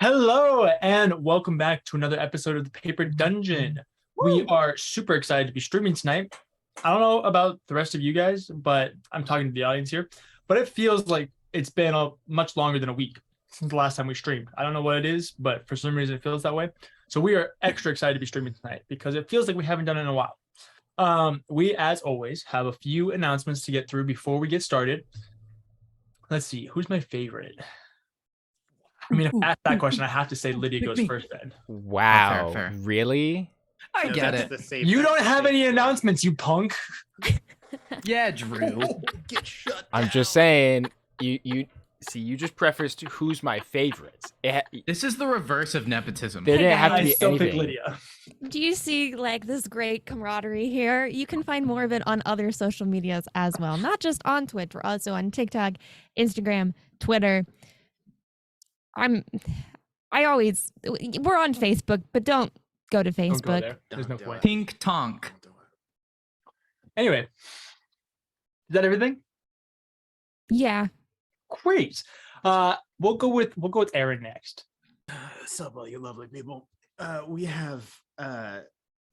Hello, and welcome back to another episode of the Paper Dungeon. We are super excited to be streaming tonight. I don't know about the rest of you guys, but I'm talking to the audience here. But it feels like it's been much longer than a week since the last time we streamed. I don't know what it is, but for some reason it feels that way. So we are extra excited to be streaming tonight because it feels like we haven't done it in a while. We, as always, have a few announcements to get through before we get started. Let's see, who's my favorite? I mean, if I ask that question, I have to say Lydia goes first then. Wow, fair. Really? I get it. You don't have any announcements, you punk. Yeah, Drew. Get shut I'm down. just saying, you see, you just prefaced who's my favorites. This is the reverse of nepotism. There didn't have to I be still pick anything. Lydia. Do you see like this great camaraderie here? You can find more of it on other social medias as well, not just on Twitch. We're also on TikTok, Instagram, Twitter. We're on Facebook, but don't go to Don't go Facebook. there. There's no Don't do point. it. Pink Tonk. Anyway, is that everything? Yeah. Great. We'll go with Aaron next. Sup, all you lovely people. We have a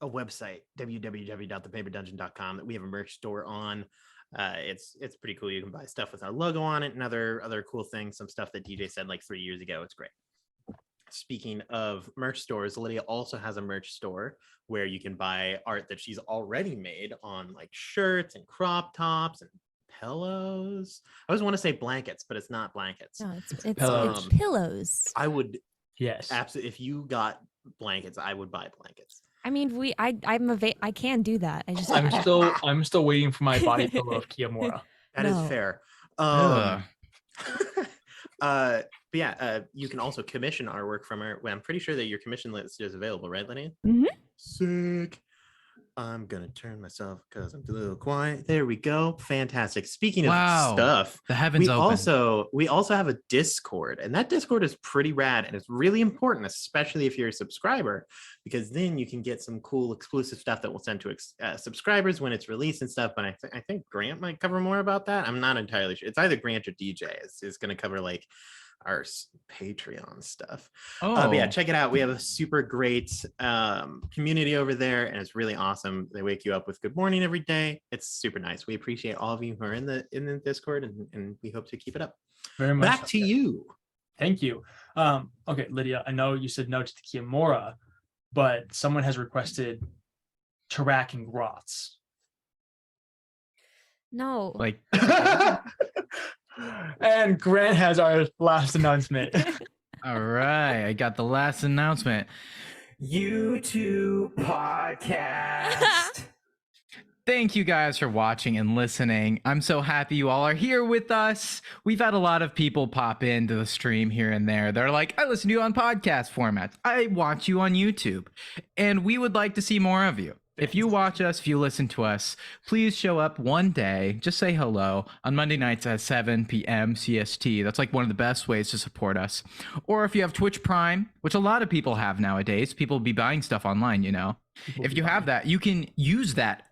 website, www.thepaperdungeon.com, that we have a merch store on. It's pretty cool. You can buy stuff with our logo on it and other cool things. Some stuff that DJ said like 3 years ago. It's great. Speaking of merch stores, Lydia also has a merch store where you can buy art that she's already made on like shirts and crop tops and pillows. I always want to say blankets, but it's not blankets. No, it's Pillows. pillows. I would Yes. absolutely, if you got blankets, I would buy blankets. I mean, I can do that. I just I'm still waiting for my body pillow of Kiyomura. That is No. fair. Ugh. But yeah, you can also commission artwork from her. Well, I'm pretty sure that your commission list is available, right, Lenny? Mhm. Sick. I'm gonna turn myself because I'm a little quiet. There we go. Fantastic. Speaking of Wow. stuff, The heavens we open. also have a Discord, and that Discord is pretty rad, and it's really important, especially if you're a subscriber, because then you can get some cool exclusive stuff that we'll send to subscribers when it's released and stuff. But I think Grant might cover more about that. I'm not entirely sure. It's either Grant or DJ is going to cover like our Patreon stuff. But yeah, check it out. We have a super great community over there, and it's really awesome. They wake you up with good morning every day. It's super nice. We appreciate all of you who are in the Discord, and we hope to keep it up. Very much. Back to you. Thank you. Okay, Lydia, I know you said no to the Kiyomura, but someone has requested Tarak and Grots. No. Like, And Grant has our last announcement. all right, I got the last announcement. YouTube podcast. Thank you guys for watching and listening. I'm so happy you all are here with us. We've had a lot of people pop into the stream here and there. They're like, I listen to you on podcast formats. I watch you on YouTube. And we would like to see more of you. If you watch us, if you listen to us, please show up one day. Just say hello on Monday nights at 7 p.m. CST. That's like one of the best ways to support us. Or if you have Twitch Prime, which a lot of people have nowadays, people will be buying stuff online, you know. If you have that, you can use that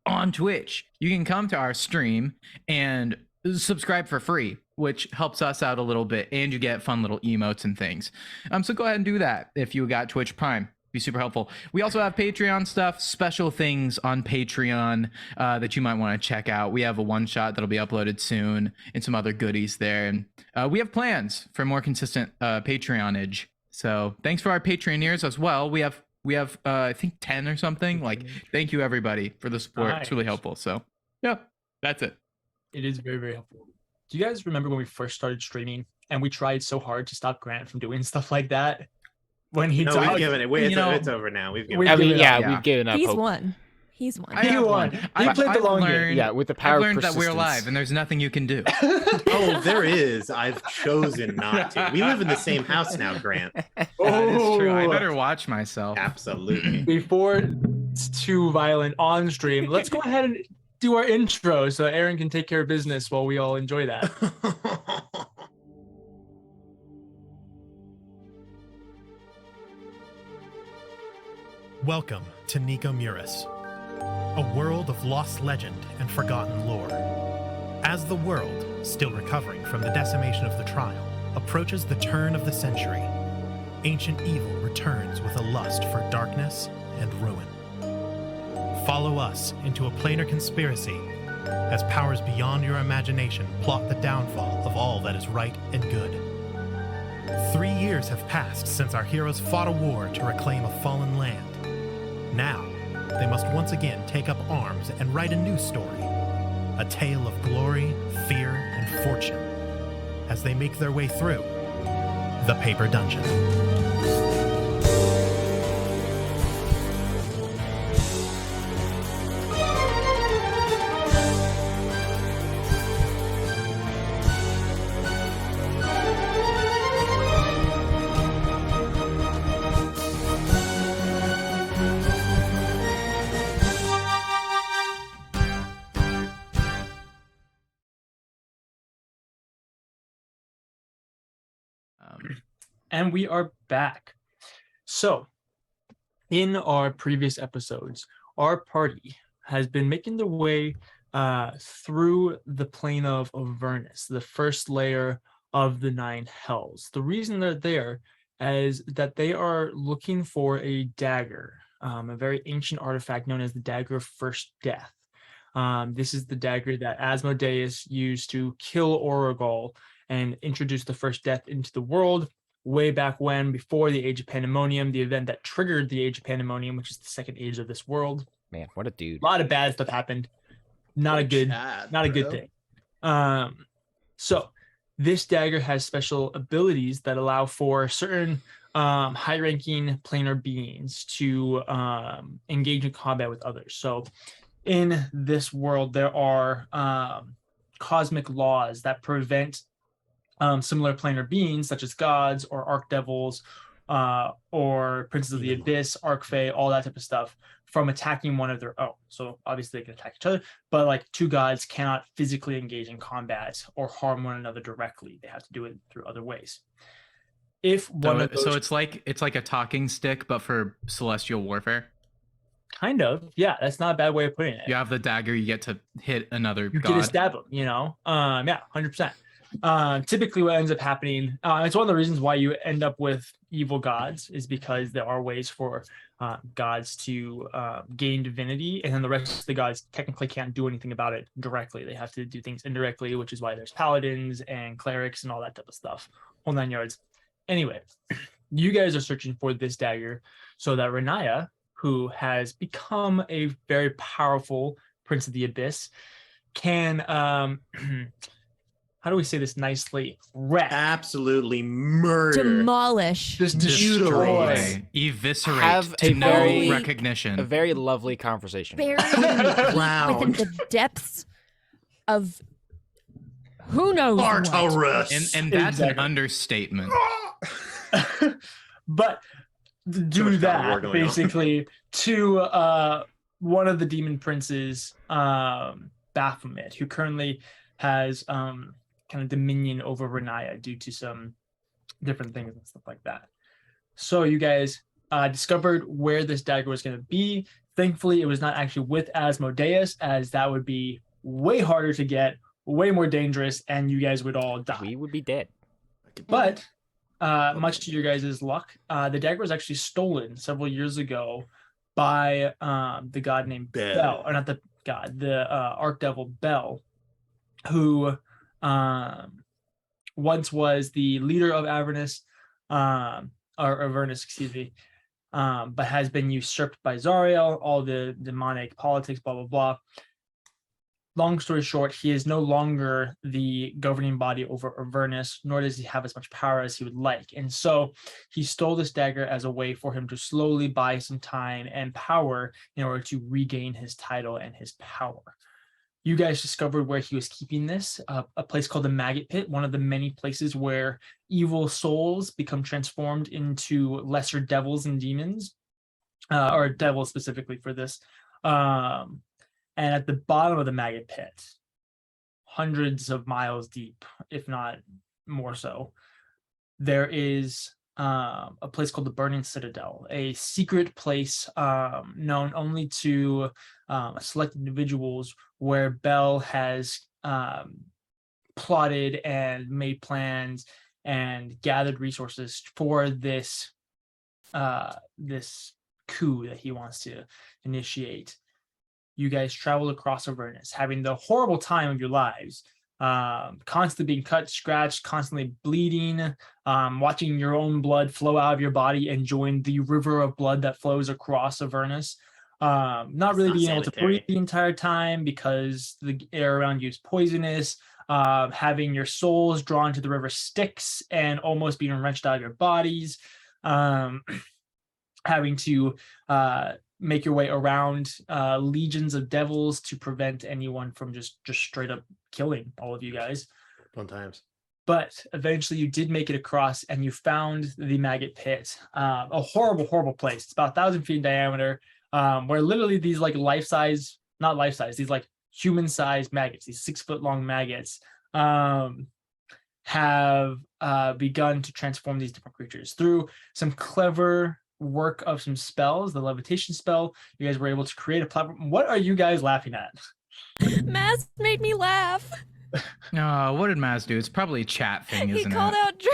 on Twitch. You can come to our stream and subscribe for free, which helps us out a little bit, and you get fun little emotes and things. So go ahead and do that if you got Twitch Prime. Be super helpful. We also have Patreon stuff, special things on Patreon that you might want to check out. We have a one shot that'll be uploaded soon and some other goodies there. And we have plans for more consistent Patreonage. So thanks for our Patreoneers as well. We have I think 10 or something. Like, thank you everybody for the support. It's really Nice. helpful. So yeah, that's it. It is very, very helpful. Do you guys remember when we first started streaming and we tried so hard to stop Grant from doing stuff like that? When he No, we've given it. Wait, you know, it's over now. We've given we- it. I mean, given yeah, up. we've given up He's hope. won. He's won. I He have won. one. He played the I've long game. learned- Yeah, with the power I've learned of that we're persistence. alive and there's nothing you can do. Oh, there is. I've chosen not to. We live in the same house now, Grant. That is true. I Oh. better watch myself. Absolutely. Before it's too violent on stream, let's go ahead and do our intro so Aaron can take care of business while we all enjoy that. Welcome to Nico Muris, a world of lost legend and forgotten lore. As the world, still recovering from the decimation of the trial, approaches the turn of the century, ancient evil returns with a lust for darkness and ruin. Follow us into a planar conspiracy as powers beyond your imagination plot the downfall of all that is right and good. 3 years have passed since our heroes fought a war to reclaim a fallen land. Now, they must once again take up arms and write a new story, a tale of glory, fear, and fortune, as they make their way through the Paper Dungeon. And we are back. So, in our previous episodes, our party has been making their way through the plane of Avernus, the first layer of the 9 hells. The reason they're there is that they are looking for a dagger, a very ancient artifact known as the Dagger of First Death. This is the dagger that Asmodeus used to kill Orogol and introduce the first death into the world way back when, before the Age of Pandemonium, the event that triggered the Age of Pandemonium, which is the second age of this world. Man, what a dude. A lot of bad stuff happened. Not a good thing. So this dagger has special abilities that allow for certain high-ranking planar beings to engage in combat with others. So in this world, there are cosmic laws that prevent similar planar beings such as gods or archdevils or princes of the abyss, archfey, all that type of stuff from attacking one of their own. So obviously they can attack each other, but like 2 gods cannot physically engage in combat or harm one another directly. They have to do it through other ways. If one of those, so it's like a talking stick, but for celestial warfare. Kind of, yeah. That's not a bad way of putting it. You have the dagger, you get to hit another You god. get to stab them, yeah, 100%. Typically what ends up happening, it's one of the reasons why you end up with evil gods, is because there are ways for gods to gain divinity, and then the rest of the gods technically can't do anything about it directly. They have to do things indirectly, which is why there's paladins and clerics and all that type of stuff. Whole 9 yards. Anyway, you guys are searching for this dagger so that Renaya, who has become a very powerful Prince of the Abyss, can how do we say this nicely? Wreck. Absolutely murder. Demolish. Just Destroy. destroy. Eviscerate. Have to a no very- recognition. A very lovely conversation. Buried Wow. within the depths of who knows what. Tartarus. And that's an Exactly. understatement. But to do much God of War that going on. basically to one of the demon princes, Baphomet, who currently has kind of dominion over Renaya due to some different things and stuff like that. So you guys discovered where this dagger was going to be. Thankfully, it was not actually with Asmodeus, as that would be way harder to get, way more dangerous, and you guys would all die. We would be dead. But much to your guys' luck, the dagger was actually stolen several years ago by the god named Bel, or not the god, the archdevil Bel, who once was the leader of Avernus, or Avernus, excuse me, but has been usurped by Zariel, all the demonic politics, blah, blah, blah. Long story short, he is no longer the governing body over Avernus, nor does he have as much power as he would like. And so he stole this dagger as a way for him to slowly buy some time and power in order to regain his title and his power. You guys discovered where he was keeping this, a place called the Maggot Pit, one of the many places where evil souls become transformed into lesser devils and demons, or devils specifically for this. And at the bottom of the Maggot Pit, hundreds of miles deep, if not more so, there is a place called the Burning Citadel, a secret place known only to select individuals, where Bel has plotted and made plans and gathered resources for this this coup that he wants to initiate. You guys travel across Avernus, having the horrible time of your lives, constantly being cut, scratched, constantly bleeding, watching your own blood flow out of your body and join the river of blood that flows across Avernus. Not really being able to breathe the entire time because the air around you is poisonous. Having your souls drawn to the river Styx and almost being wrenched out of your bodies. Having to make your way around legions of devils to prevent anyone from just straight up killing all of you guys. Fun times. But eventually you did make it across and you found the maggot pit. A horrible place. It's about 1,000 feet in diameter, where literally these like not life-size, these like human-sized maggots, these 6-foot long maggots, have begun to transform these different creatures. Through some clever work of some spells, the levitation spell, you guys were able to create a platform. What are you guys laughing at? Maz made me laugh. What did Maz do? It's probably a chat thing, isn't it? He called out Drew.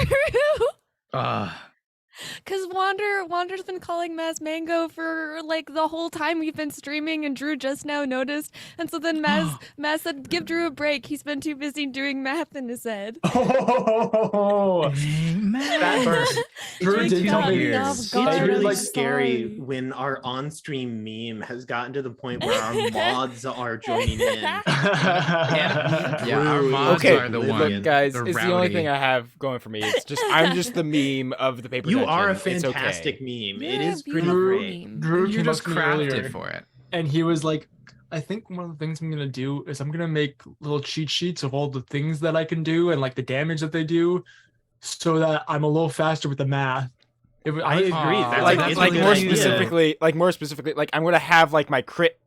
Because Wander's been calling Maz Mango for like the whole time we've been streaming, and Drew just now noticed. And so then Maz said, "Give Drew a break. He's been too busy doing math in his head." Oh, that burst. Drew did tell me it's really scary when our on-stream meme has gotten to the point where our mods are joining in. Our mods are the one. Look, guys, it's the only thing I have going for me. It's just I'm just the meme of the paper. You are a fantastic meme. It is pretty great. Drew you just crafted for it. And he was like, I think one of the things I'm going to do is I'm going to make little cheat sheets of all the things that I can do and like the damage that they do so that I'm a little faster with the math. I agree. That's more specifically, like I'm going to have like my crit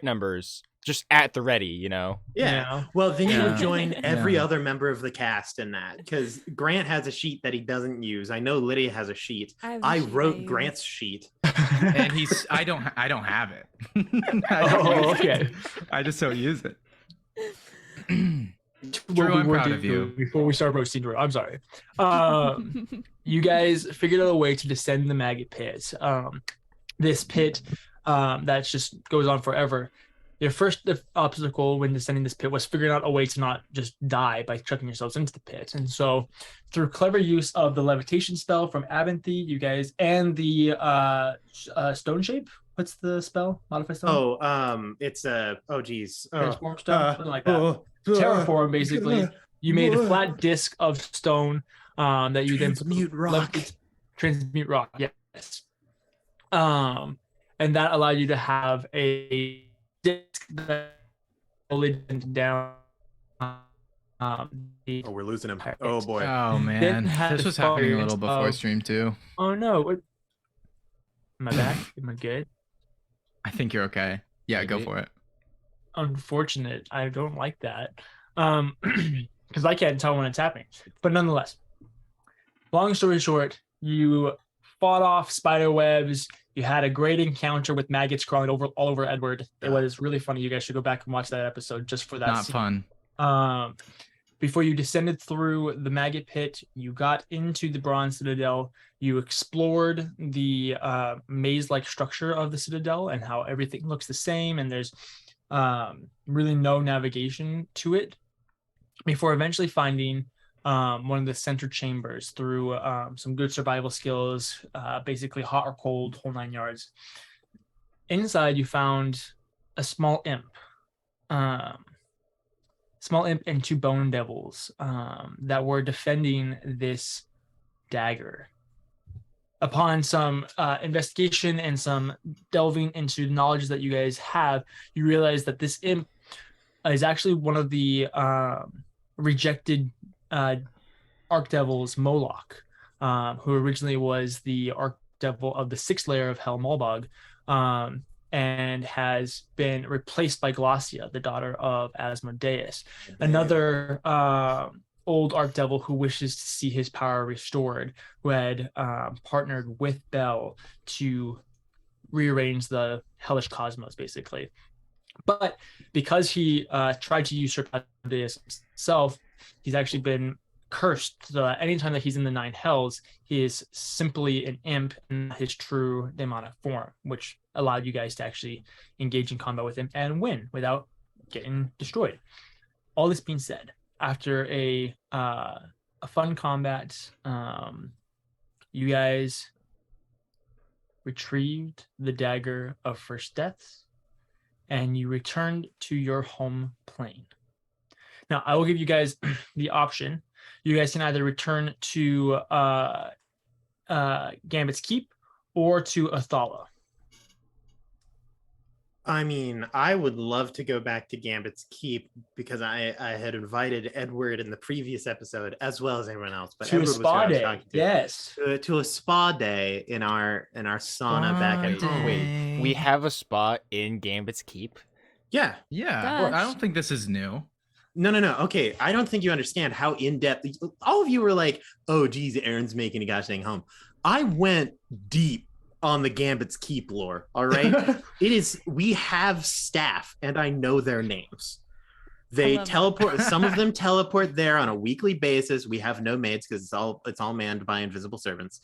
numbers just at the ready, you know? Yeah. Well, then you would join every other member of the cast in that, because Grant has a sheet that he doesn't use. I know Lydia has a sheet. I wrote Grant's sheet. And I don't have it. Okay. I just don't use it. Drew, I'm proud of you. Before we start roasting Drew, I'm sorry. You guys figured out a way to descend the maggot pit. This pit that just goes on forever. Your first obstacle when descending this pit was figuring out a way to not just die by chucking yourselves into the pit. And so through clever use of the levitation spell from Abinthy, you guys, and the stone shape, what's the spell? Modify stone? It's transform stone, something like that. Terraform, basically. You made a flat disc of stone that you then transmute rock. Yes. And that allowed you to have a disc that down. We're losing him. Oh boy. Oh man, this was happening a little before stream too. Oh no. Am I back? Am I good? I think you're okay. Yeah, go for it. Unfortunate. I don't like that. Because I can't tell when it's happening. But nonetheless, long story short, you fought off spider webs. You had a great encounter with maggots crawling all over Edward. It was really funny. You guys should go back and watch that episode just for that. Not scene. Fun. Before you descended through the maggot pit, you got into the Bronze Citadel. You explored the maze-like structure of the Citadel and how everything looks the same, and there's really no navigation to it. Before eventually finding one of the center chambers through some good survival skills, basically hot or cold, whole 9 yards. Inside, you found a small imp and 2 bone devils that were defending this dagger. Upon some investigation and some delving into the knowledge that you guys have, you realize that this imp is actually one of the rejected Archdevils, Moloch, who originally was the Archdevil of the 6th layer of Hell Malbog, and has been replaced by Glossia, the daughter of Asmodeus, another old Archdevil who wishes to see his power restored, who had partnered with Bel to rearrange the hellish cosmos, basically. But because he tried to usurp Asmodeus himself, he's actually been cursed, so that anytime that he's in the nine hells, he is simply an imp in his true demonic form, which allowed you guys to actually engage in combat with him and win without getting destroyed. All this being said, after a fun combat, you guys retrieved the dagger of first deaths, and you returned to your home plane. Now, I will give you guys the option. You guys can either return to Gambit's Keep or to Athala. I mean, I would love to go back to Gambit's Keep because I had invited Edward in the previous episode as well as everyone else. But To a Edward was who spa I was day, talking to. yes. To a spa day in our sauna back at Spa home. day. We have a spot in Gambit's Keep. Yeah. Yeah, Gosh. I don't think this is new. No. Okay. I don't think you understand how in-depth all of you were like, oh geez, Aaron's making a gosh dang home. I went deep on the Gambit's Keep lore. All right. We have staff and I know their names. They love teleport, some of them teleport there on a weekly basis. We have no maids because it's all manned by invisible servants.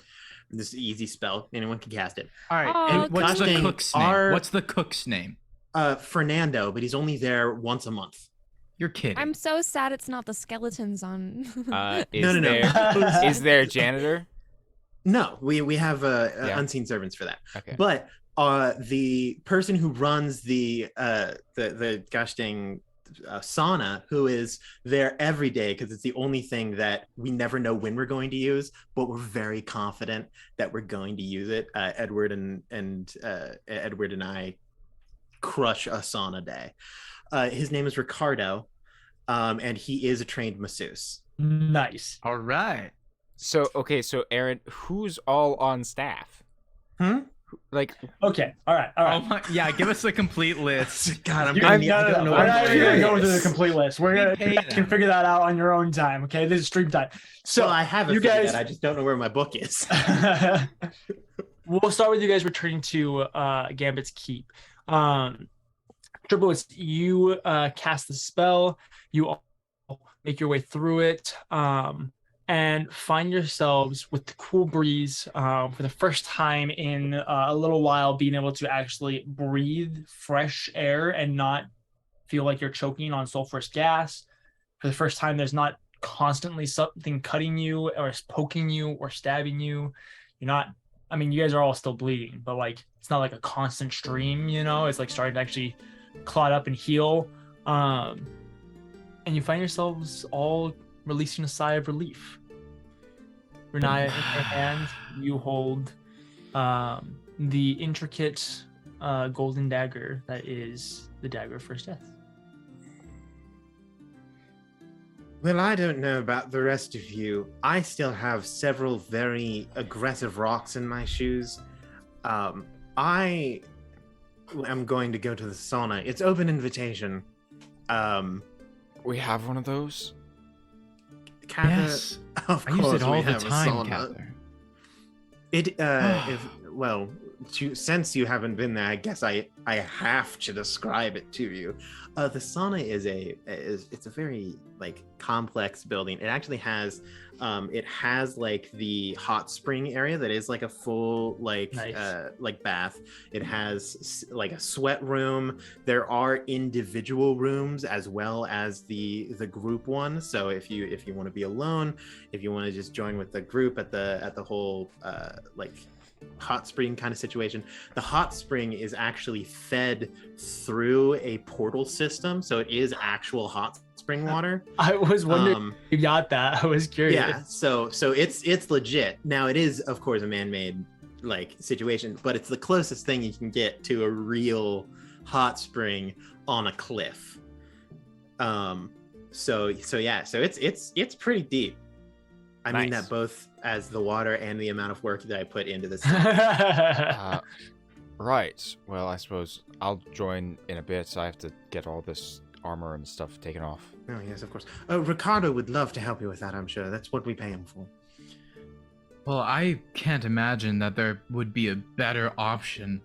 This is an easy spell. Anyone can cast it. All right, Oh, and what's gosh the dang, cook's name? What's the cook's name? Fernando, but he's only there once a month. You're kidding. I'm so sad it's not the skeletons on. Is No. there is there a janitor? No, we have unseen servants for that. Okay. But the person who runs the gosh dang sauna, who is there every day because it's the only thing that we never know when we're going to use, but we're very confident that we're going to use it. Edward and Edward and I crush a sauna day. His name is Ricardo, and he is a trained masseuse. Nice. All right. So Aaron, who's all on staff? Like, Okay. All right. Oh my, yeah, give us a complete list. God, I'm You- gonna no, need- no, I don't no, know we're what not I'm even gonna go doing. into the complete list. We're We gonna pay you guys can them. figure that out on your own time. Okay, this is stream time. So So I have you guys, I just don't know where my book is. we'll start with you guys returning to Gambit's Keep. Triplets, you cast the spell. You all make your way through it. And find yourselves with the cool breeze for the first time in a little while, being able to actually breathe fresh air and not feel like you're choking on sulfurous gas. For the first time, there's not constantly something cutting you or poking you or stabbing you. You're not, I mean, you guys are all still bleeding, but like it's not like a constant stream, you know, it's like starting to actually clot up and heal. And you find yourselves all releasing a sigh of relief. Renaya, in your hand, you hold the intricate golden dagger that is the dagger of first death. Well, I don't know about the rest of you. I still have several very aggressive rocks in my shoes. I am going to go to the sauna. It's open invitation. we have one of those. Cather, Yes. of I use course it all we the have a time, sauna. Cather. Since you haven't been there, I guess I have to describe it to you. The sauna is it's a very like complex building. It actually has like the hot spring area that is like a full like Nice. like bath. It has like a sweat room. There are individual rooms as well as the group one. So if you want to be alone, if you want to just join with the group at the whole like hot spring kind of situation, the hot spring is actually fed through a portal system, so it is actual hot spring water. I was wondering if you got that. I was curious. Yeah, so it's legit. Now it is of course a man-made like situation, but it's the closest thing you can get to a real hot spring on a cliff. So it's pretty deep. I mean Nice. that both as the water and the amount of work that I put into this. Right. Well, I suppose I'll join in a bit. I have to get all this armor and stuff taken off. Oh yes, of course. Ricardo would love to help you with that. I'm sure that's what we pay him for. Well, I can't imagine that there would be a better option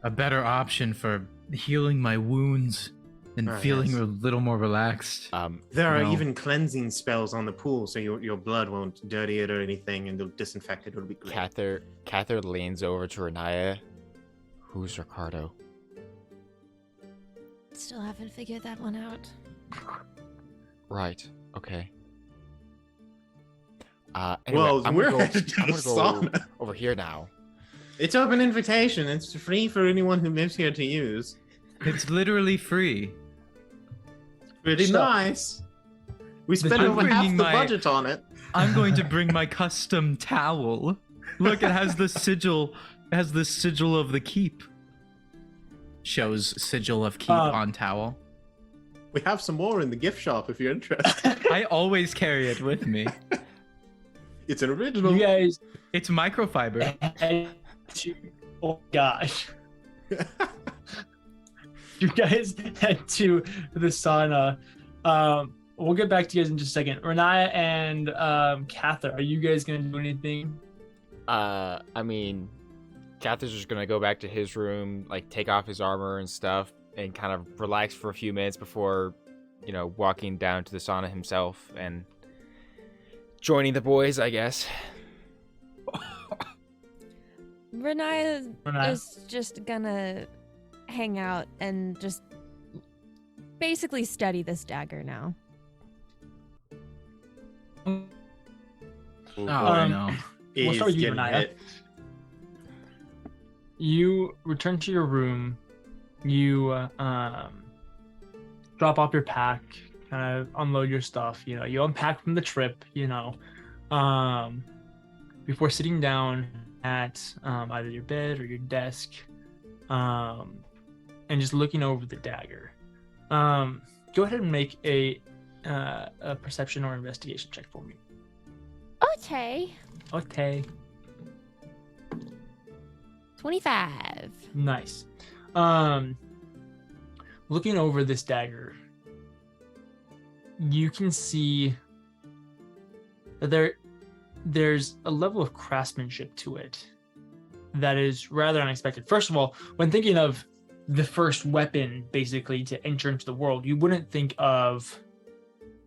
for healing my wounds and Oh, feeling yes. a little more relaxed. There are No. even cleansing spells on the pool, so your blood won't dirty it or anything, and they'll disinfect it. It'll be great. Cather leans over to Renaya. Who's Ricardo? Still haven't figured that one out. Right. Okay. Anyway, Well, I'm we're gonna headed to I'm the gonna go sauna. over here now. It's open invitation. It's free for anyone who lives here to use. It's literally free. Pretty So- nice. We spent I'm over half bringing the my- budget on it. I'm going to bring my custom towel. Look, it has the sigil. It has the sigil of the keep. Shows sigil of keep on towel. We have some more in the gift shop if you're interested. I always carry it with me. It's an original. You guys It's microfiber. head to, oh gosh. You guys head to the sauna. We'll get back to you guys in just a second. Renaya and Cather, are you guys gonna do anything? I mean, Cather's just gonna go back to his room, like take off his armor and stuff, and kind of relax for a few minutes before, walking down to the sauna himself and joining the boys, I guess. Renaya Renaya? is just gonna hang out and just basically study this dagger now. Oh Um, no. We'll start with you, Getting Renaya. hit. You return to your room. You drop off your pack, kind of unload your stuff. You unpack from the trip. Before sitting down at either your bed or your desk, and just looking over the dagger. Go ahead and make a perception or investigation check for me. Okay. Okay. 25. Nice. Looking over this dagger, you can see that there's a level of craftsmanship to it that is rather unexpected. First of all, when thinking of the first weapon basically to enter into the world, you wouldn't think of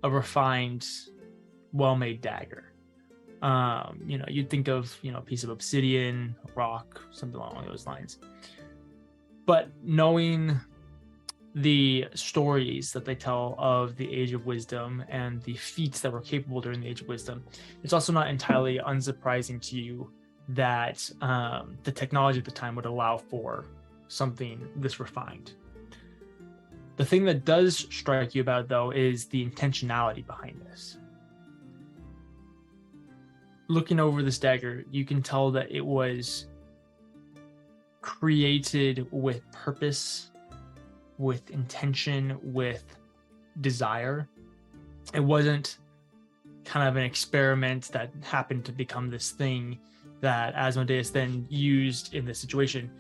a refined, well-made dagger. You'd think of, a piece of obsidian, a rock, something along those lines. But knowing the stories that they tell of the Age of Wisdom and the feats that were capable during the Age of Wisdom, it's also not entirely unsurprising to you that the technology at the time would allow for something this refined. The thing that does strike you about it, though, is the intentionality behind this. Looking over this dagger, you can tell that it was created with purpose, with intention, with desire. It wasn't kind of an experiment that happened to become this thing that Asmodeus then used in this situation.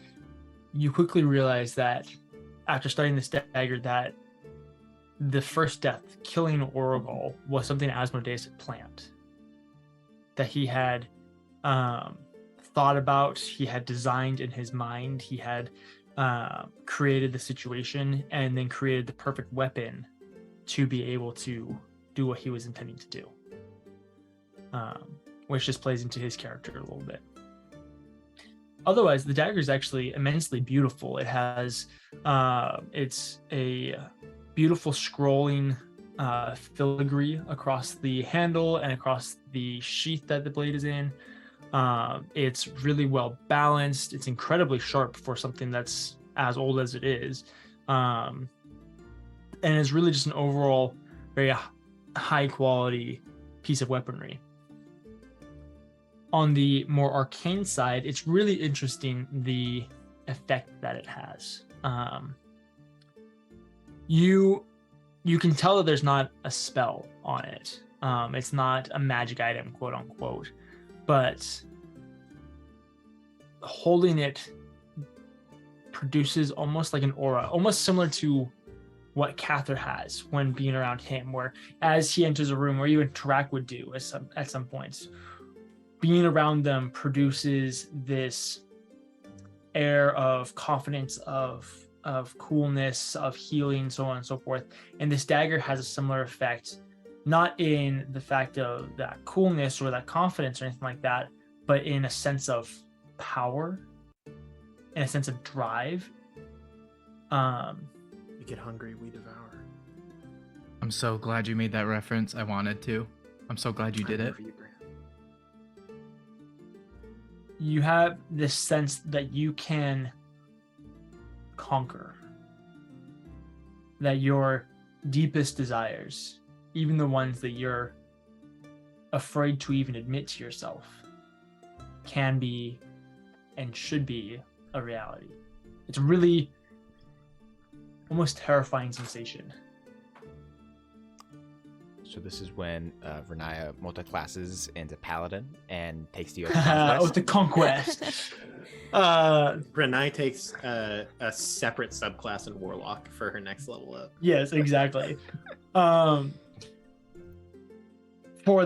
You quickly realize that after studying this dagger, that the first death, killing Orogol, was something Asmodeus had planned, that he had thought about, he had designed in his mind, he had created the situation, and then created the perfect weapon to be able to do what he was intending to do, which just plays into his character a little bit. Otherwise, the dagger is actually immensely beautiful. It has it's a beautiful scrolling filigree across the handle and across the sheath that the blade is in. It's really well balanced. It's incredibly sharp for something that's as old as it is. And it's really just an overall very high quality piece of weaponry. On the more arcane side, it's really interesting the effect that it has. You can tell that there's not a spell on it. It's not a magic item, quote unquote, but holding it produces almost like an aura, almost similar to what Cather has when being around him, where as he enters a room, or even Tarak would do at some points, being around them produces this air of confidence, of coolness, of healing, so on and so forth. And this dagger has a similar effect, not in the fact of that coolness or that confidence or anything like that, but in a sense of power, in a sense of drive. We get hungry, we devour. I'm so glad you made that reference. I wanted to. I'm so glad you did it. You have this sense that you can conquer, that your deepest desires, even the ones that you're afraid to even admit to yourself, can be and should be a reality. It's a really almost terrifying sensation. So this is when Renaya multiclasses into Paladin and takes the Oh, the conquest. Renai takes a separate subclass in Warlock for her next level up. Yes, exactly. For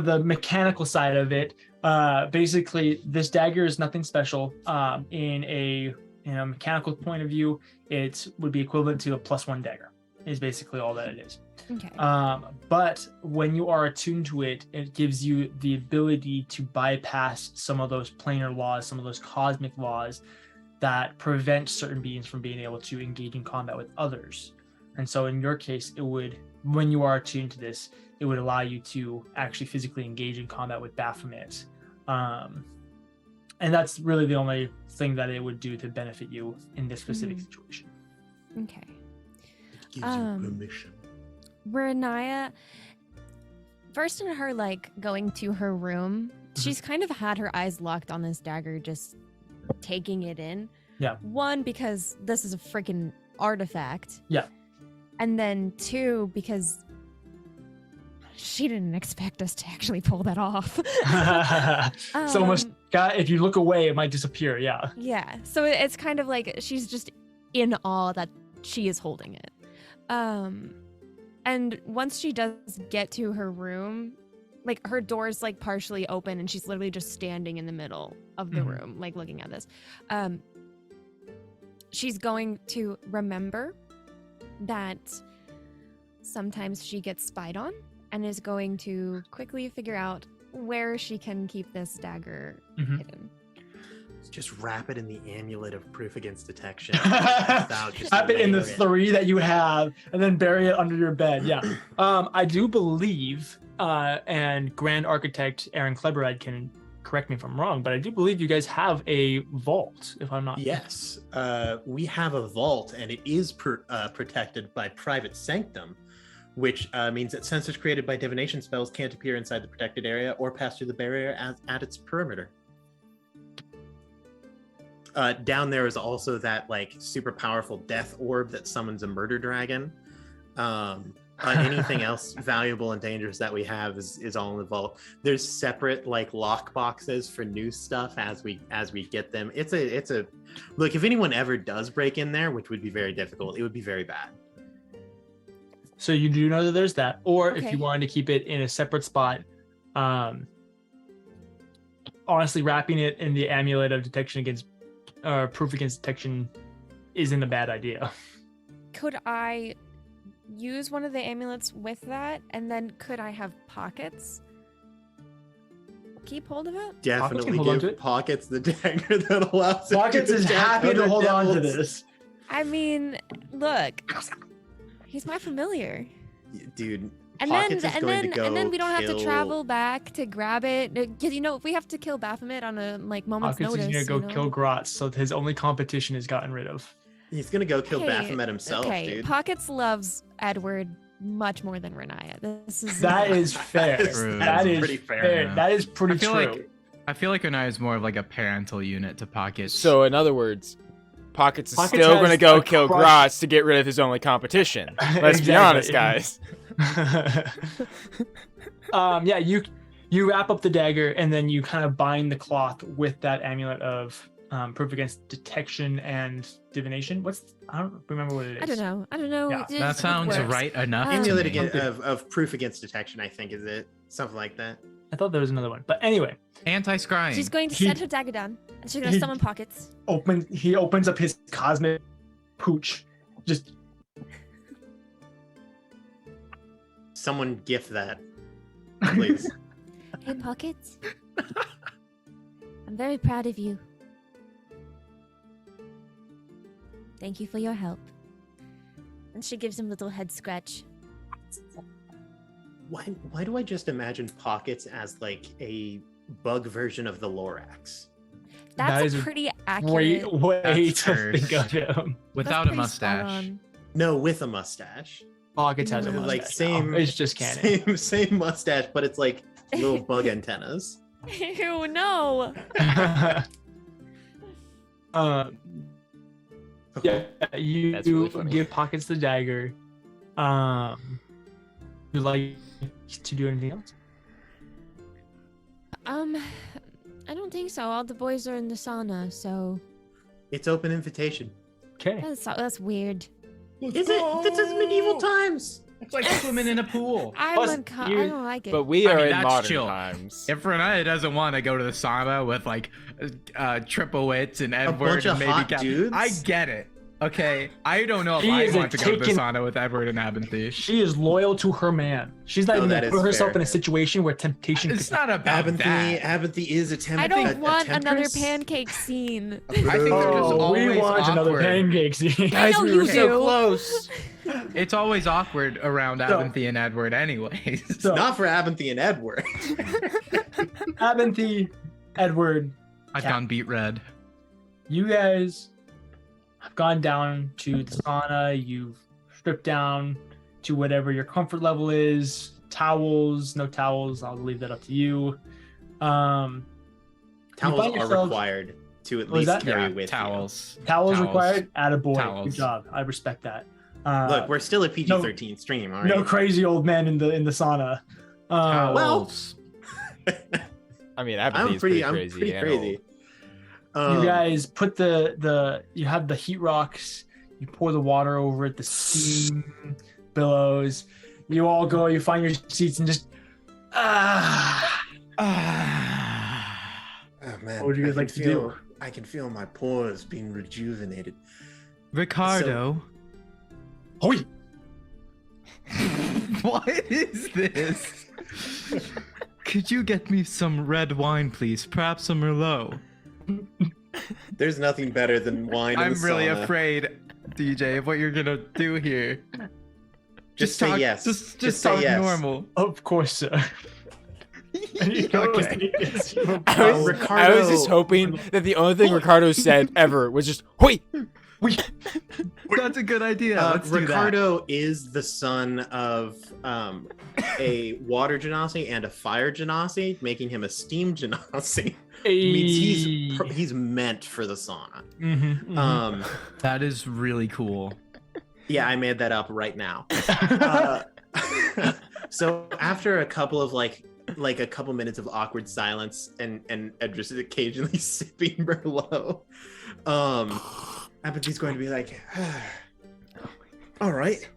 the mechanical side of it, basically this dagger is nothing special. In a mechanical point of view, it would be equivalent to a +1 dagger, is basically all that it is. Okay. But when you are attuned to it, it gives you the ability to bypass some of those planar laws, some of those cosmic laws that prevent certain beings from being able to engage in combat with others. And so in your case, it would, when you are attuned to this, it would allow you to actually physically engage in combat with Baphomet. And that's really the only thing that it would do to benefit you in this specific situation. Okay. It gives you permission. Renaya, first in her going to her room, she's kind of had her eyes locked on this dagger, just taking it in. Yeah. One, because this is a freaking artifact. Yeah. And then two, because she didn't expect us to actually pull that off. It's almost if you look away, it might disappear. Yeah. Yeah. So it's kind of like she's just in awe that she is holding it. And once she does get to her room, her door's partially open and she's literally just standing in the middle of the room, looking at this. She's going to remember that sometimes she gets spied on and is going to quickly figure out where she can keep this dagger hidden. Just wrap it in the amulet of proof against detection. Wrap it in the 3 that you have, and then bury it under your bed. Yeah. I do believe, and Grand Architect Aaron Kleberide can correct me if I'm wrong, but I do believe you guys have a vault, if I'm not. Yes, we have a vault, and it is protected by Private Sanctum, which means that sensors created by divination spells can't appear inside the protected area or pass through the barrier at its perimeter. Down there is also that super powerful death orb that summons a murder dragon. Anything else valuable and dangerous that we have is all in the vault. There's separate lock boxes for new stuff as we get them. It's a look, if anyone ever does break in there, which would be very difficult, it would be very bad. So you do know that there's that, or Okay. if you wanted to keep it in a separate spot, honestly, wrapping it in the amulet of detection against proof against detection isn't a bad idea. Could I use one of the amulets with that? And then could I have pockets keep hold of it? Definitely hold on to give it. Pockets the dagger that allows Pockets is happy to hold on to this. I mean, look, he's my familiar. Dude, And Pockets then is going to go and then we don't have to kill- travel back to grab it, because if we have to kill Baphomet on a moment's Pockets notice, is gonna go kill Grotz, so his only competition is gotten rid of. He's gonna go kill Hey, Baphomet himself, okay, dude. Pockets loves Edward much more than Renaya. This is That is fair. True. That is pretty fair. fair. Yeah. That is pretty true. I feel like Renai is more of a parental unit to Pockets. So in other words, Pockets is Pockets still has going to go a kill crush- Grotz to get rid of his only competition. Let's be Exactly. honest, guys. Yeah, you wrap up the dagger and then you kind of bind the cloth with that amulet of proof against detection and divination. I don't remember what it is. I don't know. Yeah, It that just sounds works. right enough. to Amulet me. again of proof against detection, I think, is it? Something like that. I thought there was another one, but anyway, Anti-scrying. She's going to He- set her dagger down, and she's going to he- summon Pockets. he opens up his cosmic pooch, Just Someone gift that, please. Hey, Pockets. I'm very proud of you. Thank you for your help. And she gives him a little head scratch. Why do I just imagine Pockets as like a bug version of the Lorax? That That's is a a pretty great accurate. way That's to think of him. that's Without a pretty spot mustache. on. No, with a mustache. Pockets has a Yeah. mustache. Like now. same. It's just canon. Same mustache, but it's like little bug antennas. Ew, no. Yeah, you That's really funny. give Pockets the dagger. You like to do anything else? I don't think so. All the boys are in the sauna, so It's open invitation. Okay. that's weird. Is it? This is medieval times. It's like swimming in a pool. I Plus, I you- don't like it. But we I are mean, in that's modern chill. times. If Renee doesn't want to go to the sauna with like Triplewitz and Edward bunch of and maybe hot Cap- dudes? I get it. Okay, I don't know if She I is want to go to the taken- sauna with Edward and Abinthy. She is loyal to her man. She's not No, even that gonna is put herself fair. in a situation where temptation It's could not about that. Abinthy is a temp. I don't want another temptress? pancake scene. I think they're just Oh, always we want another awkward. pancake scene. Guys, know we you were so do. close. It's always awkward around So- Abinthy and Edward, anyways. So, Not for Abinthy and Edward. Abinthy, Edward, I've Cap. gone beat red. you guys have gone down to the sauna. You've stripped down to whatever your comfort level is. Towels, no towels. I'll leave that up to you. Towels find are yourself- required to at What was least that? carry Yeah, with towels. Towels required. Attaboy. Towels. Good job. I respect that. you. Look, we're still a PG-13 stream, all right? no crazy old men in the sauna. Towels. I mean, I'm Abinthy's pretty crazy. and crazy. You guys put you have the heat rocks. You pour the water over it. The steam billows. You all go. You find your seats and just Oh man, What would you guys like to do? I can feel my pores being rejuvenated. Ricardo. Hoi! What is this? Could you get me some red wine, please? Perhaps some Merlot. There's nothing better than wine. in I'm the really sauna. afraid, DJ, of what you're gonna do here. Just say talk, yes. Just Just say talk yes. normal. Of course, sir. Okay. I was Ricardo- just hoping that the only thing Ricardo said ever was just "Hoi." That's a good idea. Let's do that. Ricardo is the son of a water genasi and a fire genasi, making him a steam genasi. Means he's meant for the sauna. That is really cool. Yeah, I made that up right now. So after a couple of like a couple minutes of awkward silence and just occasionally sipping Merlot, Abinthy's going to be like, all right,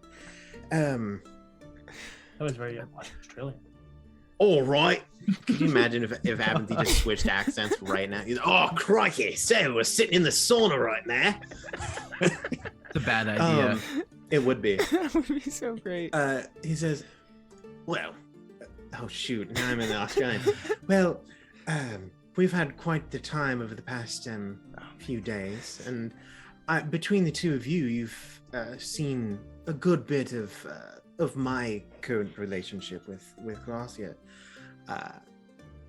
That was very Australian. all right. Could you imagine if Abinthy just switched accents right now? He's, oh crikey, so we're sitting in the sauna right now. It's a bad idea. It would be. That would be so great. He says, well, oh shoot, now I'm in the Australian. Well, we've had quite the time over the past few days, and between the two of you, you've seen a good bit of my current relationship with Glacia.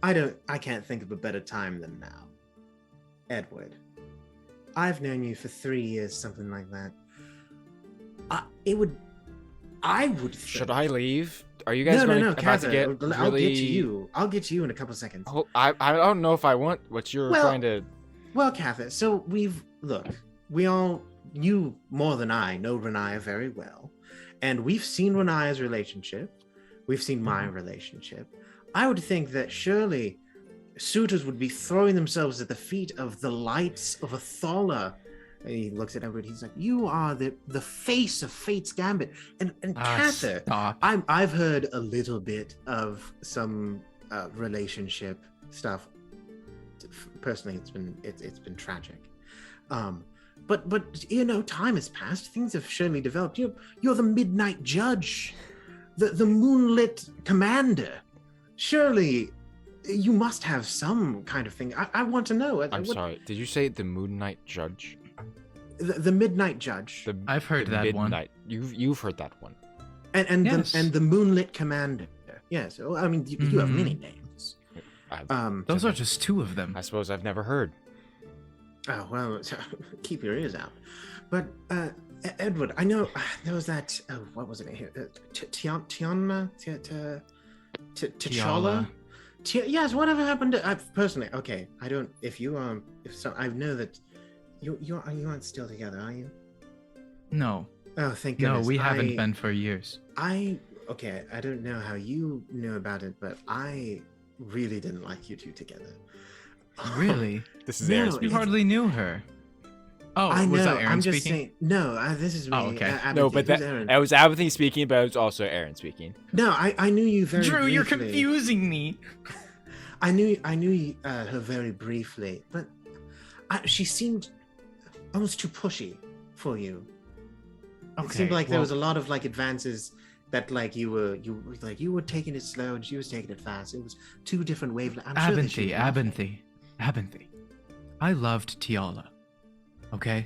I can't think of a better time than now. Edward, I've known you for 3 years, something like that. I would think... Should I leave? Are you guys No, about to Kazza, get I'll really? get to you. I'll get to you in a couple seconds. Oh, I don't know if I want what you're Well- trying to. Well, Katha, so you more than I know Renaya very well, and we've seen Renaya's relationship. We've seen my relationship. I would think that surely suitors would be throwing themselves at the feet of the lights of Athala. And he looks at Edward. He's like, "You are the face of Fate's Gambit." And Katha, Stop. I've heard a little bit of some relationship stuff. Personally, it's been tragic. But you know, time has passed. Things have surely developed. You're the Midnight Judge, the moonlit commander. Surely, you must have some kind of thing. I want to know. I'm sorry. Did you say the Moon Knight Judge? The Midnight Judge. I've heard the that Midnight. one. You've heard that one. And Yes. the moonlit commander. Yes. Well, I mean, you have many names. Those are just two of them. I suppose I've never heard. Oh well, keep your ears out. But Edward, I know there was that. Oh, what was it here? T'Challa. Yes. Whatever happened to? Personally, okay. I don't. If so, I know that you aren't still together, are you? No. Oh, thank No, goodness. we haven't been for years. Okay. I don't know how you knew about it, but I really didn't like you two together. Really? This is No, Aaron You speaking. hardly knew her. Oh, I know. was that Aaron I'm just speaking? saying. No, this is me. Oh, okay. No, Abinthy. but Who's Aaron? that was Abinthy speaking, but it was also Aaron speaking. No, I knew you very. Drew, you're briefly. confusing me. I knew her very briefly, but she seemed almost too pushy for you. It seemed like there was a lot of like advances that like you were taking it slow and she was taking it fast. It was two different wavelengths. I'm sure that she Abinthy. I loved T'Challa. Okay?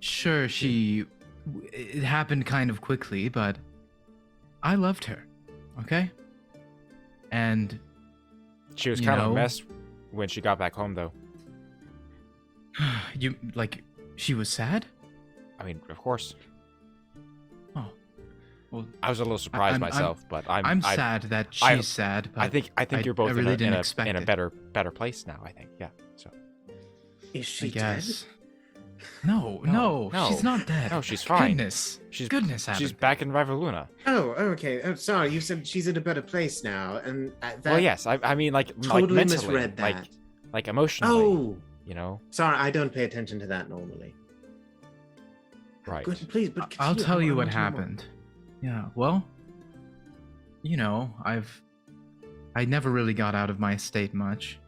Sure, it happened kind of quickly, but I loved her. Okay? And She was You kind of a know? mess when she got back home, though. she was sad? I mean, of course. Oh. Well, I was a little surprised myself, but I'm sad that she's sad, but I think you're both I really in didn't a expect in a it. better place now. I think, yeah. So Is she I guess. dead? No, No, she's not dead. no, she's fine. Goodness. she's Goodness, she's Abinthy. back in Rival Luna. Oh, okay. Oh, sorry. You said she's in a better place now, and that Well, yes. I mean, like totally mentally, misread that. like emotionally. Oh, You know, sorry. I don't pay attention to that normally. right? Good, please. But I'll continue. tell I you want what to know more. happened. Yeah, well, you know, I never really got out of my estate much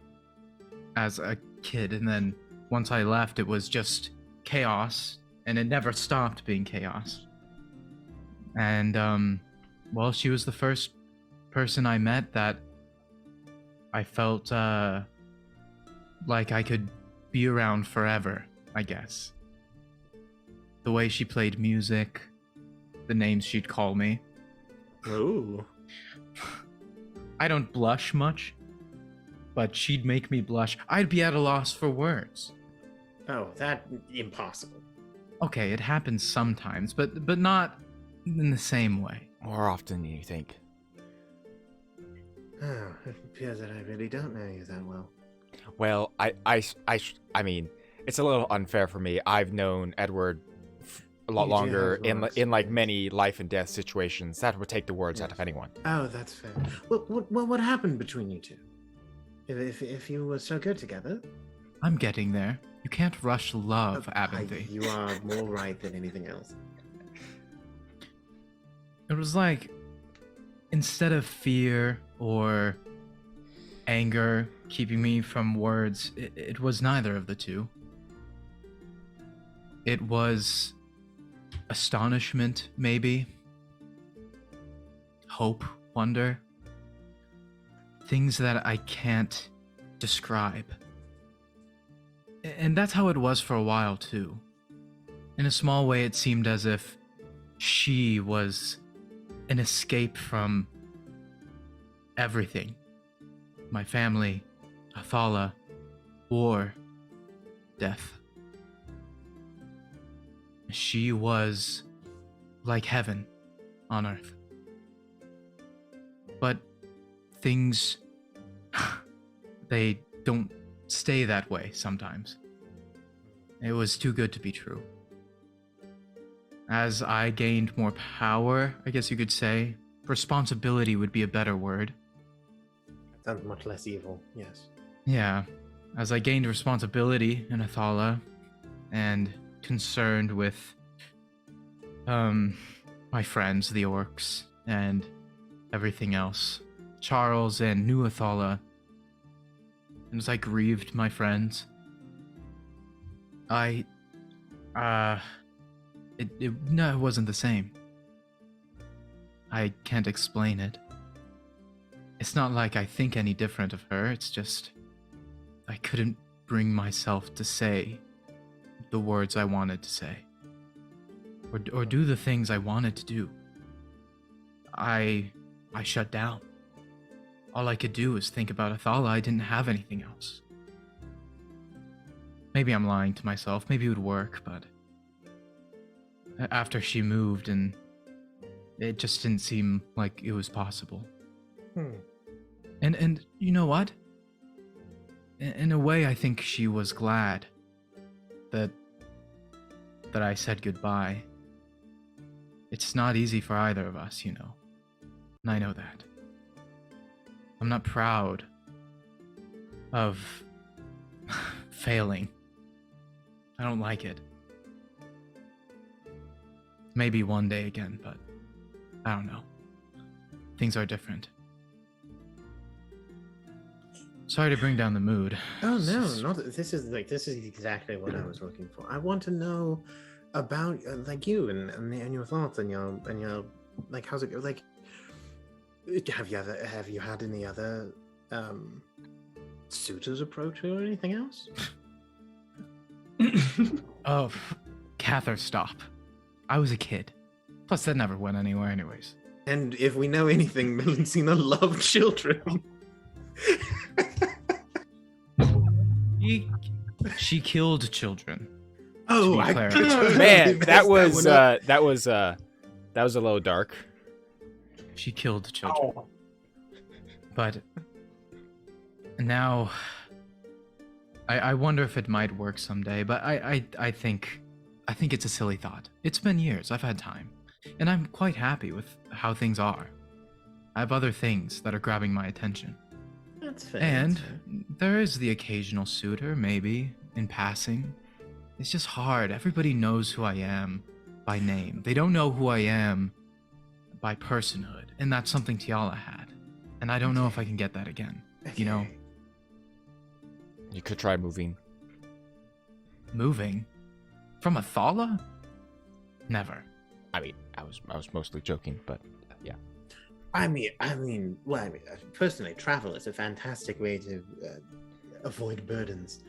as a kid, and then once I left, it was just chaos, and it never stopped being chaos. And well, she was the first person I met that I felt like I could be around forever, I guess. The way she played music, the names she'd call me. Oh. I don't blush much, but she'd make me blush. I'd be at a loss for words. Oh, that impossible. Okay, it happens sometimes, but not in the same way. More often than you think. Oh, it appears that I really don't know you that well. Well, I mean, it's a little unfair for me. I've known Edward a lot You do longer have in lots, in like yes. many life and death situations. That would take the words out Yes. of anyone. Oh, that's fair. What happened between you two? If you were so good together, I'm getting there. You can't rush love, I- Abinthy. you are more right than anything else. It was like, instead of fear or anger keeping me from words, it was neither of the two. It was astonishment, maybe. Hope, wonder. Things that I can't describe. And that's how it was for a while, too. In a small way, it seemed as if she was an escape from everything. My family, Athala, war, death. She was like heaven on earth. But things, they don't stay that way sometimes. It was too good to be true. As I gained more power, I guess you could say, responsibility would be a better word. Sounds much less evil. Yes. Yeah, as I gained responsibility in Athala and concerned with my friends, the orcs, and everything else, Charles and New Athala, and as I grieved my friends, No, it wasn't the same. I can't explain it. It's not like I think any different of her, it's just I couldn't bring myself to say the words I wanted to say. Or do the things I wanted to do. I shut down. All I could do was think about Athala. I didn't have anything else. Maybe I'm lying to myself, maybe it would work, but after she moved, and it just didn't seem like it was possible. And you know what? In a way, I think she was glad that I said goodbye. It's not easy for either of us, you know. And I know that. I'm not proud of failing. I don't like it. Maybe one day again, but I don't know. Things are different. Sorry to bring down the mood. Oh no, not this is exactly what I was looking for. I want to know about like you and your thoughts and your like how's it go? Like have you had any other suitors approach you or anything else? Oh, Cather, stop. I was a kid. Plus, that never went anywhere anyways. And if we know anything, Melusina loved children. She killed children. Oh, I Man, that was a little dark. She killed children. Oh. But now I wonder if it might work someday, but I think it's a silly thought. It's been years, I've had time, and I'm quite happy with how things are. I have other things that are grabbing my attention. That's fair. And there is the occasional suitor, maybe, in passing. It's just hard. Everybody knows who I am by name. They don't know who I am by personhood, and that's something Tiala had. And I don't know if I can get that again, you know? You could try moving. Moving? From Athala? Never. I mean, I was mostly joking, but yeah. I mean, personally, travel is a fantastic way to avoid burdens.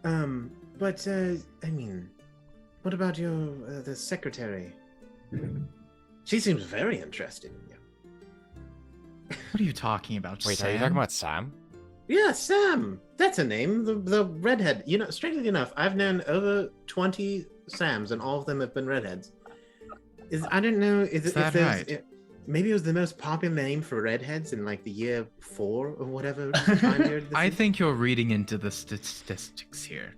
But I mean, what about the secretary? She seems very interested in you. What are you talking about, Wait, Sam? are you talking about Sam? Yeah, Sam. That's a name. The redhead. You know, strangely enough, I've known over 20 Sams, and all of them have been redheads. I don't know. Is that right? Maybe it was the most popular name for redheads in like the year 4 or whatever time period. I think you're reading into the statistics here.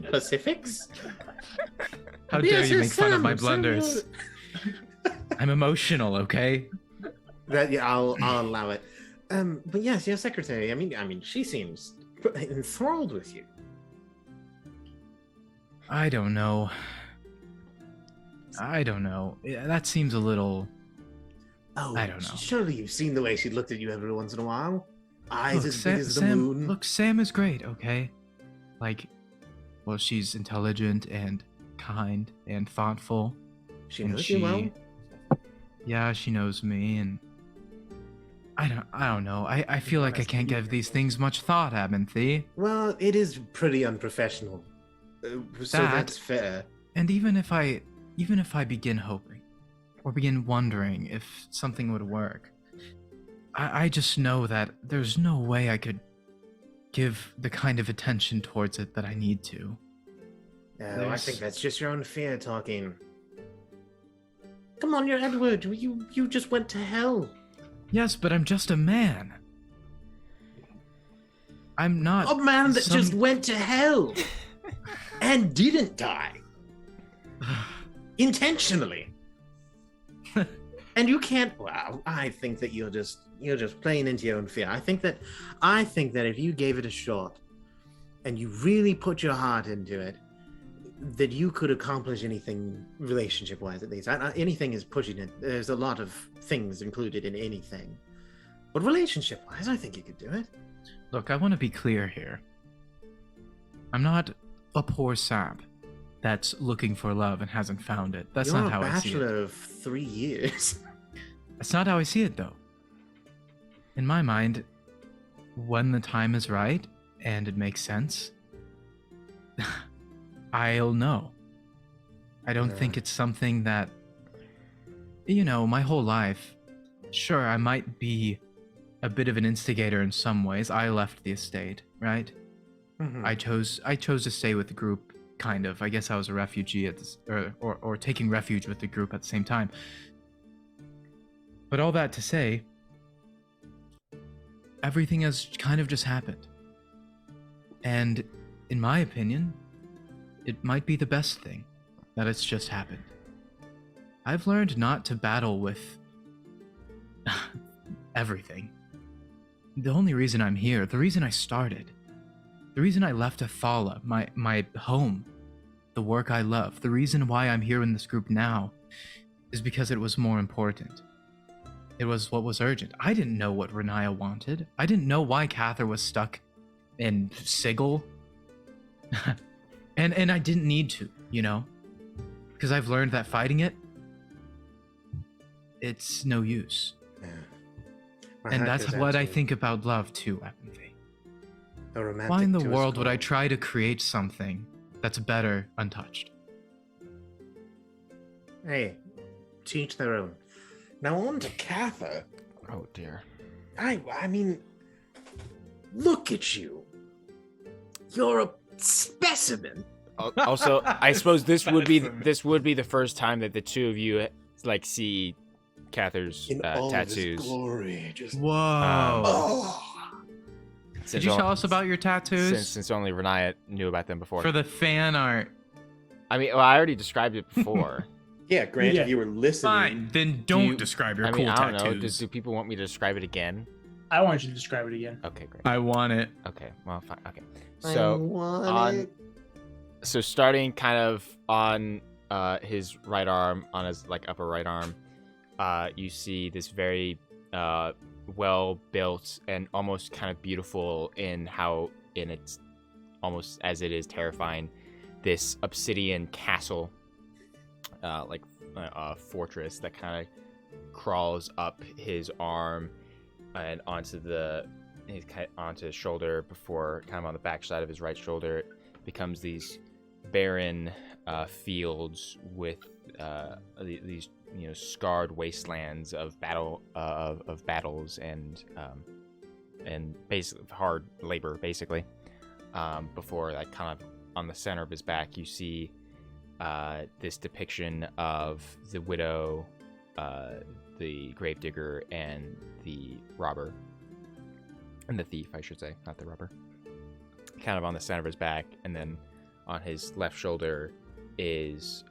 Pacifics? How dare you make fun of my blunders? I'm emotional, okay? I'll allow it. But yes, your secretary. I mean, she seems enthralled with you. I don't know. That seems a little... Oh, I don't know. Surely you've seen the way she looked at you every once in a while. Eyes as big as the moon. Look, Sam is great, okay? Like, well, she's intelligent and kind and thoughtful. She knows you well? Yeah, she knows me, and I don't know. I feel like I can't give these things much thought, Abinthy. Well, it is pretty unprofessional. So that's fair. And even if I begin hoping, or begin wondering if something would work, I just know that there's no way I could give the kind of attention towards it that I need to. No, I think that's just your own fear talking. Come on, you're Edward. You just went to hell. Yes, but I'm just a man. I'm not a man that just went to hell and didn't die intentionally. And you can't. Well, I think that you're just playing into your own fear. I think that if you gave it a shot and you really put your heart into it, that you could accomplish anything relationship-wise, at least. Anything is pushing it. There's a lot of things included in anything. But relationship-wise, I think you could do it. Look, I want to be clear here. I'm not a poor sap that's looking for love and hasn't found it. That's You're not how a I see bachelor it. of 3 years. That's not how I see it, though. In my mind, when the time is right and it makes sense, I'll know. I don't think it's something that, my whole life, sure, I might be a bit of an instigator in some ways. I left the estate, right? Mhm. I chose to stay with the group, kind of. I guess I was a refugee at this, or taking refuge with the group at the same time. But all that to say, everything has kind of just happened. And in my opinion, it might be the best thing that it's just happened. I've learned not to battle with everything. The only reason I'm here, the reason I started, the reason I left Athala, my home, the work I love, the reason why I'm here in this group now is because it was more important. It was what was urgent. I didn't know what Renaya wanted. I didn't know why Cather was stuck in Sigil. and I didn't need to, because I've learned that fighting it's no use. Yeah. And Mahak that's is what I actually think about love too, Apathy. a romantic Why in the to his world would I core. try to create something that's better untouched? Hey, teach their own. Now on to Cather. Oh dear. I mean, look at you. You're a specimen. Also, I suppose this would be the first time that the two of you see Cather's In all of his tattoos. glory, just Whoa. oh, Could you tell us about your tattoos? Since only Renaya knew about them before. For the fan art. I mean, I already described it before. yeah. Granted, Yeah. you were listening. Fine, then Do don't you- describe your I cool mean, I don't know. tattoos. Do people want me to describe it again? I want you to describe it again. Okay, great. I want it. Okay, well, fine. Okay. I So want on it. so starting kind of on his right arm, on his upper right arm, you see this very well built and almost kind of beautiful in its almost as it is terrifying, this obsidian castle, a fortress that kind of crawls up his arm and onto his shoulder before kind of on the back side of his right shoulder it becomes these barren fields with these scarred wastelands of battles and basically hard labor basically before kind of on the center of his back you see this depiction of the widow, the gravedigger, and the robber, and the thief, I should say, not the robber. Kind of on the center of his back, and then on his left shoulder is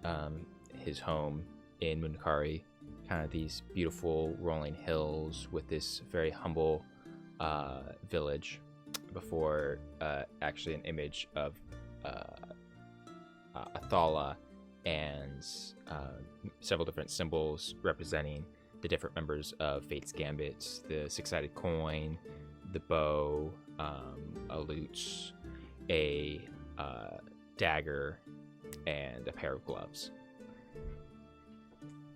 his home in Munkari. Kind of these beautiful rolling hills with this very humble village. Before actually an image of Athala and several different symbols representing the different members of Fate's Gambit, the six-sided coin, the bow, a lute, a dagger, and a pair of gloves.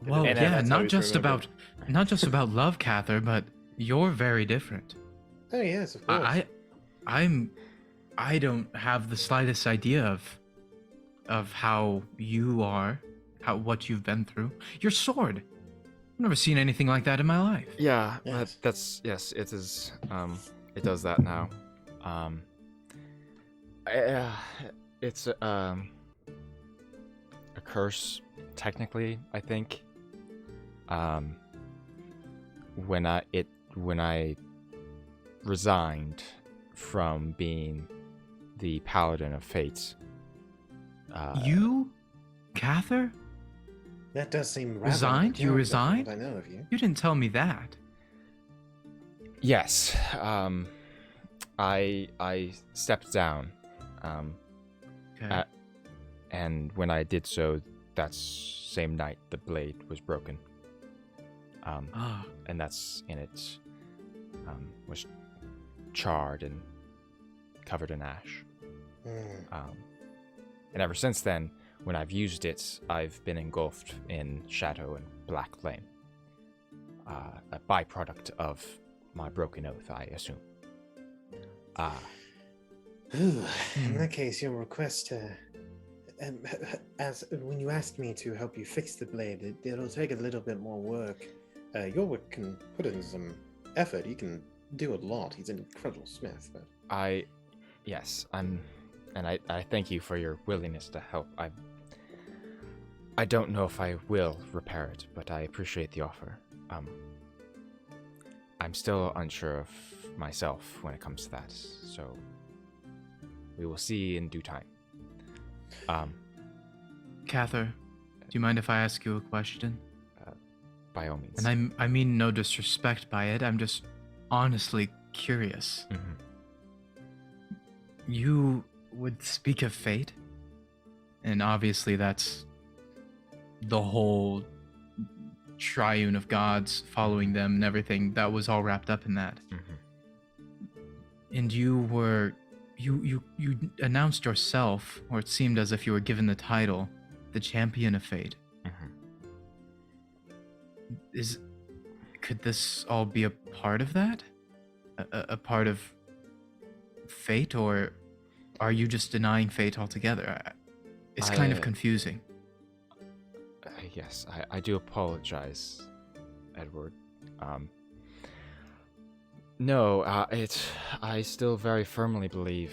Well, And yeah, that's how not he's just remembered. about love, Cather, but you're very different. Oh yes, of course. I don't have the slightest idea of how you are, what you've been through. Your sword. I've never seen anything like that in my life. Yeah, Yes. that's yes. It is. It does that now. It's a curse, technically. I think. When I resigned from being the paladin of fate. You, Cather? That does seem rather Resigned? You unusual from resigned? what I know of you. You didn't tell me that. Yes. I stepped down. Okay. And when I did so, that same night the blade was broken. Ah, And it was charred and covered in ash. And ever since then, when I've used it, I've been engulfed in shadow and black flame. A byproduct of my broken oath, I assume. In that case, your request as when you asked me to help you fix the blade, it'll take a little bit more work. Your work can put in some effort. He can do a lot. He's an incredible smith. But I thank you for your willingness to help. I don't know if I will repair it, but I appreciate the offer. I'm still unsure of myself when it comes to that, so we will see in due time. Cather, do you mind if I ask you a question? By all means. And I mean no disrespect by it. I'm just honestly curious. You would speak of fate, and obviously that's the whole triune of gods, following them and everything. That was all wrapped up in that. And you announced yourself, or it seemed as if you were given the title, the champion of fate. Could this all be a part of that? A part of fate, or are you just denying fate altogether? It's kind of confusing. Yes, I do apologize, Edward. No, I still very firmly believe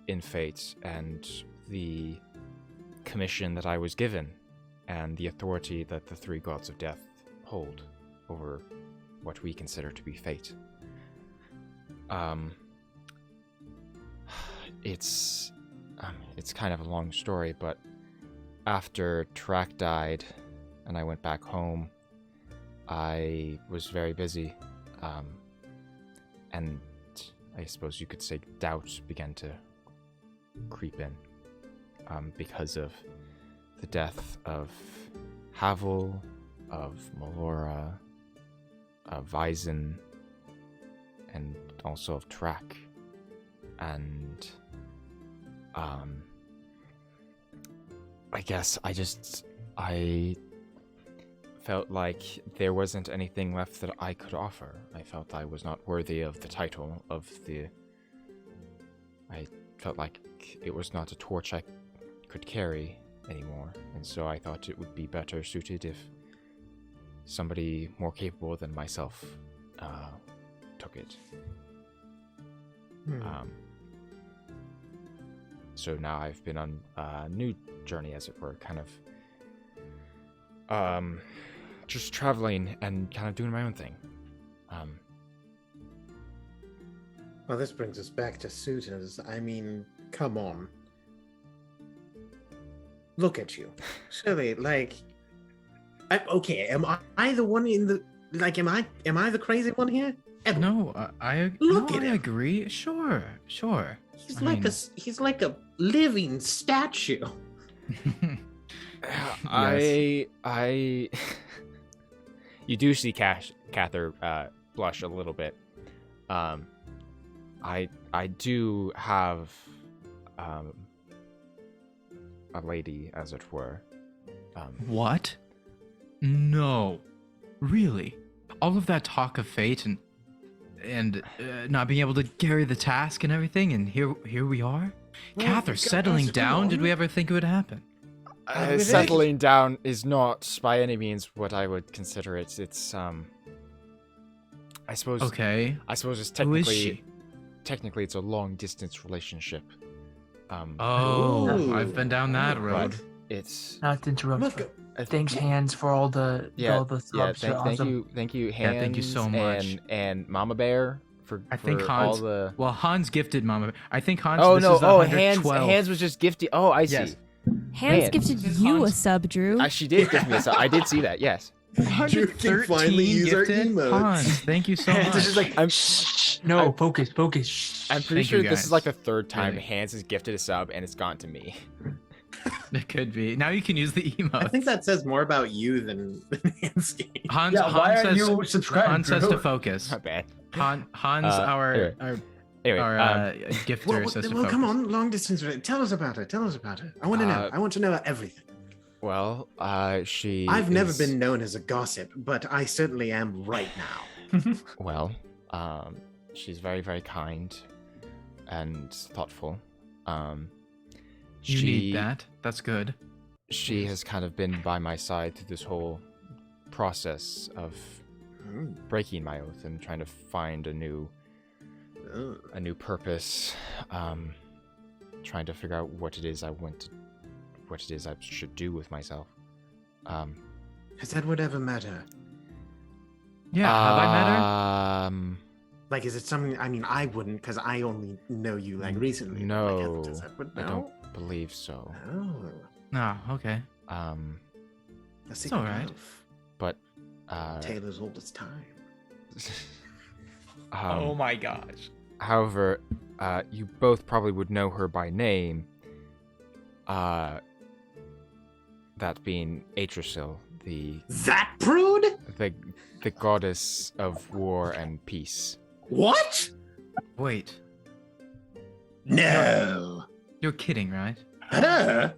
in fate and the commission that I was given and the authority that the three gods of death hold over what we consider to be fate. It's kind of a long story, but after Track died and I went back home, I was very busy, and I suppose you could say doubt began to creep in, because of the death of Havel, of Melora, of Weizen, and also of Track, and I guess I felt like there wasn't anything left that I could offer. I felt I was not worthy of the title I felt like it was not a torch I could carry anymore, and so I thought it would be better suited if somebody more capable than myself took it. So now I've been on a new journey, as it were, kind of just traveling and kind of doing my own thing. well, this brings us back to suitors. I mean, come on. Look at you. Surely, like, okay, am I the one in the, like, am I the crazy one here? No, I agree. Sure. He's like a living statue. I you do see Cather blush a little bit. I do have a lady, as it were. What? No, really? All of that talk of fate and not being able to carry the task and everything, and here we are. Cather settling down. Did we ever think it would happen? Settling down is not by any means what I would consider it. It's I suppose. Okay. I suppose it's Who is she? technically it's a long distance relationship. I've been down that road. But it's Not to interrupt. Thanks, Hands, for all the subs. Thank you, Hands. Yeah, thank you so much. And Mama Bear for Hans. all the. Well, Hans gifted Mama. I think Hans. Oh this no! Is the Oh, 112. Hands was just gifting. Oh, I see. Yes. Hands gifted you a sub, Drew. She did give me a sub. I did see that. Yes. Drew can finally use our gifted? emotes. Hans, thank you so much. This is like, focus. I'm pretty Thank sure you, this guys. is like the third time Really. Hands has gifted a sub and it's gone to me. It could be. Now you can use the emotes. I think that says more about you than Manscaped. Hans. Yeah, Hans why are says, you subscribing? Hans says to focus. Not bad. Hans, Anyway. our Anyway, our gift or assistant well, come focus. on, long distance. Tell us about her. Tell us about her. I want to know. I want to know everything. well, she. I've never is- been known as a gossip, but I certainly am right now. Well, she's very, very kind and thoughtful. You need that. That's good. She has kind of been by my side through this whole process of breaking my oath and trying to find a new purpose. Trying to figure out what it is I should do with myself. Has Edward ever met her? Yeah, have I met her? Like, is it something? I mean, I wouldn't, because I only know you like recently. but, No, like, does Edward I know? don't believe so. Oh, Oh, okay. a It's secret all right. love. But Taylor's oldest time. Oh my gosh. However, you both probably would know her by name. That being Atrasil, That prude? the goddess of war and peace. What? Wait, No. you're kidding, right? Her?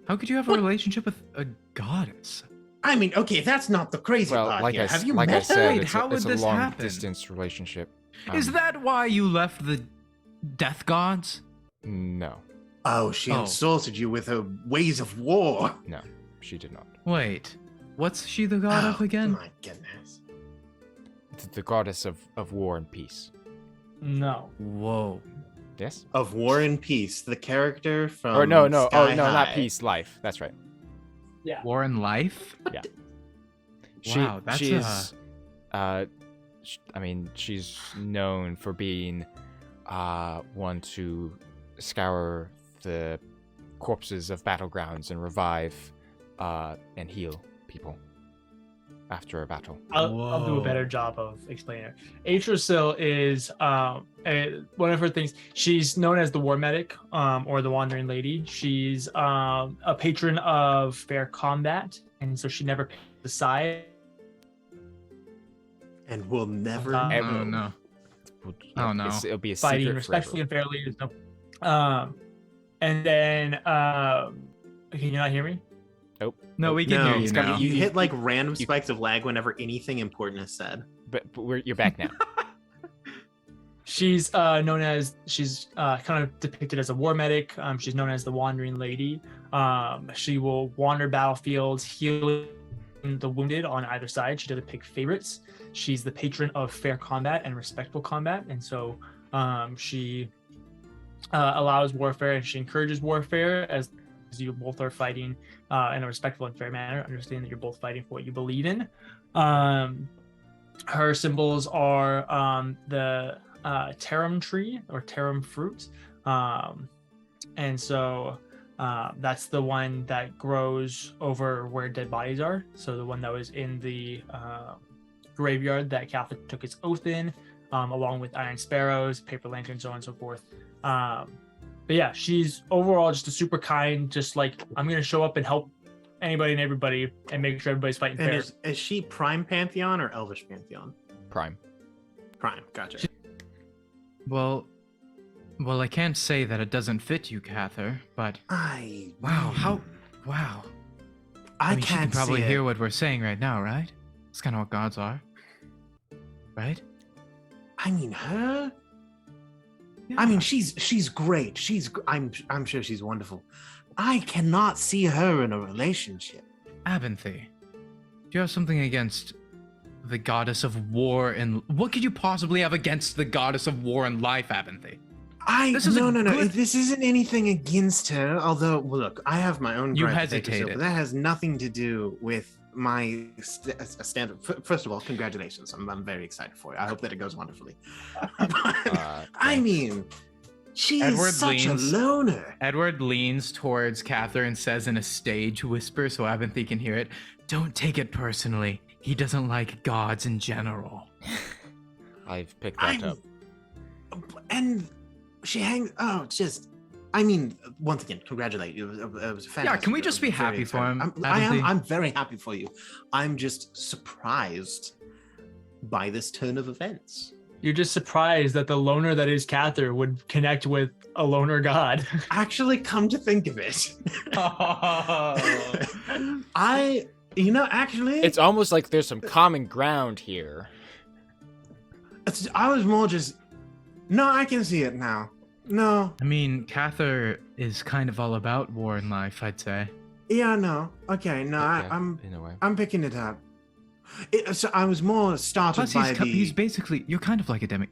How could you have a relationship with a goddess? I mean, okay, that's not the crazy Well, part like here. I, Have you like I met her? said, Wait, it's how a, would it's a this long happen? distance relationship. Is that why you left the death gods? No, Oh, she Oh. insulted you with her ways of war. no, she did not. Wait, what's she the god of again? My goodness. The goddess of war and peace. No. Whoa. Yes? Of War and Peace, the character from Or no, Sky not High. peace, life. That's right. Yeah. War and life? Wow, that's she's I mean, she's known for being one to scour the corpses of battlegrounds and revive and heal people after a battle. I'll do a Whoa. better job of explaining it. Atrasil is one of her things. She's known as the War Medic or the Wandering Lady. She's a patron of fair combat, and so she never picks a side. And we'll never Oh, Oh no. Oh, no. It'll be a Fighting secret respectfully forever. and fairly. There's no, and then can you not hear me? No, we can No, hear you it's gotta now. be- You hit like random you- spikes of lag whenever anything important is said. But you're back now. She's known as kind of depicted as a war medic. She's known as the Wandering Lady. She will wander battlefields, healing the wounded on either side. She doesn't pick favorites. She's the patron of fair combat and respectful combat, and so she allows warfare and she encourages warfare as you both are fighting in a respectful and fair manner. Understand that you're both fighting for what you believe in. Her symbols are the tarum tree or tarum fruit, and so that's the one that grows over where dead bodies are. So the one that was in the graveyard that Catholic took its oath in, along with iron sparrows, paper lanterns, so on and so forth. But yeah, she's overall just a super kind, just like, I'm gonna show up and help anybody and everybody and make sure everybody's fighting And fair. is she Prime Pantheon or Elvish Pantheon? Prime. Prime, gotcha. Well, I can't say that it doesn't fit you, Cather, but wow. I mean, she can can't probably see hear it. what we're saying right now, right? That's kind of what gods are, right? I mean, her. Yeah. I mean, she's great. I'm sure she's wonderful. I cannot see her in a relationship. Abinthy, do you have something against the goddess of war and what could you possibly have against the goddess of war and life, Abinthy? This is a No. good- This isn't anything against her. Although, look, I have my own. You gripes with Atrasil, hesitated. but that has nothing to do with my standard. First of all, congratulations. I'm very excited for you. I hope that it goes wonderfully. But, I thanks. mean, she Edward is such leans- a loner. Edward leans towards Cather and says in a stage whisper so Abinthy can hear it, "Don't take it personally. He doesn't like gods in general." I've picked that I'm- up. And she hangs. Oh, just. I mean, once again, congratulate you. It was fantastic. Yeah, can we It just was be very happy for exciting. him, I am. Abinthy? I'm very happy for you. I'm just surprised by this turn of events. You're just surprised that the loner that is Cather would connect with a loner god. Actually, come to think of it, actually, It's almost like there's some common ground here. I was more just. No, I can see it now. No. I mean, Cather is kind of all about war and life, I'd say. Yeah, no. Okay, no, Yeah, I'm in a way. picking it up. So I was more started Plus, by he's basically, you're kind of like a demi.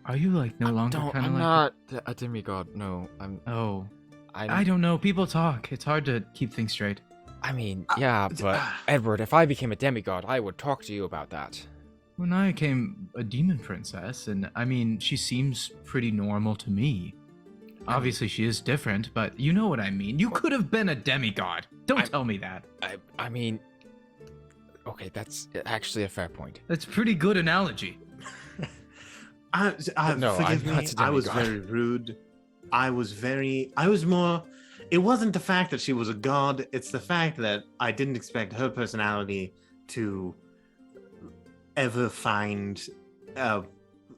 Are you like no longer kind of I'm like? not a demigod. No, Oh, I'm. I don't know. People talk. It's hard to keep things straight. I mean, yeah, but Edward, if I became a demigod, I would talk to you about that. When I became a demon princess, and I mean, she seems pretty normal to me. Obviously, she is different, but you know what I mean. You could have been a demigod. Don't tell me that. I mean, okay, that's actually a fair point. That's a pretty good analogy. No, forgive I'm not me. a I was demigod. very rude. I was more. It wasn't the fact that she was a god. It's the fact that I didn't expect her personality to ever find a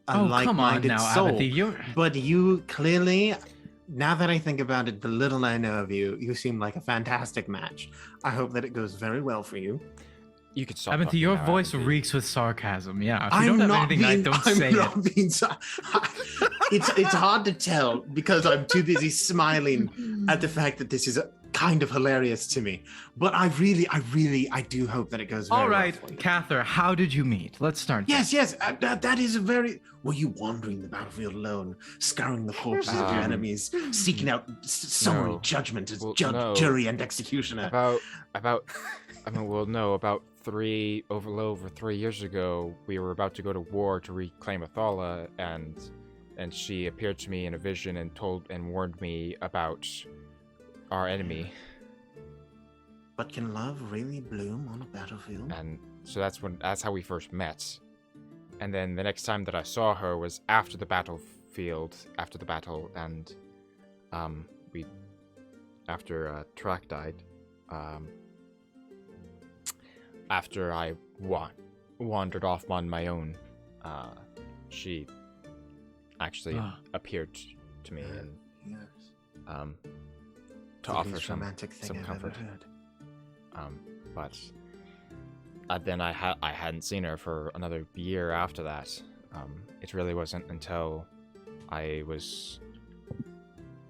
Oh, come on like-minded now, soul. Apathy. You're... But you clearly, now that I think about it, the little I know of you, you seem like a fantastic match. I hope that it goes very well for you. You could stop. Apathy, talking your now, voice Apathy. reeks with sarcasm. Yeah, if you don't have anything nice, don't say it. It's hard to tell because I'm too busy smiling at the fact that this is kind of hilarious to me. But I do hope that it goes very All well right, for you. Cather, how did you meet? Let's start. Yes, that is a very... Were you wandering the battlefield alone, scouring the corpses of your enemies, seeking out summary no. judgment as Well, judge, no. jury, and executioner? About about over 3 years ago, we were about to go to war to reclaim Athala, and she appeared to me in a vision and warned me about our enemy. But can love really bloom on a battlefield? And so that's how we first met. And then the next time that I saw her was after the battle, and after Track died, after I wandered off on my own, she actually appeared to me and Yes. to The offer least some romantic thing I've comfort. ever heard. But then I hadn't seen her for another year after that. It really wasn't until I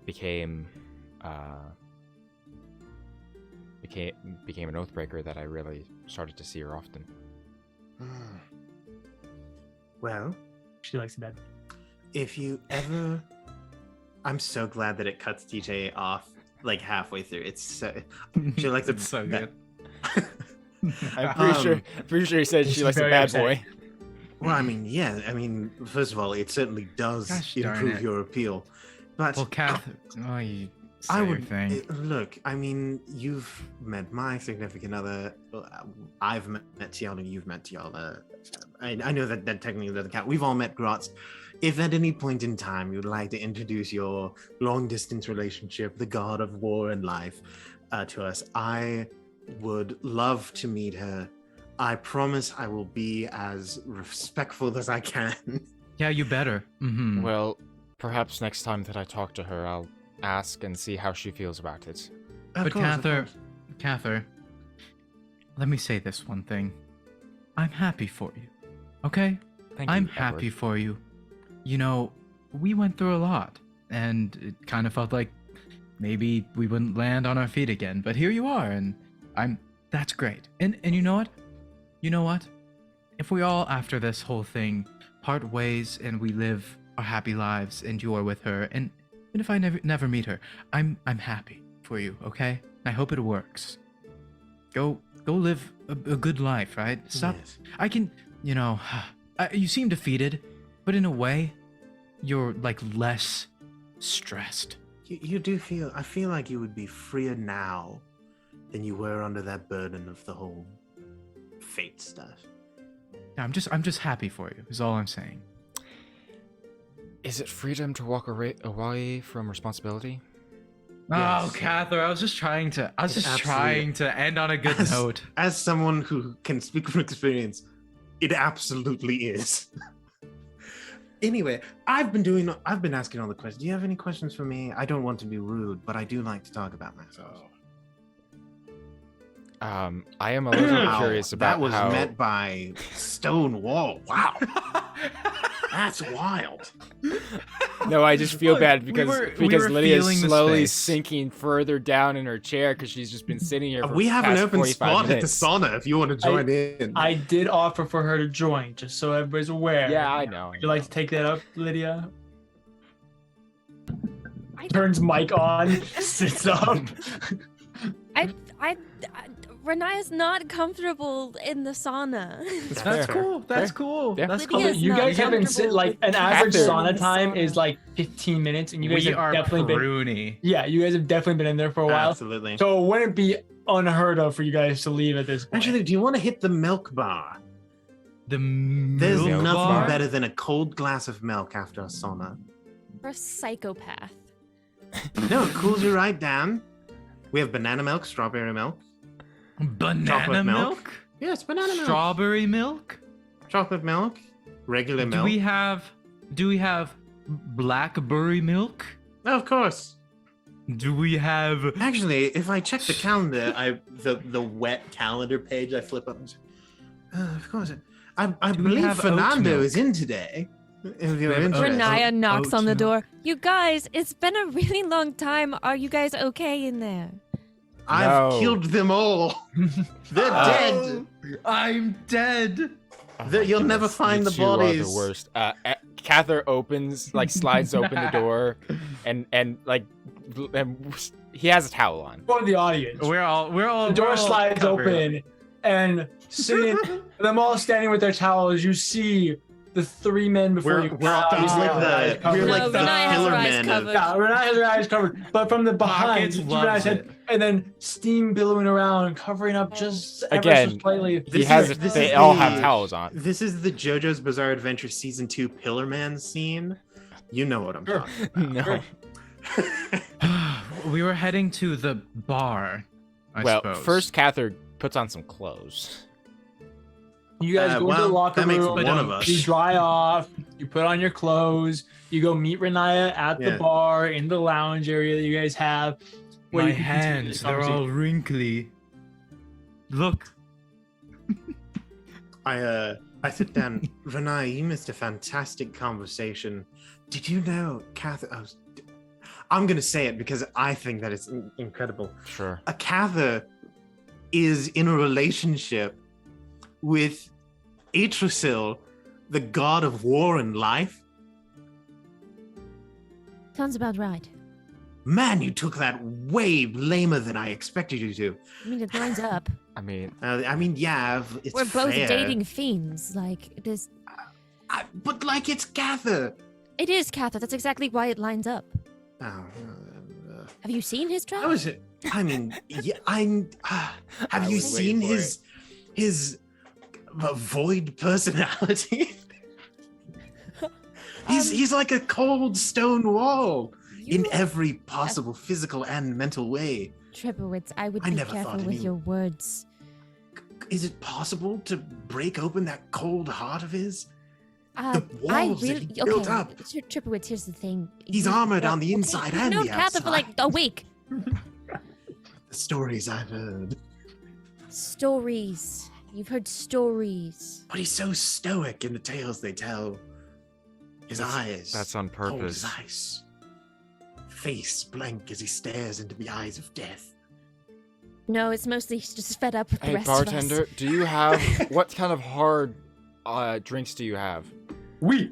became an Oathbreaker that I really started to see her often. Well, She likes bed. if you ever... I'm so glad that it cuts TJ off like halfway through. It's so... She likes It's so good. I'm pretty sure he said she she's likes a very bad upset. boy. Well, I mean, yeah. I mean, first of all, it certainly does Gosh darn improve it. your appeal. But Well, Cather, oh, you say I your would thing. look. I mean, you've met my significant other. I've met Tiana. You've met Tiana. I know that technically doesn't count. We've all met Grotz. If at any point in time you'd like to introduce your long distance relationship, the god of war and life, to us, I would love to meet her. I promise I will be as respectful as I can. Yeah, you better. Mm-hmm. Well, perhaps next time that I talk to her, I'll ask and see how she feels about it. Of But course, of course. Cather, let me say this one thing. I'm happy for you. Okay? Thank I'm you, happy Edward. for you. You know, we went through a lot, and it kind of felt like maybe we wouldn't land on our feet again, but here you are, and that's great. And you know what? You know what? If we all, after this whole thing, part ways and we live our happy lives and you are with her, and if I never meet her, I'm happy for you, okay? I hope it works. Go live a good life, right? Stop. Yes. I can, you know, you seem defeated, but in a way, you're like less stressed. You do feel. I feel like you would be freer now than you were under that burden of the whole fate stuff. I'm just happy for you. Is all I'm saying. Is it freedom to walk away from responsibility? Oh, Yes. Cather, I was just trying to absolutely- end on a good As- note. As someone who can speak from experience, it absolutely is. Anyway, I've been asking all the questions. Do you have any questions for me? I don't want to be rude, but I do like to talk about myself. I am a little Wow, curious about that was how met by stone wall. Wow, that's wild. No, I just feel Look, bad we because were Lydia feeling is the slowly space. sinking further down in her chair because she's just been sitting here. For We have an past open 45 spot at the minutes. sauna if you want to join in. I did offer for her to join, just so everybody's aware. Yeah, I know. Would you like to take that up, Lydia? I- Turns mic on, sits up. Renaya's not comfortable in the sauna. That's fair. cool. That's cool. Yeah. That's Lydia's cool. You not guys have been comfortable like with an average Catherine. sauna time is like 15 minutes, and you guys We have are definitely been. pruny. Yeah, you guys have definitely been in there for a while. Absolutely. So it wouldn't be unheard of for you guys to leave at this point. Actually, do you want to hit the milk bar? The There's milk nothing bar? better than a cold glass of milk after a sauna. For a psychopath. No, it cools you right down. We have banana milk, strawberry milk. Banana Chocolate milk? milk? Yes, banana milk. Strawberry milk? Chocolate milk, regular milk. Do we have blackberry milk? Of course. Do we have Actually, if I check the calendar, the wet calendar page I flip up. Of course. I Do we believe have oat Fernando milk? is in today. If you're have interested. Renaya knocks on the oat door. You guys, it's been a really long time. Are you guys okay in there? I've No. killed them all. They're dead. I'm dead. Oh There- my you'll never goodness, find you the two are bodies. the worst. Cather opens, like, slides open the door, and he has a towel on. For the audience, We're all the door slides open, and sitting, them all standing with their towels. You see the three men before you. We're like the No, the Renaya has pillar her eyes men. covered. Yeah, Renaya has her eyes covered, but from the behind, Pockets you keep loves your eyes head, it. and then steam billowing around, covering up just ever Again, so slightly. He This has. is- this They is all the- have towels on. This is the JoJo's Bizarre Adventure Season 2 Pillar Man scene. You know what I'm Sure. talking No. We were heading to the bar. I Well, suppose. first, Cather puts on some clothes. You guys go into well, the locker that makes room. one of us. You dry off. You put on your clothes. You go meet Renaya at the Yeah. bar in the lounge area that you guys have. where My you can continue hands, this they're conversation. all wrinkly. Look. I sit down. Renai, you missed a fantastic conversation. Did you know, Cather? I'm gonna say it because I think that it's incredible. Sure. A Cather is in a relationship with Atrasil, the god of war and life. Sounds about right. Man, you took that way lamer than I expected you to. I mean, it lines up. I mean, Yeah, it's We're both fair. dating fiends. Like, this. But like, it's Cather. It is, Cather. That's exactly why it lines up. Oh, Have you seen his how trial? is it? I mean, yeah, have I you was seen waiting for his void personality? He's like a cold stone wall in You- every possible physical and mental way. Tripowitz, I would I be never careful thought with any- your words. Is it possible to break open that cold heart of his? I walls that really he built up. Tripowitz, here's the thing. He's You- armored on the okay, inside you've and known the Cather for like outside. a week. The stories I've heard. Stories. You've heard stories. But he's so stoic in the tales they tell. His eyes. that's on cold purpose. as ice. Face blank as he stares into the eyes of death. No, it's mostly he's just fed up with the Hey, rest bartender, of us. do you have what kind of hard drinks do you have? We.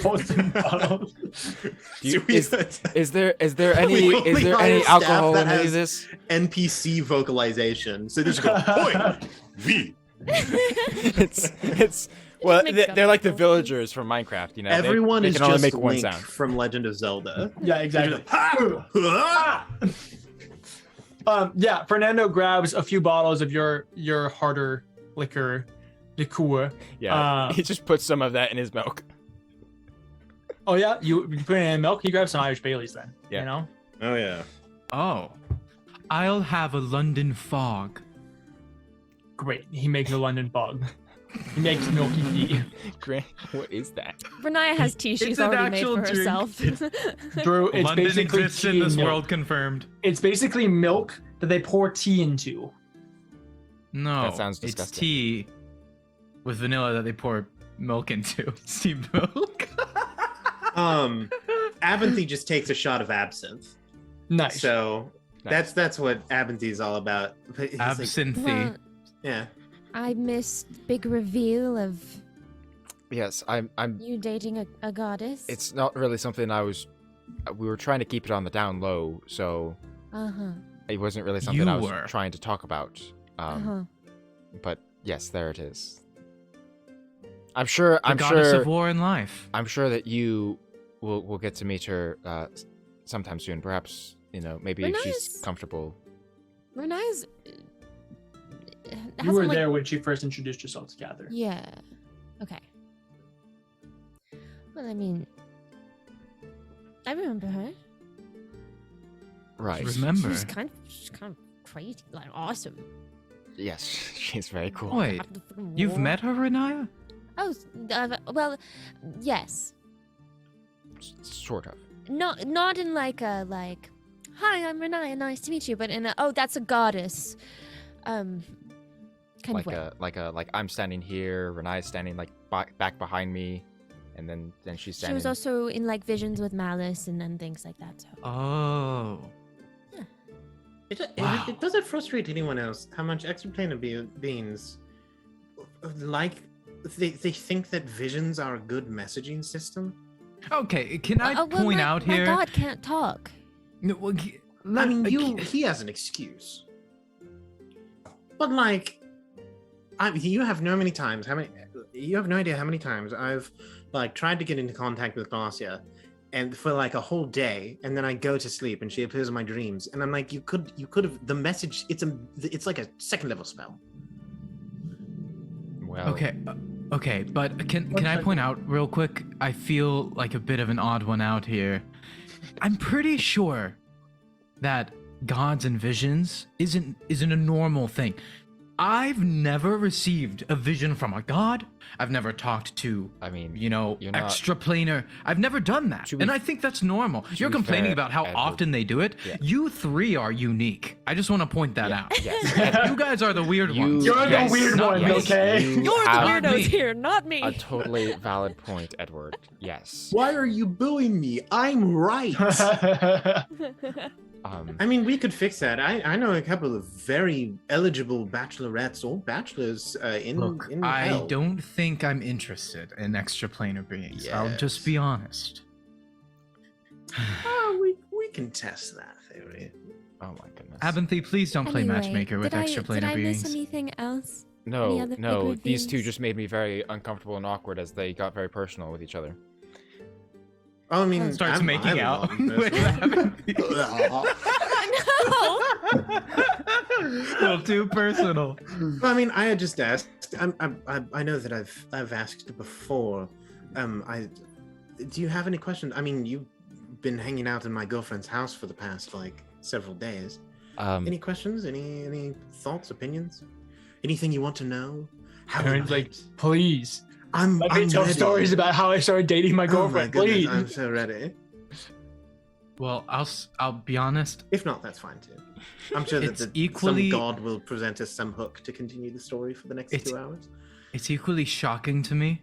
Posting bottles. Do you, So we- is there any We only is there hire any staff alcohol that in any of has- this? NPC vocalization. So they just go, "Oi, we." It's well, Just make they're like the up. villagers from Minecraft, you know. Everyone they is can only just make one Link sound. from Legend of Zelda. Yeah, exactly. Ah! Yeah, Fernando grabs a few bottles of your harder liquor. Yeah, Uh, he just puts some of that in his milk. Oh yeah, you put it in milk. You grab some Irish Baileys then. Yeah. You know. Oh yeah. Oh. I'll have a London fog. Great. He makes a London fog. He makes milky tea. Grant, what is that? Renaya has tea It's she's an already made actual for drink. herself. Drew, it's London basically exists in tea this and milk. world, confirmed. It's basically milk that they pour tea into. No, That sounds it's disgusting. tea with vanilla that they pour milk into. Steamed milk. Abinthy just takes a shot of absinthe. Nice. So Nice. that's what Abinthy is all about. But he's like, Absinthe. Well, yeah. I missed big reveal of Yes, I'm. you dating a goddess. It's not really something I was. We were trying to keep it on the down low, so Uh-huh. it wasn't really something You I was were. trying to talk about. Uh-huh. But yes, there it is. I'm sure. The I'm goddess sure. of war and life. I'm sure that you will get to meet her sometime soon. Perhaps maybe if she's Renae's- comfortable. Renaya's You were there when she first introduced herself to Gather. Yeah. Okay. Well, I mean, I remember her. Right. Remember? She's kind of crazy, like awesome. Yes, she's very cool. Wait, After the fucking you've war. met her, Renaya? Oh, well, yes. Sort of. Not in like a hi, I'm Renaya, nice to meet you, but in a that's a goddess, kind of way. Like I'm standing here, Renae's standing like back behind me, and then she's She standing. was also in like visions with Malice and things like that. So. Oh. Wow. It doesn't frustrate anyone else how much extraplanar beings they think that visions are a good messaging system. Okay, can I well, point my, out my here? god can't talk. No, well, I mean, he has an excuse, but like, you have no idea how many times I've like tried to get into contact with Glacia, and for like a whole day, and then I go to sleep, and she appears in my dreams, and I'm like, you could have the message. It's like a second level spell. Well, Okay, but can I point out real quick? I feel like a bit of an odd one out here. I'm pretty sure that gods and visions isn't a normal thing. I've never received a vision from a god. I've never talked to, I mean, you're not... extraplanar. I've never done that, To be and I think that's normal. You're be complaining fair, about how Edward- often they do it. Yeah. You three are unique. I just want to point that out. Yes. You guys are the weird You- ones. You're the Yes, weird not one, me. okay? You You're the have weirdos me. here, not me. a totally valid point, Edward. Yes. Why are you booing me? I'm right. I mean, we could fix that. I know a couple of very eligible bachelorettes or bachelors in Look, in I hell. don't think I'm interested in extraplanar beings. I'll just Yes. be honest. Oh, we can test that theory. Oh my goodness. Abinthy, please don't play Anyway, matchmaker with did extraplanar I beings. miss anything else? Any No, other no. big These two reveals? just made me very uncomfortable and awkward as they got very personal with each other. Oh, I mean, Starts I'm making out a with Abinthy. No. A little too personal. Well, I mean, I had just asked. I know that I've asked before. Do you have any questions? I mean, you've been hanging out in my girlfriend's house for the past like several days. Any questions? Any thoughts, opinions? Anything you want to know? How Aaron's did I- like, please, I'm let me tell ready. stories about how I started dating my Oh my girlfriend, goodness, please. I'm so ready. Well, I'll be honest. If not, that's fine too. I'm sure that It's equally- some god will present us some hook to continue the story for the next It's- 2 hours. It's equally shocking to me,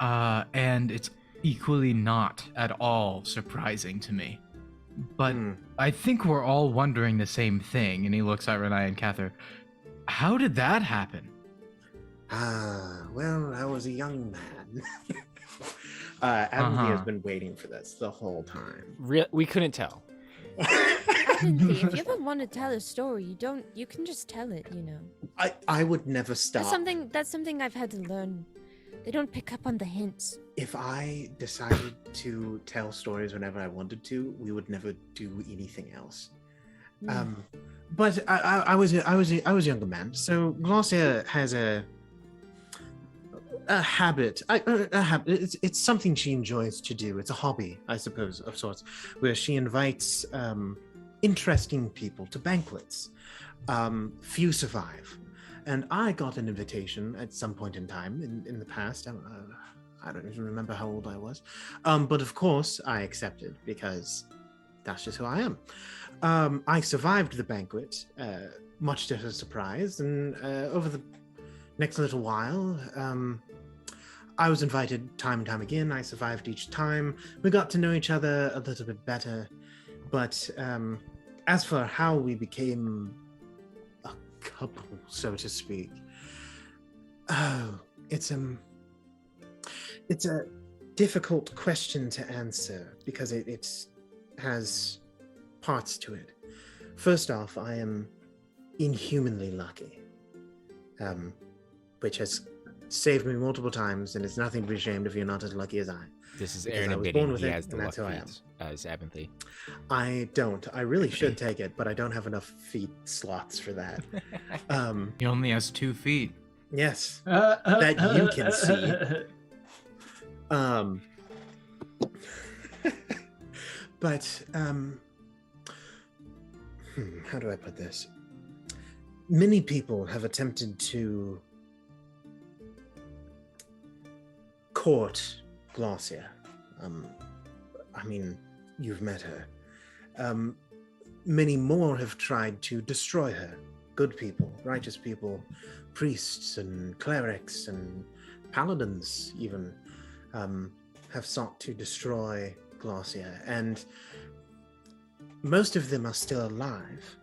and it's equally not at all surprising to me. But Hmm. I think we're all wondering the same thing. And he looks at Renai and Cather. How did that happen? Well, I was a young man. Abby has been waiting for this the whole time. We couldn't tell. Abinthy, if you ever want to tell a story, you can just tell it, you know. I would never stop. That's something I've had to learn. They don't pick up on the hints. If I decided to tell stories whenever I wanted to, we would never do anything else. But I was a younger man, so Glacia has a habit. A habit. It's something she enjoys to do. It's a hobby, I suppose, of sorts, where she invites interesting people to banquets. Few survive. And I got an invitation at some point in time in the past. I don't even remember how old I was. But of course, I accepted because that's just who I am. I survived the banquet, much to her surprise. And over the next little while, I was invited time and time again. I survived each time. We got to know each other a little bit better. But as for how we became a couple, so to speak, it's a difficult question to answer because it has parts to it. First off, I am inhumanly lucky, which has saved me multiple times, and it's nothing to be ashamed if you're not as lucky as I. This is Because Aaron I was admitting born with he it, has the and luck that's who I am. feats as Abinthy. I don't. I really should take it, but I don't have enough feet slots for that. He only has 2 feet. Yes, that you can see. But how do I put this? Many people have attempted to court Glacia. I mean, you've met her. Many more have tried to destroy her. Good people, righteous people, priests and clerics and paladins even have sought to destroy Glacia, and most of them are still alive,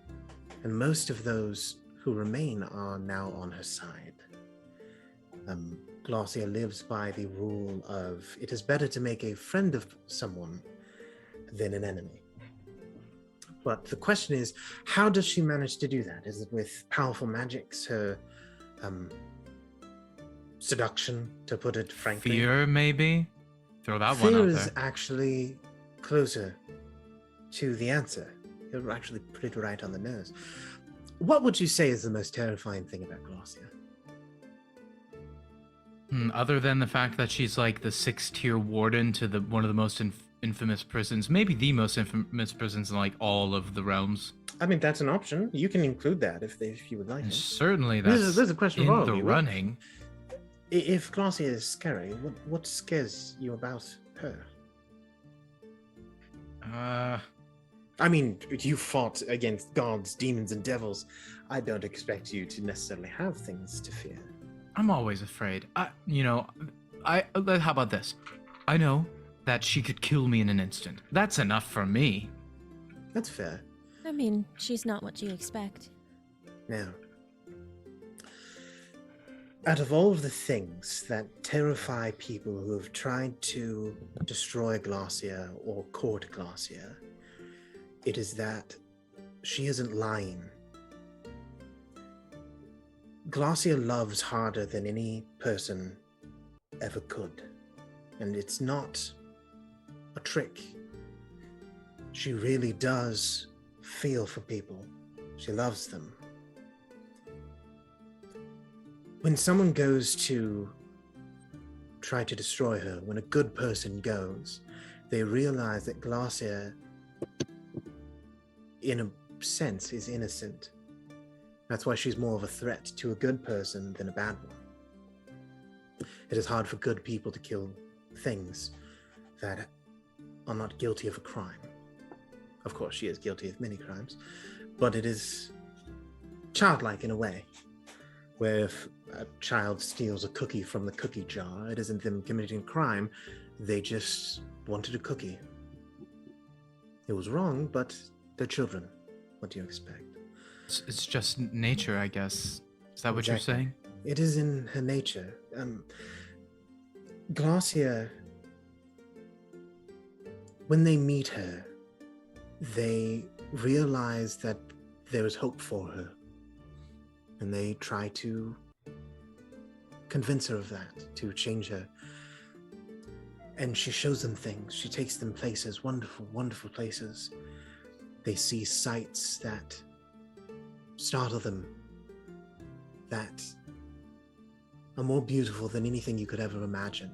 and most of those who remain are now on her side. Glacia lives by the rule of it is better to make a friend of someone than an enemy. But the question is, how does she manage to do that? Is it with powerful magics, her seduction, to put it frankly? Fear, maybe? Throw that one Fear out is there. actually closer to the answer. You're actually put it right on the nose. What would you say is the most terrifying thing about Glacia? Other than the fact that she's like the 6th-tier warden to one of the most infamous prisons, maybe the most infamous prisons in like all of the realms. I mean, that's an option. You can include that if you would like And it. certainly that's There's a question in for all of the you. running. If Glacia is scary, what scares you about her? I mean, you fought against gods, demons, and devils. I don't expect you to necessarily have things to fear. I'm always afraid. How about this? I know that she could kill me in an instant. That's enough for me. That's fair. I mean, she's not what you expect. Now, out of all of the things that terrify people who have tried to destroy Glacia or court Glacia, it is that she isn't lying. Glacia loves harder than any person ever could. And it's not a trick. She really does feel for people. She loves them. When someone goes to try to destroy her, when a good person goes, they realize that Glacia, in a sense, is innocent. That's why she's more of a threat to a good person than a bad one. It is hard for good people to kill things that are not guilty of a crime. Of course, she is guilty of many crimes, but it is childlike in a way, where if a child steals a cookie from the cookie jar, it isn't them committing a crime, they just wanted a cookie. It was wrong, but they're children. What do you expect? It's just nature, I guess. Is that what Exactly. you're saying? It is in her nature. Glacia, when they meet her, they realize that there is hope for her. And they try to convince her of that, to change her. And she shows them things. She takes them places, wonderful, wonderful places. They see sights that startle them, that are more beautiful than anything you could ever imagine.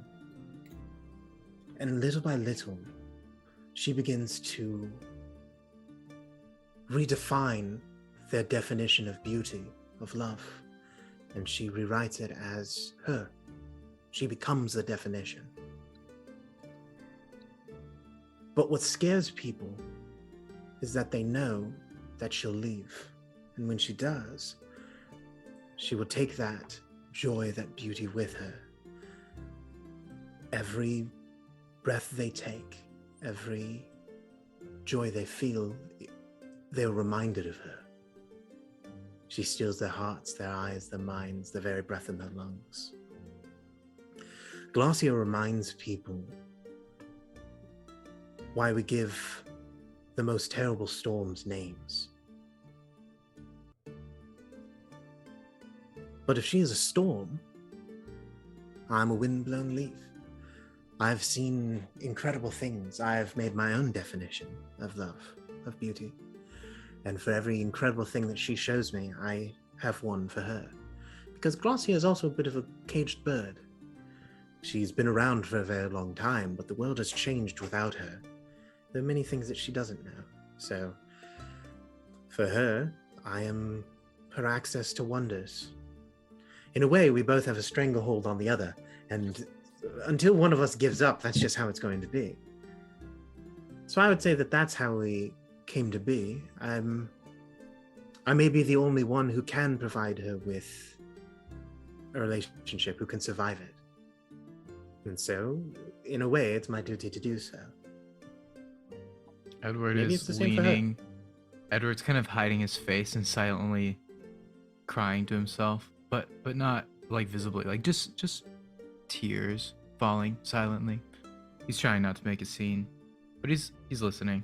And little by little, she begins to redefine their definition of beauty, of love. and she rewrites it as her. She becomes the definition. But what scares people is that they know that she'll leave. And when she does, she will take that joy, that beauty with her. Every breath they take, every joy they feel, they're reminded of her. She steals their hearts, their eyes, their minds, the very breath in their lungs. Glacia reminds people why we give the most terrible storms names. But if she is a storm, I'm a wind-blown leaf. I've seen incredible things. I've made my own definition of love, of beauty. And for every incredible thing that she shows me, I have one for her. Because Glacia is also a bit of a caged bird. She's been around for a very long time, but the world has changed without her. There are many things that she doesn't know. So, for her, I am her access to wonders. In a way, we both have a stranglehold on the other, and until one of us gives up, that's just how it's going to be. So I would say that that's how we came to be. I may be the only one who can provide her with a relationship, who can survive it. And so, in a way, it's my duty to do so. Edward Maybe it's the is same for her. leaning. Edward's kind of hiding his face and silently crying to himself, but not like visibly, like just tears falling silently. He's trying not to make a scene, but he's listening.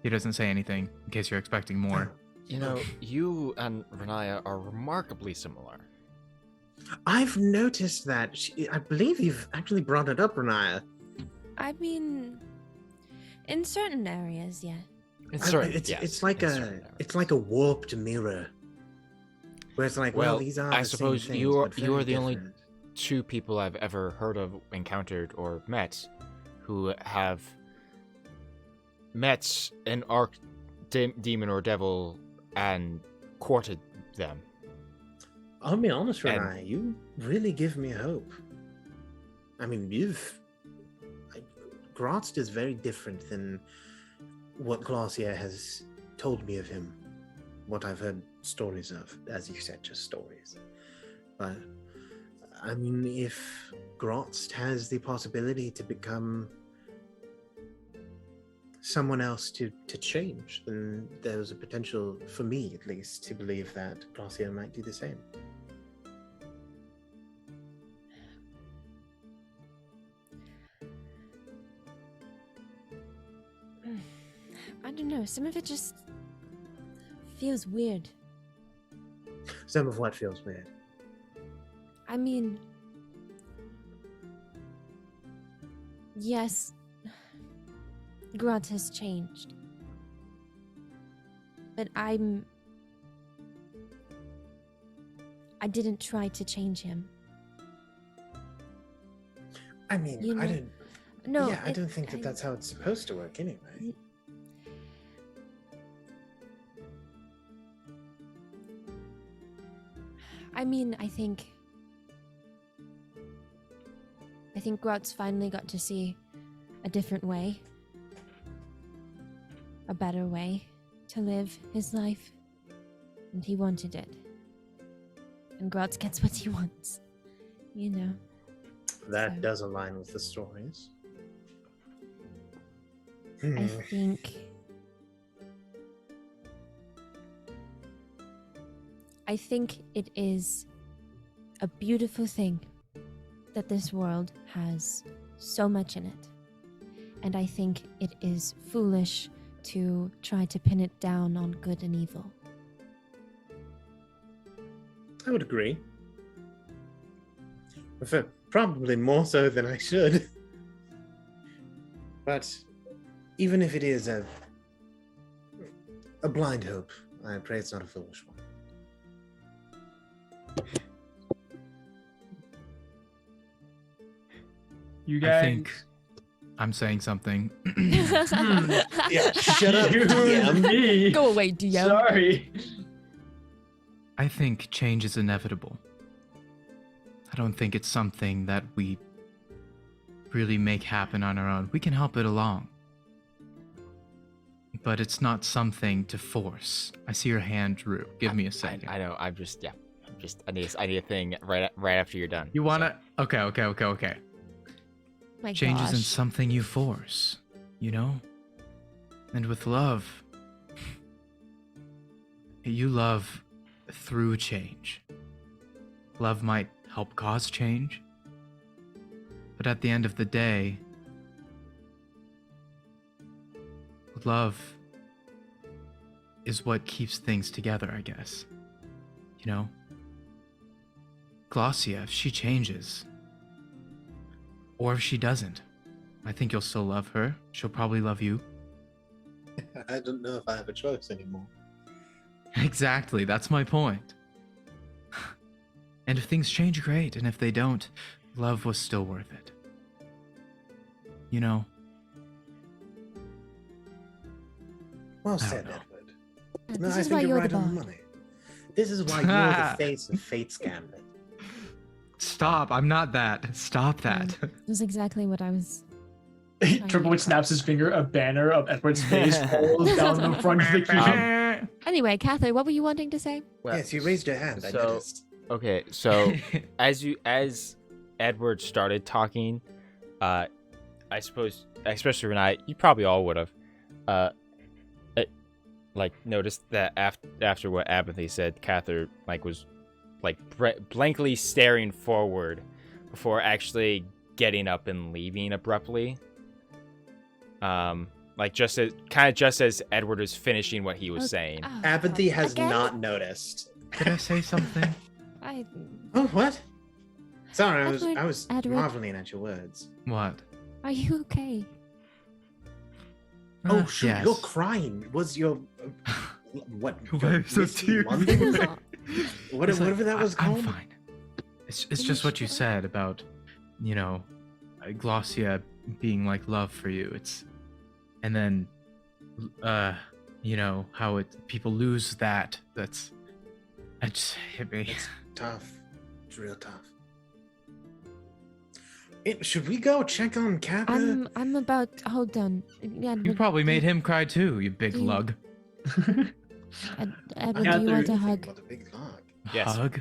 He doesn't say anything in case you're expecting more. You know, you and Renaya are remarkably similar. I've noticed that. I believe you've actually brought it up, Renaya. I mean, in certain areas, yeah. It's like a warped mirror. Where it's like, well, these are I the suppose same things, you are but very the only different. two people I've ever heard of, encountered, or met who have met an demon or devil and courted them. I'll be honest, And- Renaya, you really give me hope. I mean, Grotst is very different than what Glacia has told me of him. What I've heard stories of, as you said, just stories. But, I mean, if Grotst has the possibility to become someone else to change, then there's a potential, for me at least, to believe that Glacia might do the same. I don't know. Some of it just feels weird. Some of what feels weird. I mean, yes, Grot has changed. But I didn't try to change him. I mean, You I know- didn't. No, Yeah, I don't think that that's how it's supposed to work anyway. I mean, I think Grot's finally got to see a different way. A better way to live his life. And he wanted it. And Grotz gets what he wants. You know. That So- does align with the stories. I think it is a beautiful thing that this world has so much in it. And I think it is foolish to try to pin it down on good and evil. I would agree. Probably more so than I should. But even if it is a blind hope, I pray it's not a foolish one. You I guys. think I'm saying something. Yeah, shut up, You DM. and me. Go away, DM. Sorry. I think change is inevitable. I don't think it's something that we really make happen on our own. We can help it along. But it's not something to force. I see your hand, Drew. Give me a second. I know. I need a thing right after you're done. You wanna? Okay. My Change gosh. isn't something you force, you know? And with love, you love through change. Love might help cause change, but at the end of the day, love is what keeps things together, I guess. You know? Glossia, if she changes, or if she doesn't, I think you'll still love her. She'll probably love you. I don't know if I have a choice anymore. Exactly, that's my point. And if things change, great. And if they don't, love was still worth it. You know? Well don't said, know. Edward. This No, I is think why you're you're right the on the boss. money. This is why you're the face of Fate's Gambit. Stop, I'm not that. Stop that. That's exactly what I was. Triple H snaps his finger, a banner of Edward's face falls down the front of the key. Anyway, Catherine, what were you wanting to say? Well, Yes, you raised your hand. I so- noticed. Okay, so as Edward started talking, I suppose, especially Renai, you probably all would have, noticed that after what Abinthy said, Cather was blankly staring forward before actually getting up and leaving abruptly. Just as Edward was finishing what he was saying. Oh, Apathy has again? not noticed. Did I say something? Oh, what? Sorry, I was Edward. marveling at your words. What? Are you okay? Oh, shoot, yes. you're crying. Was your what? Why your so Misty teary? London? It's Whatever that was I'm called. fine. It's just what you said about, Glossia being like love for you. And then, how people lose that. That just hit me. It's tough. It's real tough. Should we go check on Kappa? I'm about. Hold on. Yeah, You probably made him cry too, you big Do you- lug. Edward, Yeah, do you want a there- hug? What a big log. Yes. Hug?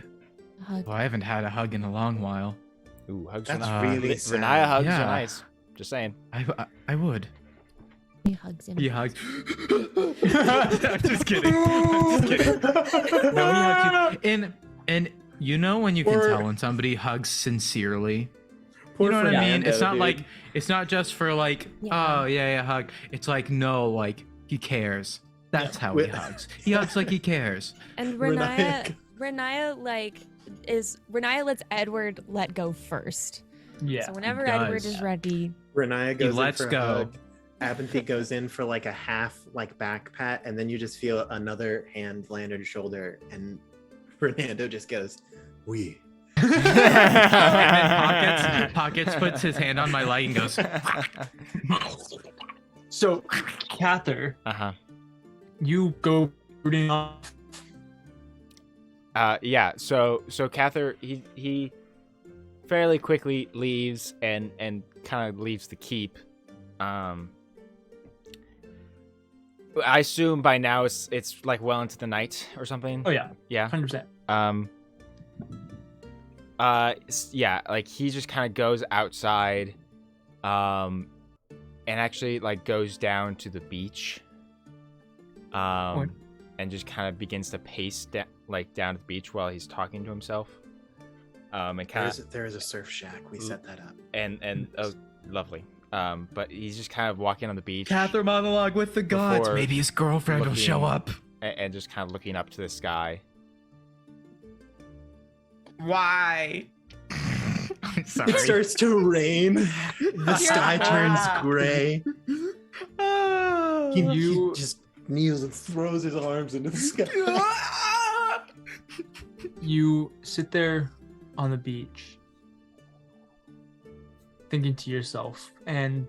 Hug. Well, I haven't had a hug in a long while. Ooh, hugs are That's nice. really sad. Renaya hugs Yeah. are nice. Just saying. I would. He hugs him. He hugs. I'm just kidding. I'm just kidding. No, he hugs you. And you know when you can Poor- tell when somebody hugs sincerely. Poor You know what I mean? Fernando, It's not dude. like it's not just for Yeah. oh yeah, hug. It's like no, he cares. That's how he Wait. hugs. He hugs like he cares. And Renaya- Renaya lets Edward let go first. Yeah. So whenever he Edward does. is ready, Renaya goes lets in for go. a hug. Abinthy goes in for a half back pat, and then you just feel another hand land on your shoulder, and Fernando just goes, "We." And then Pockets puts his hand on my leg and goes, So, Cather, Uh-huh. you go rooting off. Yeah, so Cather, he fairly quickly leaves and kind of leaves the keep. I assume by now it's well into the night or something. Oh yeah, Yeah. 100%. Yeah, he just kind of goes outside, and actually goes down to the beach, and just kind of begins to pace down to the beach while he's talking to himself, and kind of There is a surf shack. We set that up. and oh, lovely. But he's just kind of walking on the beach, Cather monologue with the gods. Before Maybe his girlfriend will show looking- up. and just kind of looking up to the sky. Why? I'm sorry. It starts to rain. The sky turns gray. He just kneels and throws his arms into the sky. You sit there on the beach, thinking to yourself, and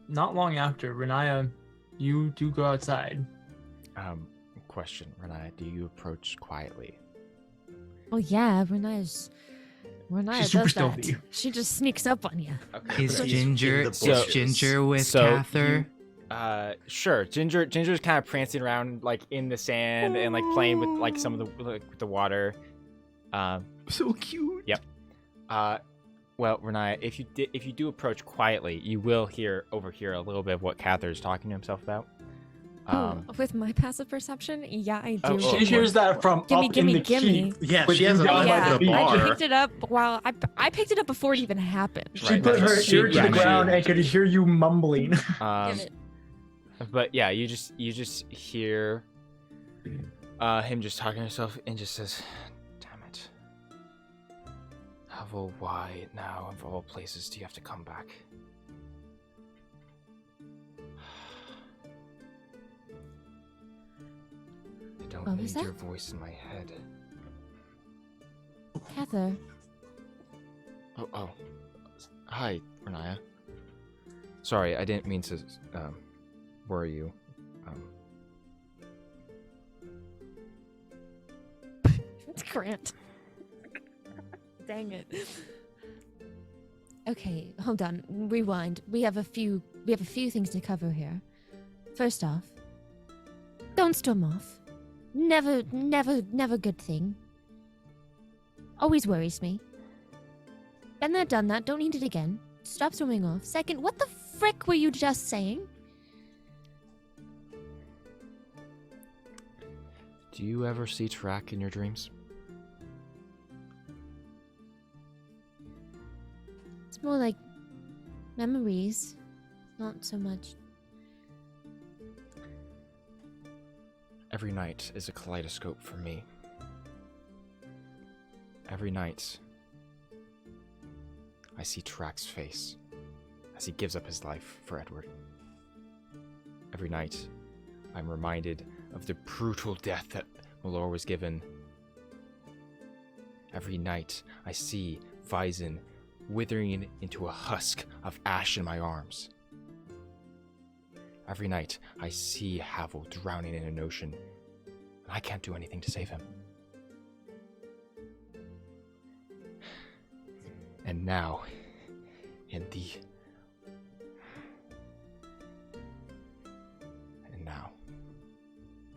not long after, Renaya, you do go outside. Question, Renaya, do you approach quietly? Oh yeah, Renaya She's super does that. stealthy. She just sneaks up on you. Okay. Is He's Ginger in the is bushes. Ginger with So Cather? Sure. Ginger's kind of prancing around like in the sand and like playing with like some of the water. So cute. Yep. Well, Renaya, if you do approach quietly, you will overhear a little bit of what Cather's talking to himself about. With my passive perception, yeah, I do. Oh, She hears that from Gimme, up in the gimme. keep. Yeah, With she has you a down by like the the beach. I bar. picked it up while I picked it up before it even happened. She Right, put right. her ear to Yeah, the ground she- and could hear you mumbling. Give it. But yeah, you just hear him just talking to himself and just says, "Damn it, Havel, why now of all places do you have to come back?" I don't What was need your that? voice in my head. Heather, Oh. Hi, Renaya. Sorry, I didn't mean to worry you. it's Grant. Dang it. Okay, hold on. Rewind. We have a few things to cover here. First off, don't storm off. Never good thing. Always worries me. Been there, done that. Don't need it again. Stop storming off. Second, what the frick were you just saying? Do you ever see Track in your dreams? It's more like memories, not so much. Every night is a kaleidoscope for me. Every night, I see Track's face as he gives up his life for Edward. Every night, I'm reminded of the brutal death that Malor was given. Every night, I see Vyzin withering into a husk of ash in my arms. Every night, I see Havel drowning in an ocean, and I can't do anything to save him. And now,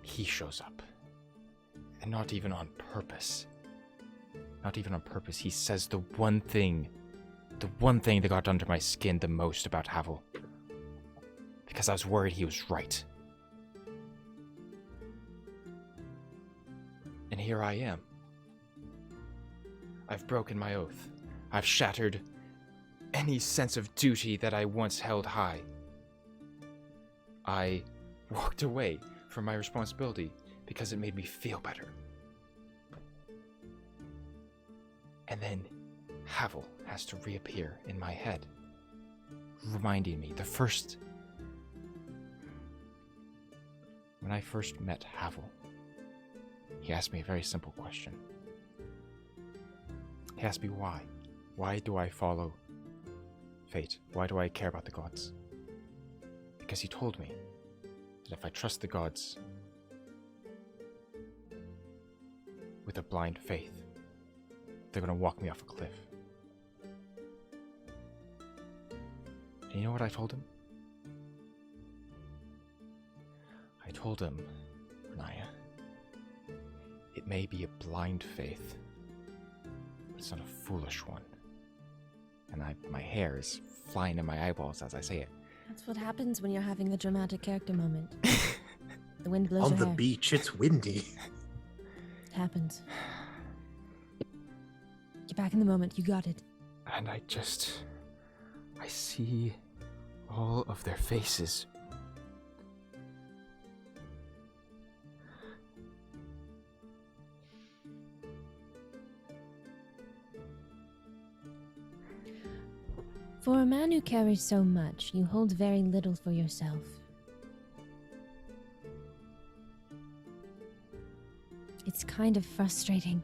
he shows up. And not even on purpose. Not even on purpose. He says the one thing that got under my skin the most about Havel. Because I was worried he was right. And here I am. I've broken my oath. I've shattered any sense of duty that I once held high. I walked away from my responsibility because it made me feel better. And then Havel has to reappear in my head, reminding me when I first met Havel, he asked me a very simple question. He asked me why. Why do I follow fate? Why do I care about the gods? Because he told me that if I trust the gods with a blind faith, they're going to walk me off a cliff. And you know what I told him? I told him, Renaya, it may be a blind faith, but it's not a foolish one. And my hair is flying in my eyeballs as I say it. That's what happens when you're having a dramatic character moment. The wind blows On your the hair. beach, it's windy. It happens. Get back in the moment. You got it. And I see all of their faces. For a man who carries so much, you hold very little for yourself. It's kind of frustrating.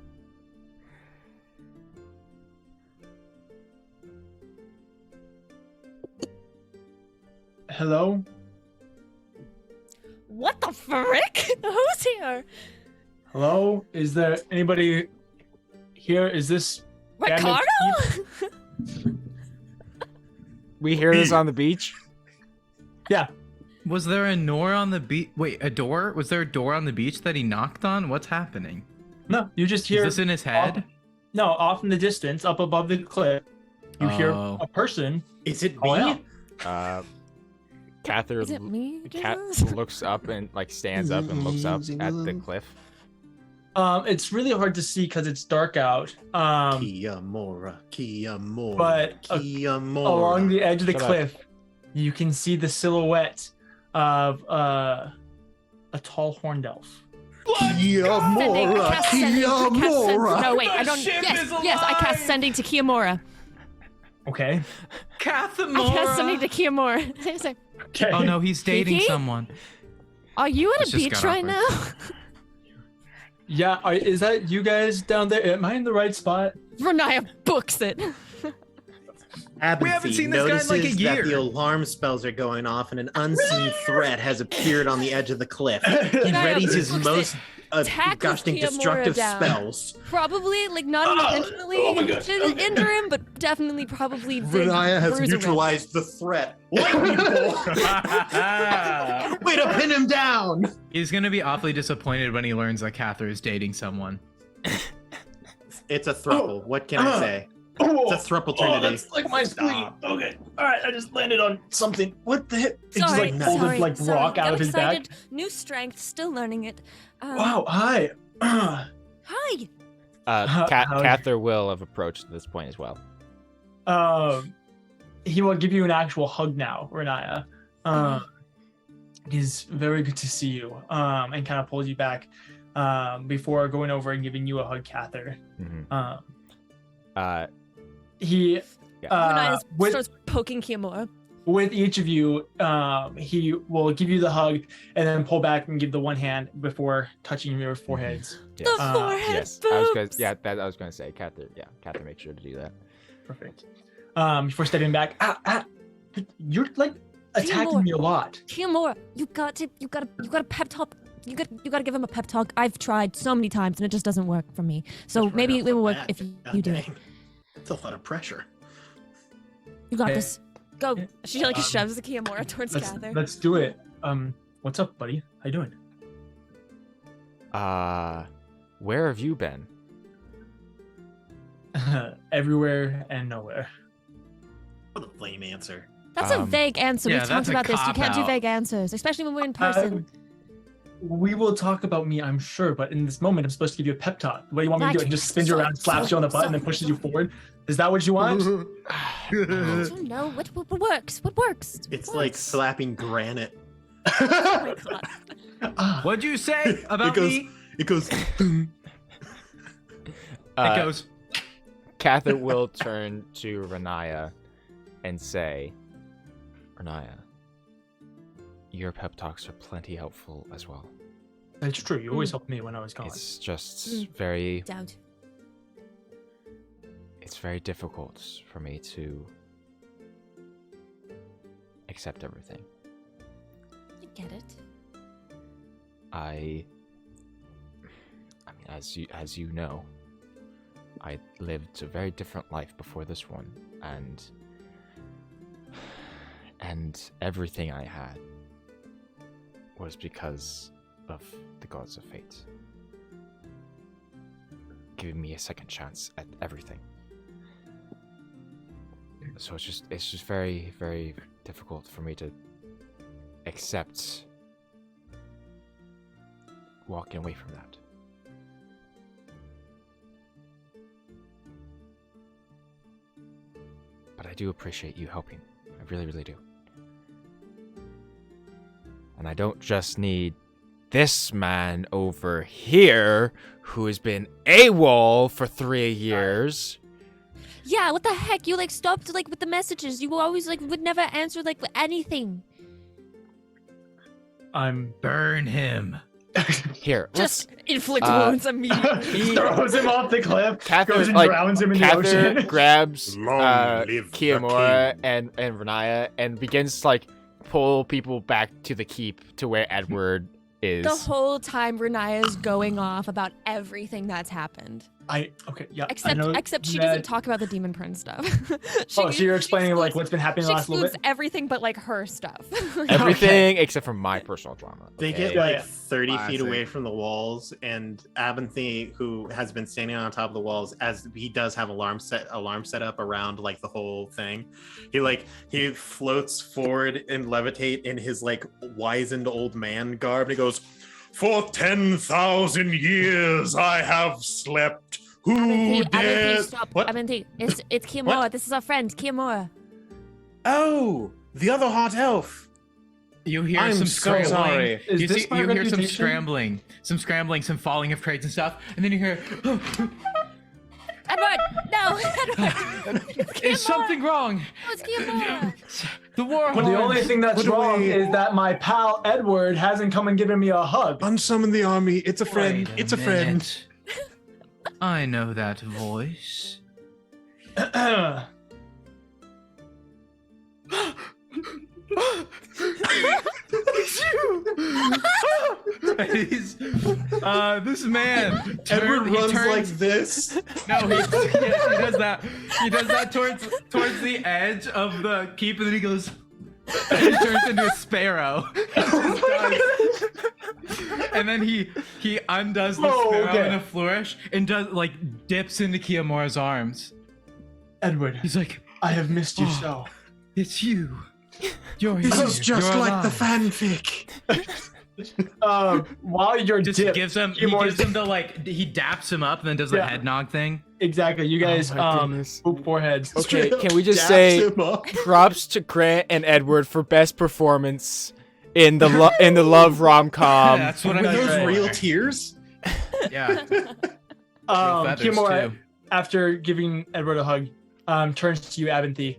Hello? What the frick? Who's here? Hello? Is there anybody here is this Ricardo? We hear this on the beach. Yeah. Was there a door on the beach? Wait, a door? Was there a door on the beach that he knocked on? What's happening? No, you just hear. Is this in his head? Off in the distance, up above the cliff, you hear Oh. a person. Is it Oh, me? yeah. Cather Is it me? Cat Jesus? looks up and like stands up and looks up at the cliff. It's really hard to see because it's dark out. Kiamora, But Kiamora. along the edge of the Shut up. cliff, you can see the silhouette of a tall horned elf. Kiamora, Kiamora. No, wait, I don't. ship Yes, is yes, I cast alive! sending to Kiamora. Okay. I cast sending to Kiamora. It's like, Okay. Oh no, he's dating Kiki? someone. are you at This a just beach got right now? Yeah. Is that you guys down there? Am I in the right spot? Renaya books it. Abinthy We haven't seen this guy in, like, a notices that year. the alarm spells are going off and an unseen threat has appeared on the edge of the cliff. He Renaya readies his books most Tackles gushing Kiamora destructive down. spells. Probably, like, not intentionally oh my God. to injure him, but definitely probably did Renaya has bruise him. neutralized the threat. What people? Way to pin him down! He's gonna be awfully disappointed when he learns that Cather is dating someone. It's a thruple. What can I say? Oh, It's a thruple-trinity. that's like my spleen. Okay. All right. I just landed on something. What the heck? It just Sorry, like pulled sorry, this like sorry. rock out Got of his back. excited. New strength, still learning it. Wow. Hi. Hi. Cather will have approached at this point as well. He will give you an actual hug now, Renaya. He's very good to see you. And kind of pulls you back before going over and giving you a hug, Cather. Uh, He Renaya with starts poking Kiamora. with each of you, he will give you the hug and then pull back and give the one hand before touching your foreheads. yes. The forehead Yes, boobs. I was gonna say, Cather make sure to do that. Perfect. Before stepping back, you're like attacking me a lot. Kiamora, you gotta pep talk. You gotta give him a pep talk. I've tried so many times and it just doesn't work for me. So Just maybe right it off the will work bat. if you God do it. dang. It's a lot of pressure. You got Okay. this. Go. She like shoves the Kiamora towards Let's, Cather. let's do it. What's up, buddy? How you doing? Where have you been? Everywhere and nowhere. What a lame answer. That's a Um, vague answer. yeah, We've talked that's a about this. You can't do cop-out. vague answers, especially when we're in person. We will talk about me, I'm sure, but in this moment, I'm supposed to give you a pep talk. What do you want me to do? Right. He just spins you around, slaps you on the butt, and then pushes you forward. Is that what you want? I don't know. What works? What works? It's What like works? slapping granite. Oh my God. Ah, What'd you say about goes- me? It goes. It goes. Cather will turn to Renaya and say, Renaya, your pep talks are plenty helpful as well. that's true. You always helped me when I was gone. It's just Mm. very Doubt. it's very difficult for me to accept everything. I get it. I mean, as you know, I lived a very different life before this one, and everything I had was because of the gods of fate giving me a second chance at everything. So it's just very, very difficult for me to accept walking away from that. But I do appreciate you helping. I really, really do. And I don't just need this man over here who has been AWOL for 3 years. Yeah, what the heck? You like stopped like with the messages. You always like would never answer like with anything. I'm Burn him. Here, Just inflict Uh, wounds immediately. throws him off the cliff, Cather, goes and like, drowns him in the Cather ocean. grabs Long live the Kiamora king. and Renaya and begins to like pull people back to the keep to where Edward is. The whole time Renaya's going off about everything that's happened. Okay, yeah. I Except know except she that- doesn't talk about the demon prince stuff. So you're explaining like what's been happening She the last little excludes bit. everything but like her stuff. Everything except for my personal drama. They okay? get Yeah, like yeah. 30 feet Classic. away from the walls, and Abinthy, who has been standing on top of the walls, as he does have alarm set up around like the whole thing. He floats forward and levitate in his like wizened old man garb, and he goes, "For 10,000 years I have slept. Who Abinthy, dares?" stop. What? Abinthy, it's Kiamora. What? This is our friend, Kiamora. Oh, the other hot elf. You hear I'm some so scrambling. sorry. Is You, this see, my you hear some reputation? scrambling, some falling of crates and stuff, and then you hear, Edward, no, Edward. "Is something wrong? Oh, it's Kiamora. The war But the horns." only thing that's Put wrong away. is that my pal Edward hasn't come and given me a hug. Unsummon the army. It's a friend. Wait It's a friend. minute. I know that voice. He's, this man. Edward he runs turns- like this. No, he does that. He does that towards the edge of the keep, and then he goes. And he turns into a sparrow. And then he undoes the Oh, sparrow okay. in a flourish and does like dips into Kiamora's arms. Edward, He's like, I have missed you Oh. so. "It's you. You're This here. is just You're like the alive." fanfic. While you're Just dipped, gives him. He Kiamora's- gives him the like. He daps him up and then does the Yeah. head nod thing. exactly. You guys my goodness. boop foreheads. Okay, Straight up can we just daps say him up. props to Grant and Edward for best performance in the love rom com? That's what With I'm those going for. real tears. Yeah. feathers, Kiamora, too. after giving Edward a hug, turns to you, Abinthy.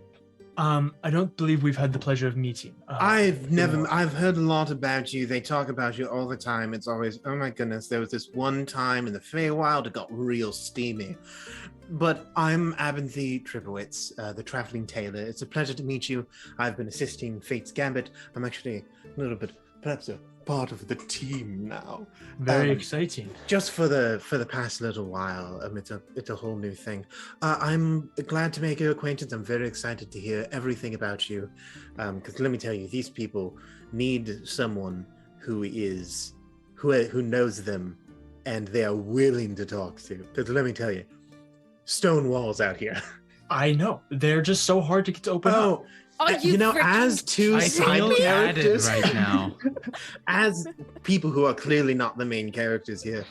I don't believe we've had the pleasure of meeting. I've heard a lot about you. They talk about you all the time. It's always, oh my goodness, there was this one time in the Feywild it got real steamy. But I'm Abinthy Tripowitz, the traveling tailor. It's a pleasure to meet you. I've been assisting Fate's Gambit. I'm actually a little bit, perhaps a part of the team now. Very um, exciting. Just for the past little while. It's a whole new thing. I'm glad to make your acquaintance. I'm very excited to hear everything about you. Because let me tell you, these people need someone who knows them, and they are willing to talk to. Because let me tell you, stone walls out here. I know. They're just so hard to get to open up. Oh, Oh, you know, freaking as two I side feel added characters, right now. as people who are clearly not the main characters here,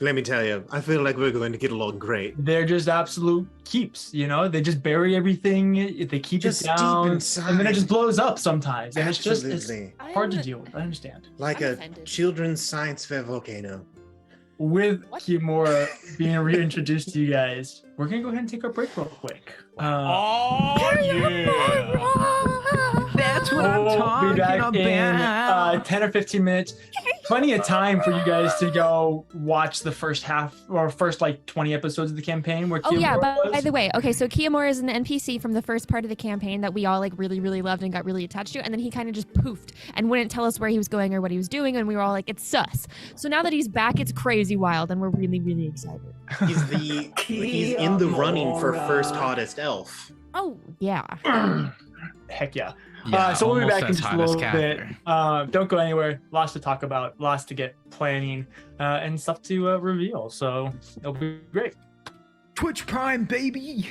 let me tell you, I feel like we're going to get along great. They're just absolute keeps, you know? They just bury everything, they keep Just it deep down, inside. and then it just blows up sometimes. And it's Absolutely. hard to deal with. I understand. Like I'm a offended. children's science fair volcano. With What? Kiamora being reintroduced to you guys, we're gonna go ahead and take our break real quick. Oh yeah. That's what I'm we'll talking be back in about. 10 or 15 minutes. Plenty of time for you guys to go watch the first half or first like 20 episodes of the campaign where Oh yeah, Kiamora by was. the way, okay, so Kiamora is an NPC from the first part of the campaign that we all like really, really loved and got really attached to, and then he kind of just poofed and wouldn't tell us where he was going or what he was doing, and we were all like, it's sus. So now that he's back, it's crazy wild, and we're really, really excited. He's in the running for first hottest elf. Oh yeah. Heck yeah. Yeah, So we'll be almost back in as just a hot as little bit. Catherine. Don't go anywhere. Lots to talk about, lots to get planning, and stuff to reveal. So it'll be great. Twitch Prime, baby.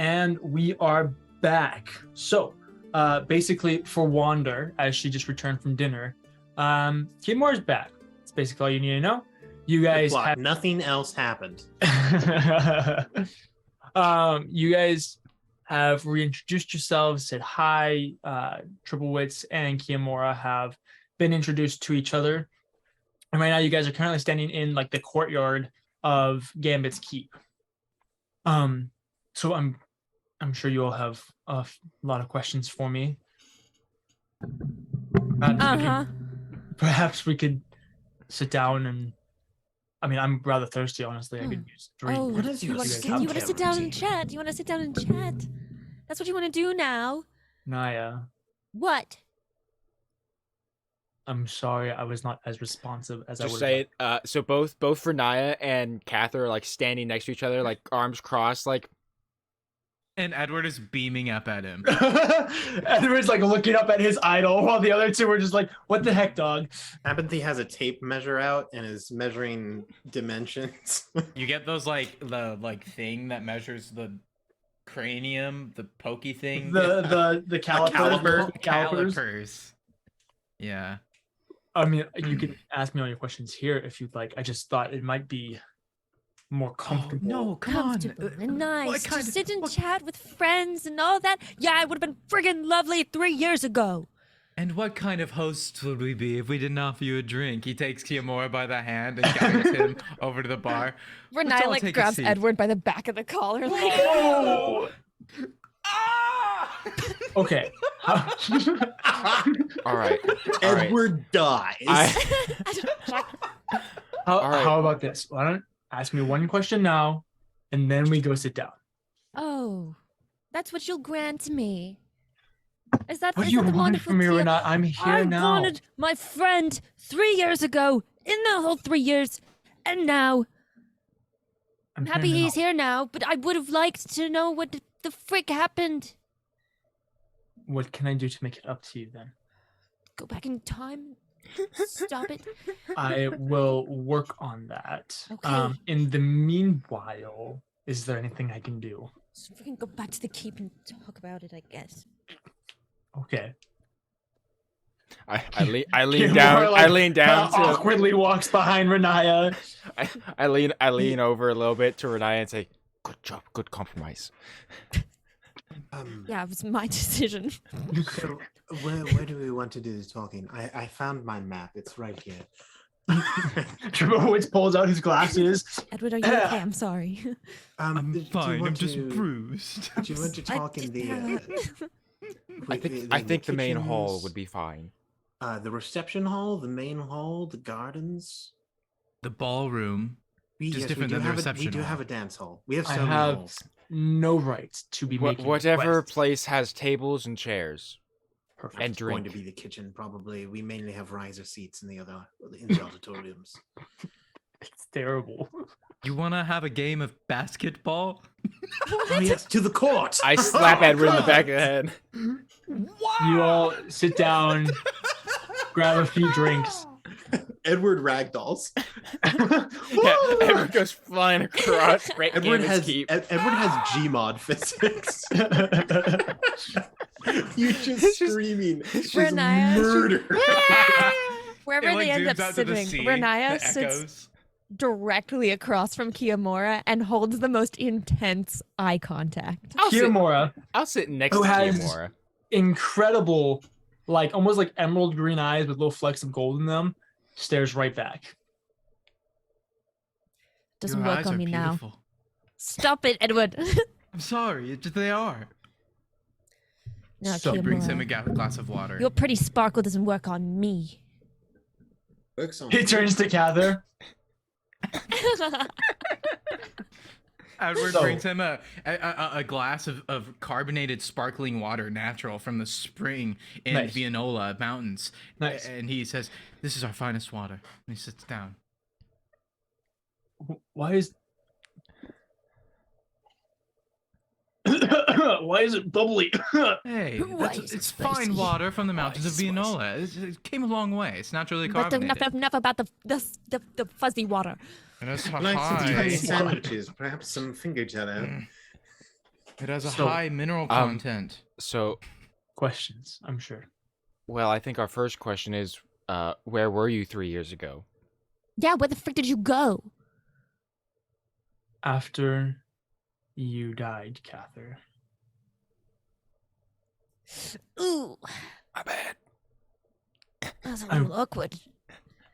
And we are back. So, basically, for Wander, as she just returned from dinner, Kimura's back. That's basically all you need to know. You guys have... Nothing else happened. You guys have reintroduced yourselves, said hi. Triple Wits and Kimura have been introduced to each other. And right now you guys are currently standing in like the courtyard of Gambit's keep. So I'm sure you all have a lot of questions for me. Perhaps we could sit down and, I mean, I'm rather thirsty, honestly. I could use a drink. Oh, What is you your want skincare to sit down and routine? chat? You want to sit down and chat? That's what you want to do now? Naya, What? I'm sorry I was not as responsive as I Just would say it. So both for Naya and Kath are like standing next to each other, like arms crossed, like. And Edward is beaming up at him. Edward's like looking up at his idol while the other two were just like, what the heck, dog? Apathy has a tape measure out and is measuring dimensions. You get those like the thing that measures the cranium, the pokey thing. The calipers. Calipers. Yeah. I mean, you can ask me all your questions here if you'd like. I just thought it might be more comfortable. No, come on. Comfortable and nice. kind Just of- sit and what- chat with friends and all that. Yeah, it would have been friggin' lovely 3 years ago. And what kind of hosts would we be if we didn't offer you a drink? He takes Kiyomura by the hand and guides him over to the bar. Let's Renai all like take a grabs seat. Edward by the back of the collar, like. Oh! Okay. All right. Edward dies. All right. How about this? Why don't ask me one question now, and then we go sit down. Oh, that's what you'll grant me. Is that What is do you that the want wonderful from me, deal? Renat? I'm here I now. wanted my friend 3 years ago, in the whole 3 years, and now I'm here happy now. he's here now. But I would have liked to know what the frick happened. What can I do to make it up to you then? Go back in time. Stop it. I will work on that. Okay. In the meanwhile, is there anything I can do? Just freaking go back to the keep and talk about it, I guess. Okay. I lean Kimura, down. like, I lean down to. awkwardly walks behind Renaya. I lean over a little bit to Renaya and say, "Good job, good compromise." Yeah, it was my decision. So, where do we want to do this talking? I found my map. It's right here. Triple Wits pulls out his glasses. Edward, are you okay? I'm sorry. I'm do you fine. I'm want just to- bruised. Do you want to talk in the? I think the main hall kitchens, would be fine. the reception hall, the main hall, the gardens. The ballroom. Just different than the reception We do hall. have a dance hall. We have I so many have halls. no right to be making Whatever requests. place has tables and chairs Perfect. and It's going drink. to be the kitchen, probably. We mainly have riser seats in the auditoriums. It's terrible. You want to have a game of basketball? Oh yes, to the court. I slap Oh, Edward in the God. back of the head. You all sit down, grab a few drinks. Edward ragdolls. Yeah, Edward goes flying across. Right, Edward Gambit's has keep. Edward has Gmod physics. You just screaming, just Renaya. murder. Wherever It, like, they end zooms up out to the sitting, sea, Renaya the sits echoes. directly across from Kiyomura and holds the most intense eye contact. Kiyomura, I'll sit next Who to has- Kiyomura. incredible, like almost like emerald green eyes with little flecks of gold in them, stares right back. Doesn't Your work eyes on are me now. beautiful. Stop it, Edward. I'm sorry. They are. No, So- He brings him a Kiyomura. glass of water. Your pretty sparkle doesn't work on me. Works on He turns to Cather. Edward So- brings him a glass of carbonated sparkling water, natural from the spring in Nice. Vianola Mountains. Nice. And he says, "This is our finest water." And he sits down. Why is why is it bubbly? Hey, Why that's, is it it's fine spicy? water from the mountains of is it spicy? Vianola. It came a long way. It's naturally But carbonated. enough about the fuzzy water. And it's Like some high. tiny sandwiches, perhaps some finger jello. It has a So, high mineral content. So, questions, I'm sure. well, I think our first question is, where were you 3 years ago? Yeah, where the frick did you go? After you died, Cather, Ooh, My bad. that's a I- little awkward.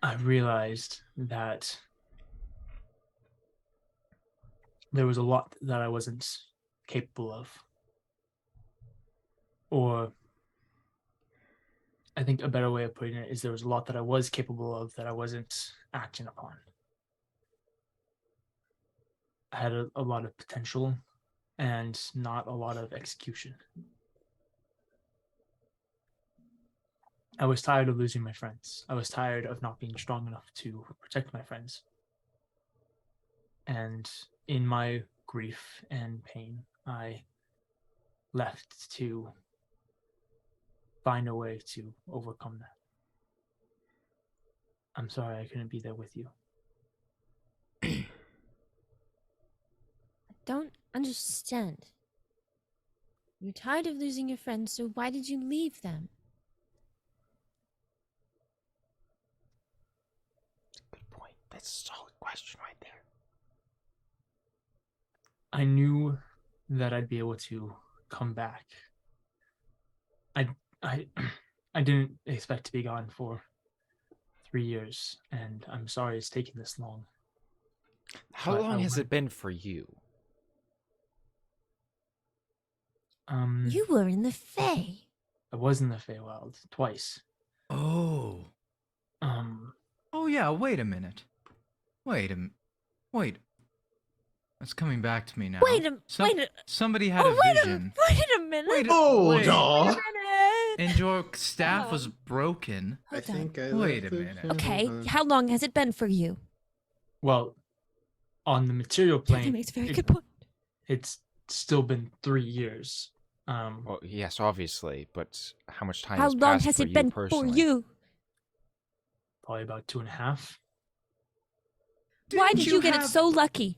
I realized that there was a lot that I wasn't capable of. Or I think a better way of putting it is there was a lot that I was capable of that I wasn't acting upon. I had a lot of potential and not a lot of execution. I was tired of losing my friends. I was tired of not being strong enough to protect my friends. And in my grief and pain, I left to find a way to overcome that. I'm sorry I couldn't be there with you. I don't understand. You're tired of losing your friends, so why did you leave them? Good point. That's a solid question right there. I knew that I'd be able to come back. I I didn't expect to be gone for 3 years, and I'm sorry it's taken this long. How But long I has went- it been for you? You were in the Fae. I was in the Feywild twice. Oh. Oh yeah, wait a minute. Wait. It's coming back to me now. Wait a Somebody had Oh, a wait vision. wait a minute. Wait, Hold wait. on. Wait a minute. And your staff was on. broken. I Hold on. think I Wait left a it minute. Okay, behind. how long has it been for you? Well, on the material That plane, makes a very it- good point. it's still been 3 years. Well, yes, obviously, but how much time How has long passed has for it you been for personally? you? Probably about 2.5. Why Didn't did you get it have- so lucky?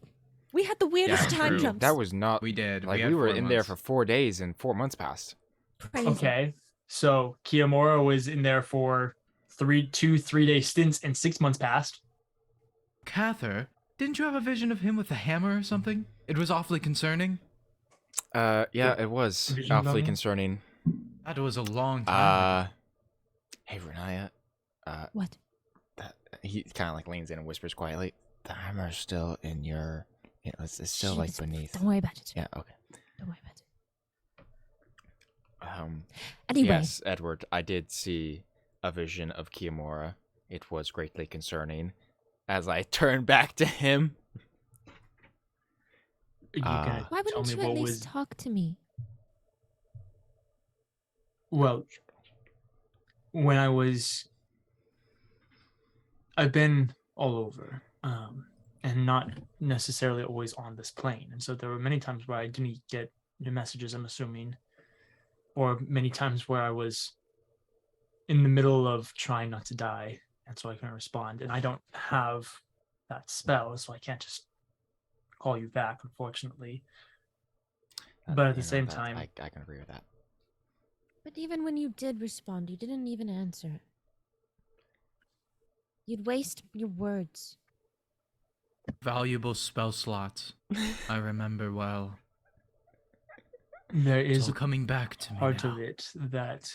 We had the weirdest Yeah, time true. jumps. That was not. We did. Like had we were 4 in there months. for 4 days and 4 months passed. crazy. Okay, so Kiyomura was in there for 3-day stints, and 6 months passed. Cather, didn't you have a vision of him with a hammer or something? It was awfully concerning. Yeah, it was Vision about awfully me? concerning. That was a long time. Hey Renaya, What? he kind of like leans in and whispers quietly. The hammer's still in your. It's still Shh, like it's- beneath. Don't worry about it. Yeah. Okay. Don't worry about it. Um. Anyway, Yes, Edward, I did see a vision of Kiyomura. It was greatly concerning. As I turned back to him. Are you gonna why tell wouldn't me you at what least was talk to me? well? When I've been all over, and not necessarily always on this plane, and so there were many times where I didn't get your messages. I'm assuming, or many times where I was in the middle of trying not to die, and so I couldn't respond. And I don't have that spell, so I can't just call you back, unfortunately. But at the same time, I can agree with that. But even when you did respond, you didn't even answer. You'd waste your words. Valuable spell slots. I remember well. there It's is all coming back to me part now. of it that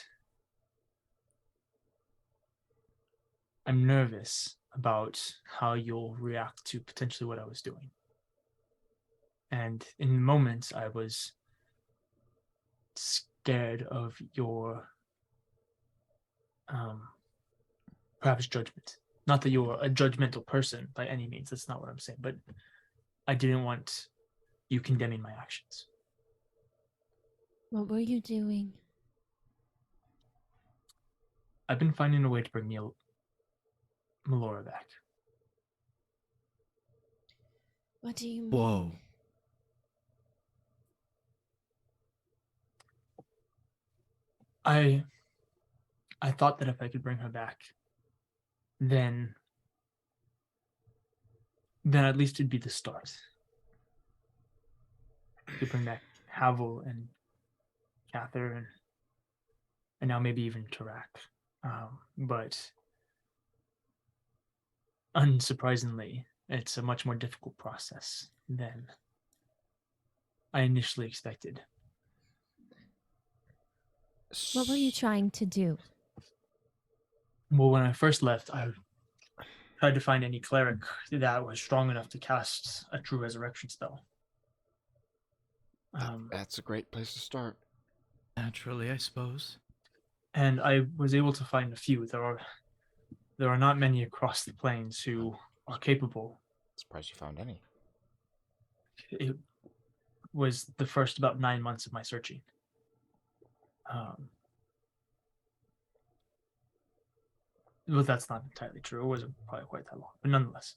I'm nervous about how you'll react to potentially what I was doing. And in the moment, I was scared of your perhaps judgment. Not that you're a judgmental person by any means. That's not what I'm saying. But I didn't want you condemning my actions. What were you doing? I've been finding a way to bring Melora back. What do you mean? Whoa. I thought that if I could bring her back, then at least it'd be the start. To bring back Havel and Cather and now maybe even Tarak. But unsurprisingly, it's a much more difficult process than I initially expected. What were you trying to do? Well, when I first left, I tried to find any cleric that was strong enough to cast a true resurrection spell. That's a great place to start. Naturally, I suppose. And I was able to find a few. There are not many across the plains who are capable. Surprised you found any. It was the first about 9 months of my searching. Well, that's not entirely true. It wasn't probably quite that long, but nonetheless.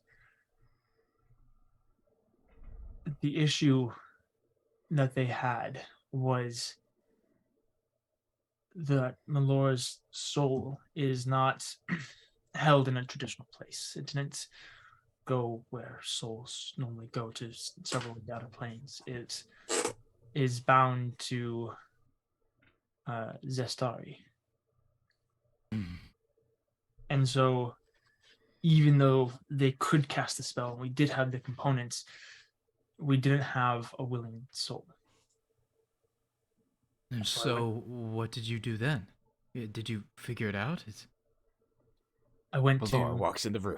The issue that they had was that Melora's soul is not held in a traditional place. It didn't go where souls normally go to several of the outer planes. It is bound to Zestari. And so, even though they could cast the spell, and we did have the components, we didn't have a willing soul. And so, what did you do then? Did you figure it out? I went Melora to... walks in the room.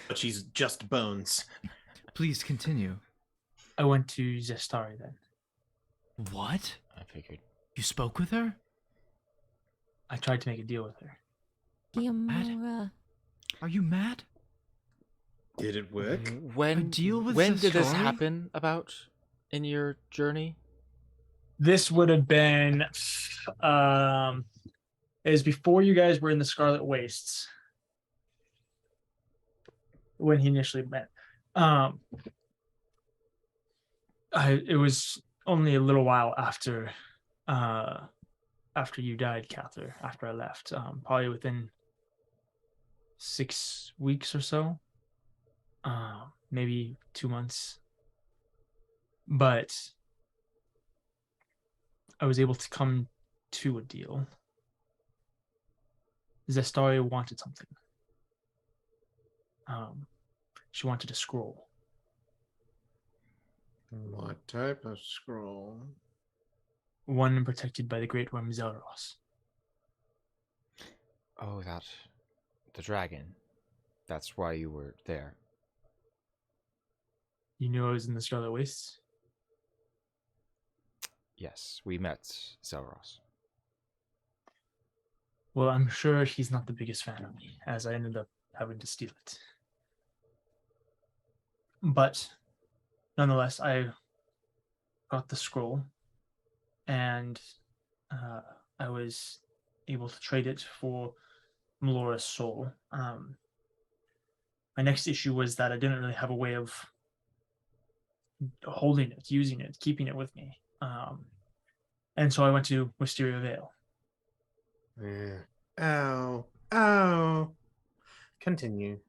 But she's just bones. Please continue. I went to Zestari then. What? I figured. You spoke with her? I tried to make a deal with her. Gamora. Are you mad? Did it work? When deal with when did this Zestari? happen about in your journey? This would have been... it was before you guys were in the Scarlet Wastes. When he initially met. It was only a little while after you died, Cather, after I left. Probably within 6 weeks or so. Maybe 2 months. But I was able to come to a deal. Zestari wanted something. She wanted a scroll. What type of scroll? One protected by the great worm Zelros. Oh, the dragon. That's why you were there. You knew I was in the Scarlet Wastes? Yes, we met Zelros. Well, I'm sure he's not the biggest fan of me, as I ended up having to steal it. But nonetheless, I got the scroll, and I was able to trade it for Melora's soul. My next issue was that I didn't really have a way of holding it, using it, keeping it with me. And so I went to Wisteria Vale. Yeah. Oh. Continue.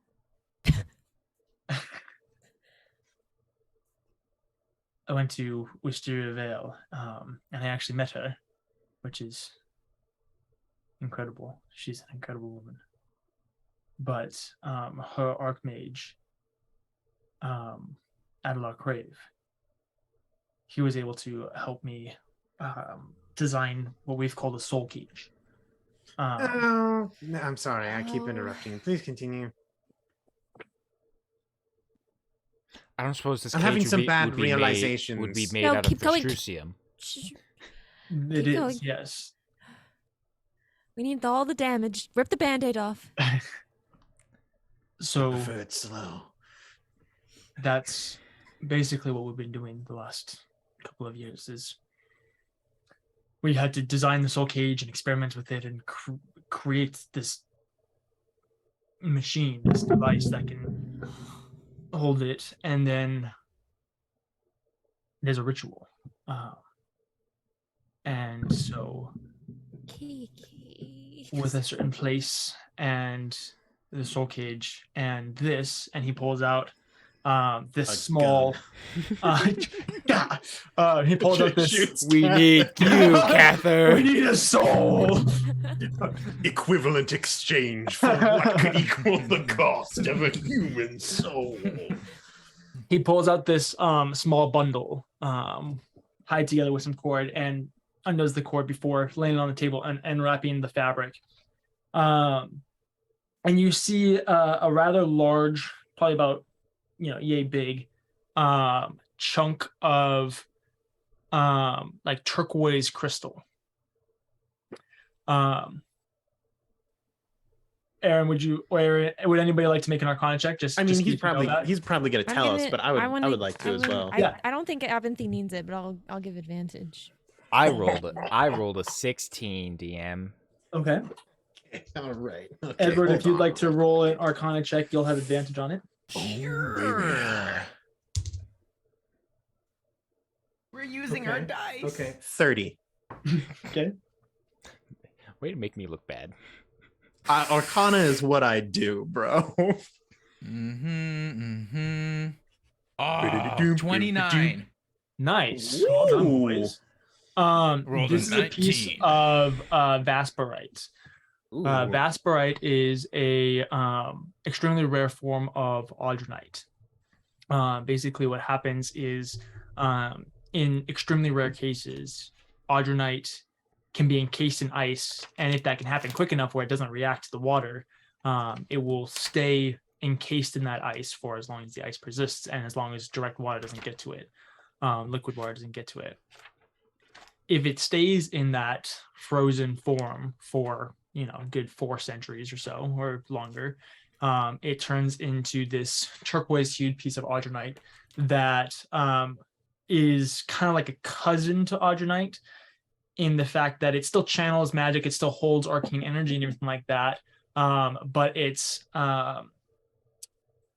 I went to Wisteria Vale, and I actually met her, which is incredible. She's an incredible woman. But her archmage, Adelar Crave, he was able to help me design what we've called a soul cage. No, I'm sorry. I keep interrupting. Please continue. I don't suppose this I'm cage having would some be, bad would be made, realizations. would be made No, out keep of going. Vestrusium. It Keep is, going. yes. We need all the damage. Rip the band-aid off. So Prefer it slow. that's basically what we've been doing the last couple of years. Is we had to design the soul cage and experiment with it and create this machine, this device that can hold it, and then there's a ritual, and so Kiki. with a certain place and the soul cage and this, and he pulls out this A small He pulls out this. Shoots We Cather. need you, Cather. We need a soul. Equivalent exchange for what could equal the cost of a human soul. He pulls out this small bundle, tied together with some cord, and undoes the cord before laying it on the table and unwrapping the fabric. And you see a rather large, probably about yay big, chunk of like turquoise crystal. Aaron, would anybody like to make an Arcana check? I mean, just he's keep to know probably that? he's probably gonna tell us, but I would like to as well. Yeah. I don't think Avanthy needs it, but I'll give advantage. I rolled a 16, DM. Okay. All right. Okay, Edward, if hold you'd on. like to roll an Arcana check, you'll have advantage on it. Sure. We're using our Okay. dice. Okay. 30. Okay. Way to make me look bad. Arcana is what I do, bro. Oh, 29. Nice. Well done, boys. Rolled This is a a piece 19. of Vasperite. Ooh. Vasperite is a extremely rare form of Audronite. Basically, what happens is, in extremely rare cases, Audronite can be encased in ice, and if that can happen quick enough where it doesn't react to the water, it will stay encased in that ice for as long as the ice persists, and as long as direct water doesn't get to it, liquid water doesn't get to it. If it stays in that frozen form for a good 4 centuries or so, or longer, it turns into this turquoise-hued piece of Audronite that is kind of like a cousin to Audronite, in the fact that it still channels magic, it still holds arcane energy and everything like that, but it's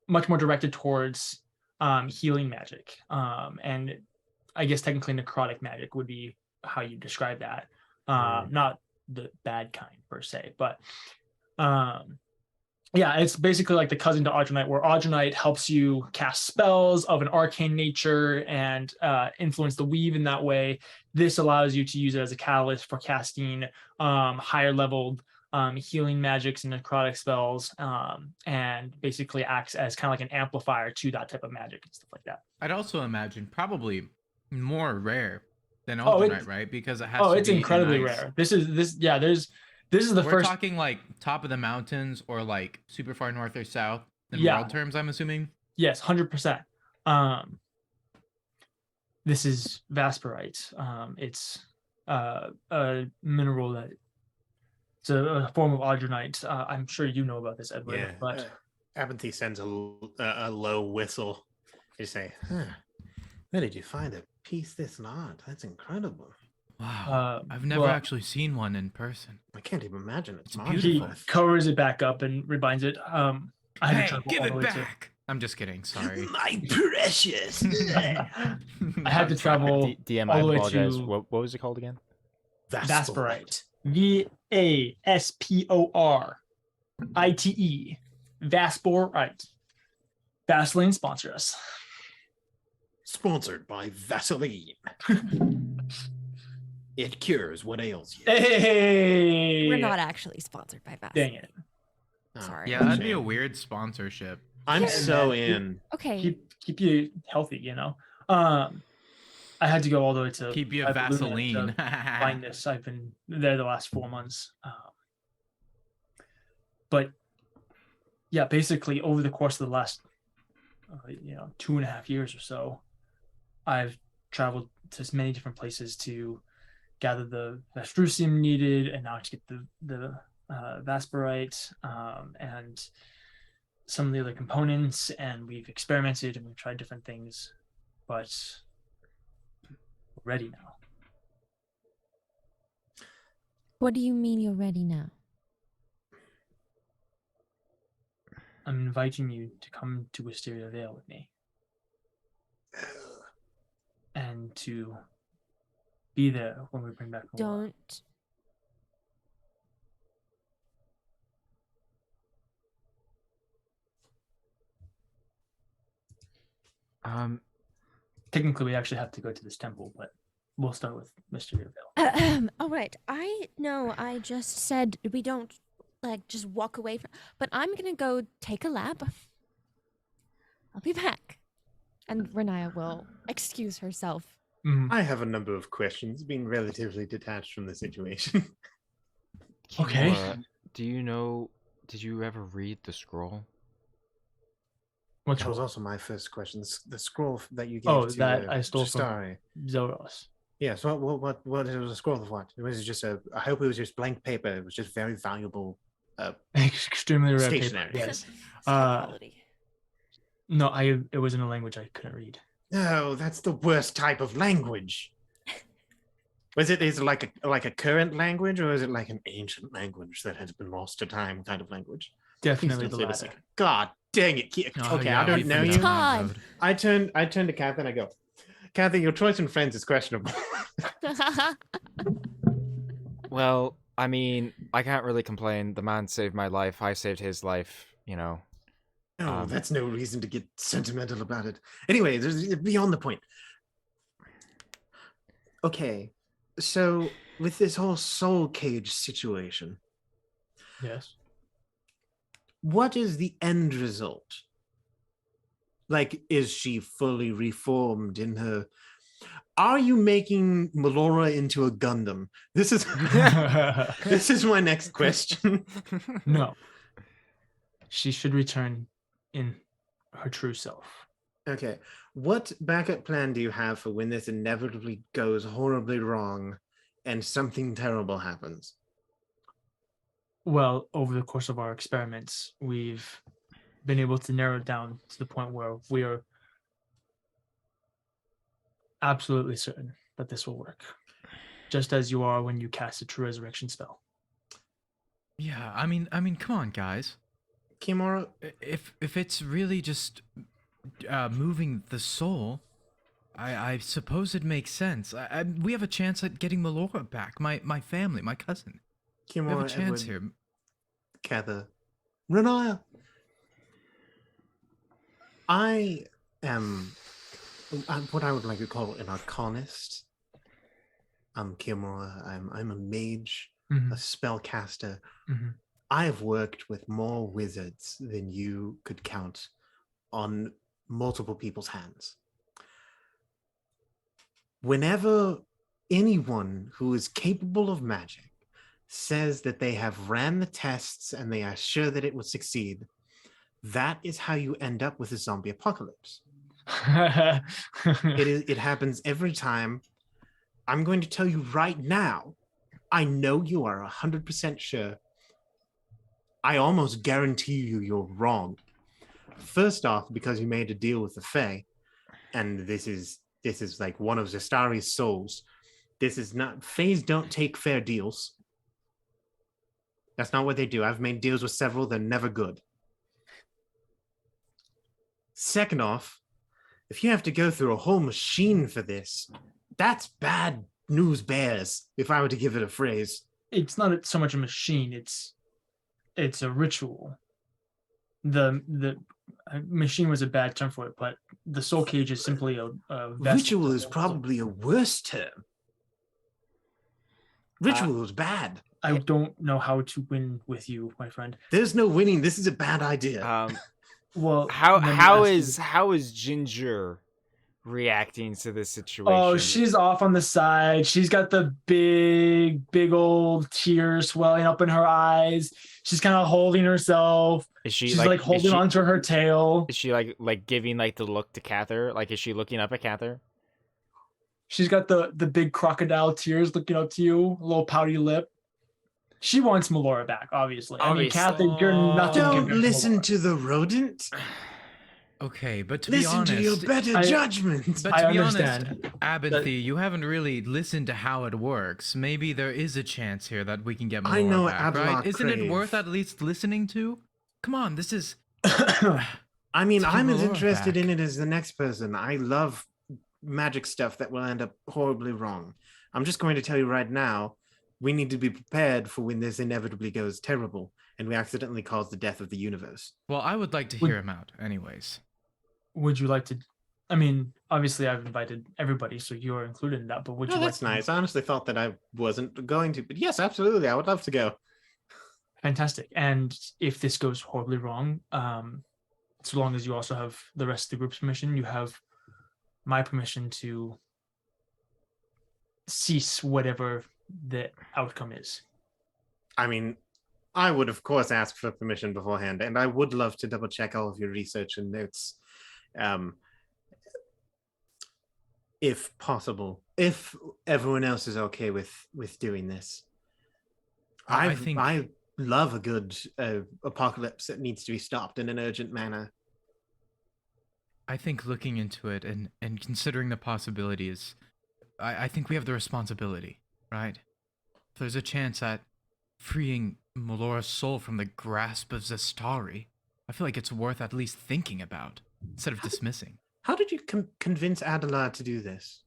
much more directed towards healing magic, and I guess technically necrotic magic would be how you describe that. Not the bad kind per se, but yeah, it's basically like the cousin to Audronite, where Audronite helps you cast spells of an arcane nature and influence the weave in that way. This allows you to use it as a catalyst for casting higher leveled healing magics and necrotic spells, and basically acts as kind of like an amplifier to that type of magic and stuff like that. I'd also imagine probably more rare than Oh, Ultimate, right? Because it has to it's be incredibly in ice. rare. This is the We're first. talking like top of the mountains or like super far north or south in Yeah. world terms, I'm assuming. Yes, 100%. This is Vasperite. It's a mineral that it's a form of Audronite. I'm sure you know about this, Edward. Yeah. But Abinthy sends a low whistle. You say, huh, where did you find a piece this large? That's incredible. Wow. I've never well, actually seen one in person. I can't even imagine it's beautiful. he monstrous. covers it back up and rebinds it. I had to Hey, travel give all it the way to- back. I'm just kidding. Sorry. My precious. I had to travel DM, all I the way apologize. to What was it called again? Vasperite. Vasporite. Vasperite. Vaseline sponsor us. Sponsored by Vaseline. It cures what ails you. Hey, We're not actually sponsored by Vaseline. Dang it. Oh, Sorry. Yeah, that'd be a shame. weird sponsorship. I'm Yeah. so in. Okay. Keep you healthy, I had to go all the way to Keep you Luna Vaseline. to find this. I've been there the last 4 months. But yeah, basically over the course of the last 2.5 years or so, I've traveled to as many different places to gather the Vastrusium needed, and now to get the Vasperite and some of the other components, and we've experimented and we've tried different things, but we're ready now. What do you mean you're ready now? I'm inviting you to come to Wisteria Vale with me and to be there when we bring back more. Don't. technically we actually have to go to this temple, but we'll start with Mr. Veil. All right. I just said we don't just walk away from, but I'm gonna go take a lap. I'll be back. And Renaya will excuse herself. I have a number of questions, being relatively detached from the situation. Okay. Did you ever read the scroll? Which That was one? also my first question. The scroll that you gave Oh, to that I stole Starry. from Zoros. Yeah, so what was a scroll of what? It was just I hope it was just blank paper. It was just very valuable. Extremely rare Stationary. paper. Yes. It's high quality. No, it was in a language I couldn't read. No, that's the worst type of language. Is it like a current language, or is it like an ancient language that has been lost to time kind of language? Definitely Please the don't say latter. second. God dang it. Oh, Okay, yeah, I don't we've know been you. down that road. I turn to Kathy and I go, Kathy, your choice in friends is questionable. Well, I mean, I can't really complain. The man saved my life. I saved his life. No, Um, that's no reason to get sentimental about it. Anyway, there's beyond the point. Okay, so with this whole soul cage situation, Yes. what is the end result? Like, is she fully reformed in her? Are you making Melora into a Gundam? This is this is my next question. No. She should return in her true self. Okay, what backup plan do you have for when this inevitably goes horribly wrong and something terrible happens? Well, over the course of our experiments, we've been able to narrow it down to the point where we are absolutely certain that this will work. Just as you are when you cast a true resurrection spell. Yeah, I mean, come on, guys. Kimura, If it's really just moving the soul, I suppose it makes sense. We have a chance at getting Melora back. My family, my cousin. We have a Kimura, chance Edward, here. Katha, Renaya. I am what I would like to call an arcanist. I'm Kimura. I'm a mage, Mhm. a spellcaster. Mhm. I have worked with more wizards than you could count on multiple people's hands. Whenever anyone who is capable of magic says that they have ran the tests and they are sure that it will succeed, that is how you end up with a zombie apocalypse. It happens every time. I'm going to tell you right now, I know you are 100% sure. I almost guarantee you're wrong. First off, because you made a deal with the Fae, and this is like one of Zestari's souls. This is not, Faes don't take fair deals. That's not what they do. I've made deals with several, they're never good. Second off, if you have to go through a whole machine for this, that's bad news bears, if I were to give it a phrase. It's not so much a machine, it's a ritual. The machine was a bad term for it, but the soul cage is simply a vessel. Ritual is probably a worse term. Ritual is bad. I don't know how to win with you, my friend. There's no winning. This is a bad idea. Well, how is Ginger reacting to this situation? Oh, she's off on the side. She's got the big old tears swelling up in her eyes. She's kind of holding herself. She's like holding onto her tail. Is she like giving like the look to Cather? Like, is she looking up at Cather? She's got the big crocodile tears looking up to you, a little pouty lip. She wants Melora back, obviously. I mean, Cather, you're nothing. Don't listen to the rodent. Okay, but to listen be honest, to your better judgment. But I to be understand. honest, Abinthy, you haven't really listened to how it works. Maybe there is a chance here that we can get Melora I know back, right? Ablock Isn't it crave. worth at least listening to? Come on, this is. I mean, to get I'm as Melora interested back. in it as the next person. I love magic stuff that will end up horribly wrong. I'm just going to tell you right now, we need to be prepared for when this inevitably goes terrible and we accidentally cause the death of the universe. Well, I would like to hear him out, anyways. Would you like to? I mean, obviously I've invited everybody, so you're included in that. But would Oh, you that's like to- nice. I honestly thought that I wasn't going to, but yes, absolutely. I would love to go. Fantastic. And if this goes horribly wrong, so long as you also have the rest of the group's permission, you have my permission to cease whatever the outcome is. I mean, I would, of course, ask for permission beforehand, and I would love to double check all of your research and notes, if possible, if everyone else is okay with doing this. I think- I love a good apocalypse that needs to be stopped in an urgent manner. I think looking into it and considering the possibilities, I think we have the responsibility, right? If there's a chance at freeing Melora's soul from the grasp of Zestari, I feel like it's worth at least thinking about instead of dismissing. How did you convince Adela to do this?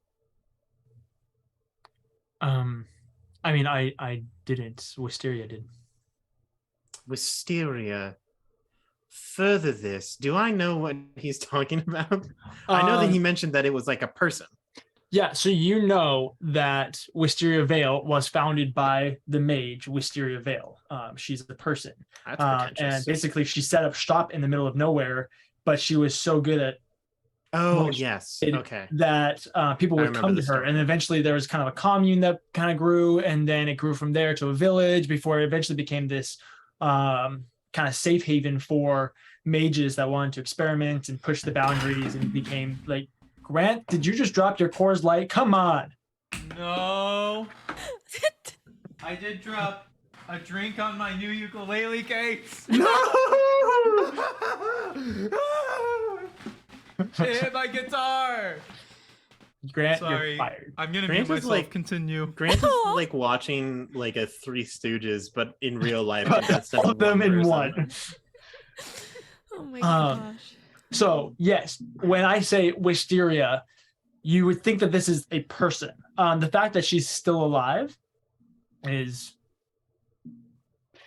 I mean, I didn't. Wisteria did. Wisteria. Further this, do I know what he's talking about? I know that he mentioned that it was like a person. Yeah, so you know that Wisteria Vale was founded by the mage Wisteria Vale. She's the person. That's And pretentious. basically she set up shop in the middle of nowhere, but she was so good at Oh, well, yes. it- Okay. that people I would remember come to this her. story. And eventually there was kind of a commune that kind of grew, and then it grew from there to a village before it eventually became this kind of safe haven for mages that wanted to experiment and push the boundaries, and became like, Grant, did you just drop your Coors Light? Come on. No. I did drop a drink on my new ukulele case. It hit my guitar. Grant, Sorry. you're fired. I'm gonna Grant mute is myself. like- Continue. Grant is like watching like a Three Stooges, but in real life. instead All of of them in person. one. Oh my Um, gosh. So yes, when I say Wisteria, you would think that this is a person. The fact that she's still alive is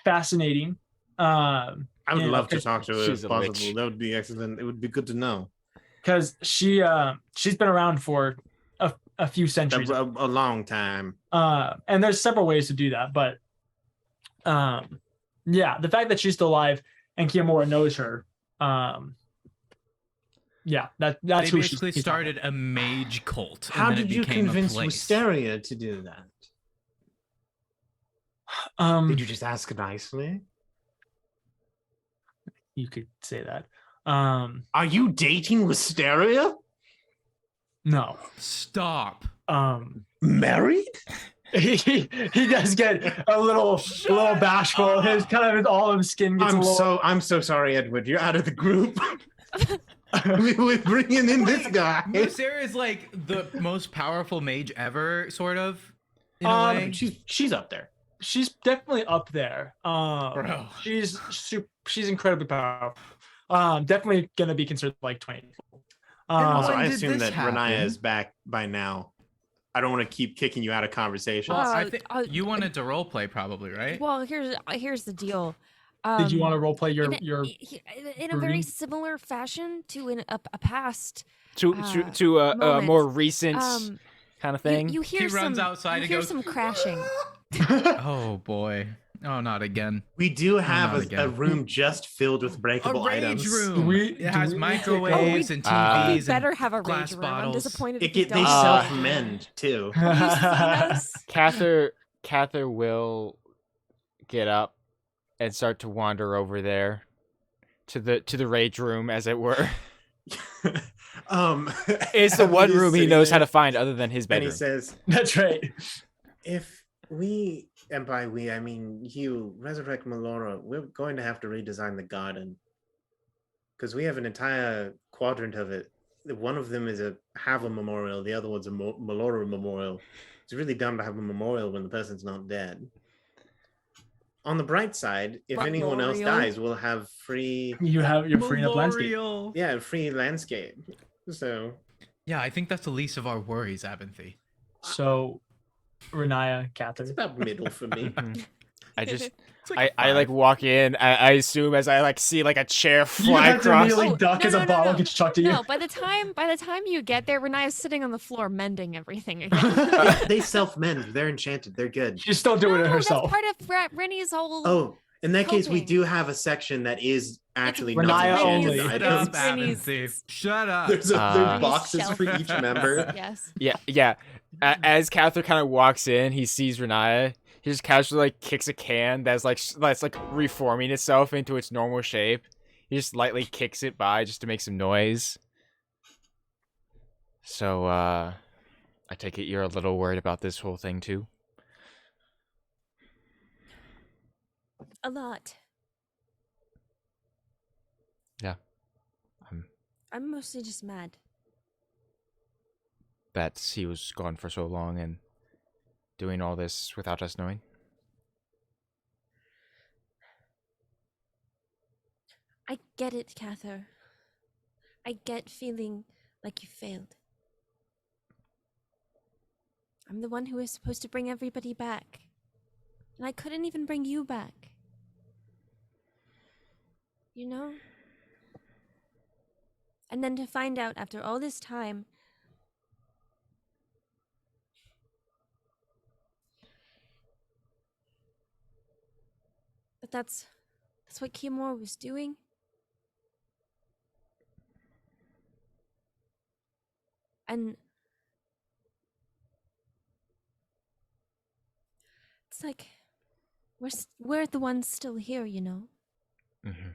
fascinating. I would you know, love to 'cause talk to her she's if a possible. witch. That would be excellent. It would be good to know. Because she's been around for a few centuries. A long time. And there's several ways to do that, but yeah, the fact that she's still alive and Kiamura knows her, yeah, that's They who basically she's started a mage cult. and How then did it you became a convince place. Wisteria to do that? Did you just ask nicely? You could say that. Are you dating Wisteria? No. Stop. Married? He does get a little bashful. His kind of all of his skin gets a little. I'm so sorry, Edward. You're out of the group. We're bringing in this guy. Sarah is like the most powerful mage ever, sort of. In a way. She's up there. She's definitely up there. Bro. She's incredibly powerful. Definitely gonna be considered like 20. Also, when I did assume this that happen? Renaya is back by now. I don't want to keep kicking you out of conversation. Well, I think Uh, you wanted to roleplay, probably, right? Well, here's the deal. Did you want to roleplay your in a very brooding? similar fashion to a past To a moment. more recent um kind of thing. you hear He some runs outside you and hear goes, some crashing. Oh boy. Oh, not again. We do not have a again. room just filled with A breakable rage items. room. we- It has do we- microwaves and Oh, TVs. We and better have a rage glass room. bottles. I'm disappointed They if we don't. Uh, self-mend too. Have you seen us? Cather will get up and start to wander over there to the rage room, as it were. It's the one He's room he sitting knows how there, to find other than his and he bedroom. says, That's right. If we, and by we, I mean you, resurrect Melora, we're going to have to redesign the garden. Because we have an entire quadrant of it. One of them is a memorial, the other one's a Melora memorial. It's really dumb to have a memorial when the person's not dead. On the bright side, if anyone else Memorial? dies, we'll have free, You're freeing up landscape. Memorial. yeah, free landscape. So Yeah, I think that's the least of our worries, Abinthy. So, Renaya, it's Catherine. about middle for me. I just It's like I like walk in. I assume as I like see like a chair You fly have to across. immediately duck no, as no, a no, bottle no. gets chucked at you. No, by the time you get there, Renaya's sitting on the floor mending everything again. They self-mend. They're enchanted. They're good. She's still doing it herself. That's part of Rennie's whole. Oh, in that case, we Coping. do have a section that is actually Renaya not only. enchanted Shut items. up, Rennie's- Abinthy. Shut up. There's Rennie's boxes shelf. for each member. Yes. Yeah. As Cather kind of walks in, he sees Renaya. He just casually like kicks a can that's like reforming itself into its normal shape. He just lightly kicks it by just to make some noise. So I take it you're a little worried about this whole thing too. A lot. Yeah. I'm mostly just mad. That he was gone for so long and doing all this without us knowing. I get it, Cather. I get feeling like you failed. I'm the one who was supposed to bring everybody back. And I couldn't even bring you back. You know? And then to find out after all this time that that's what Kimura was doing. And it's like we're the ones still here, you know. Mm-hmm.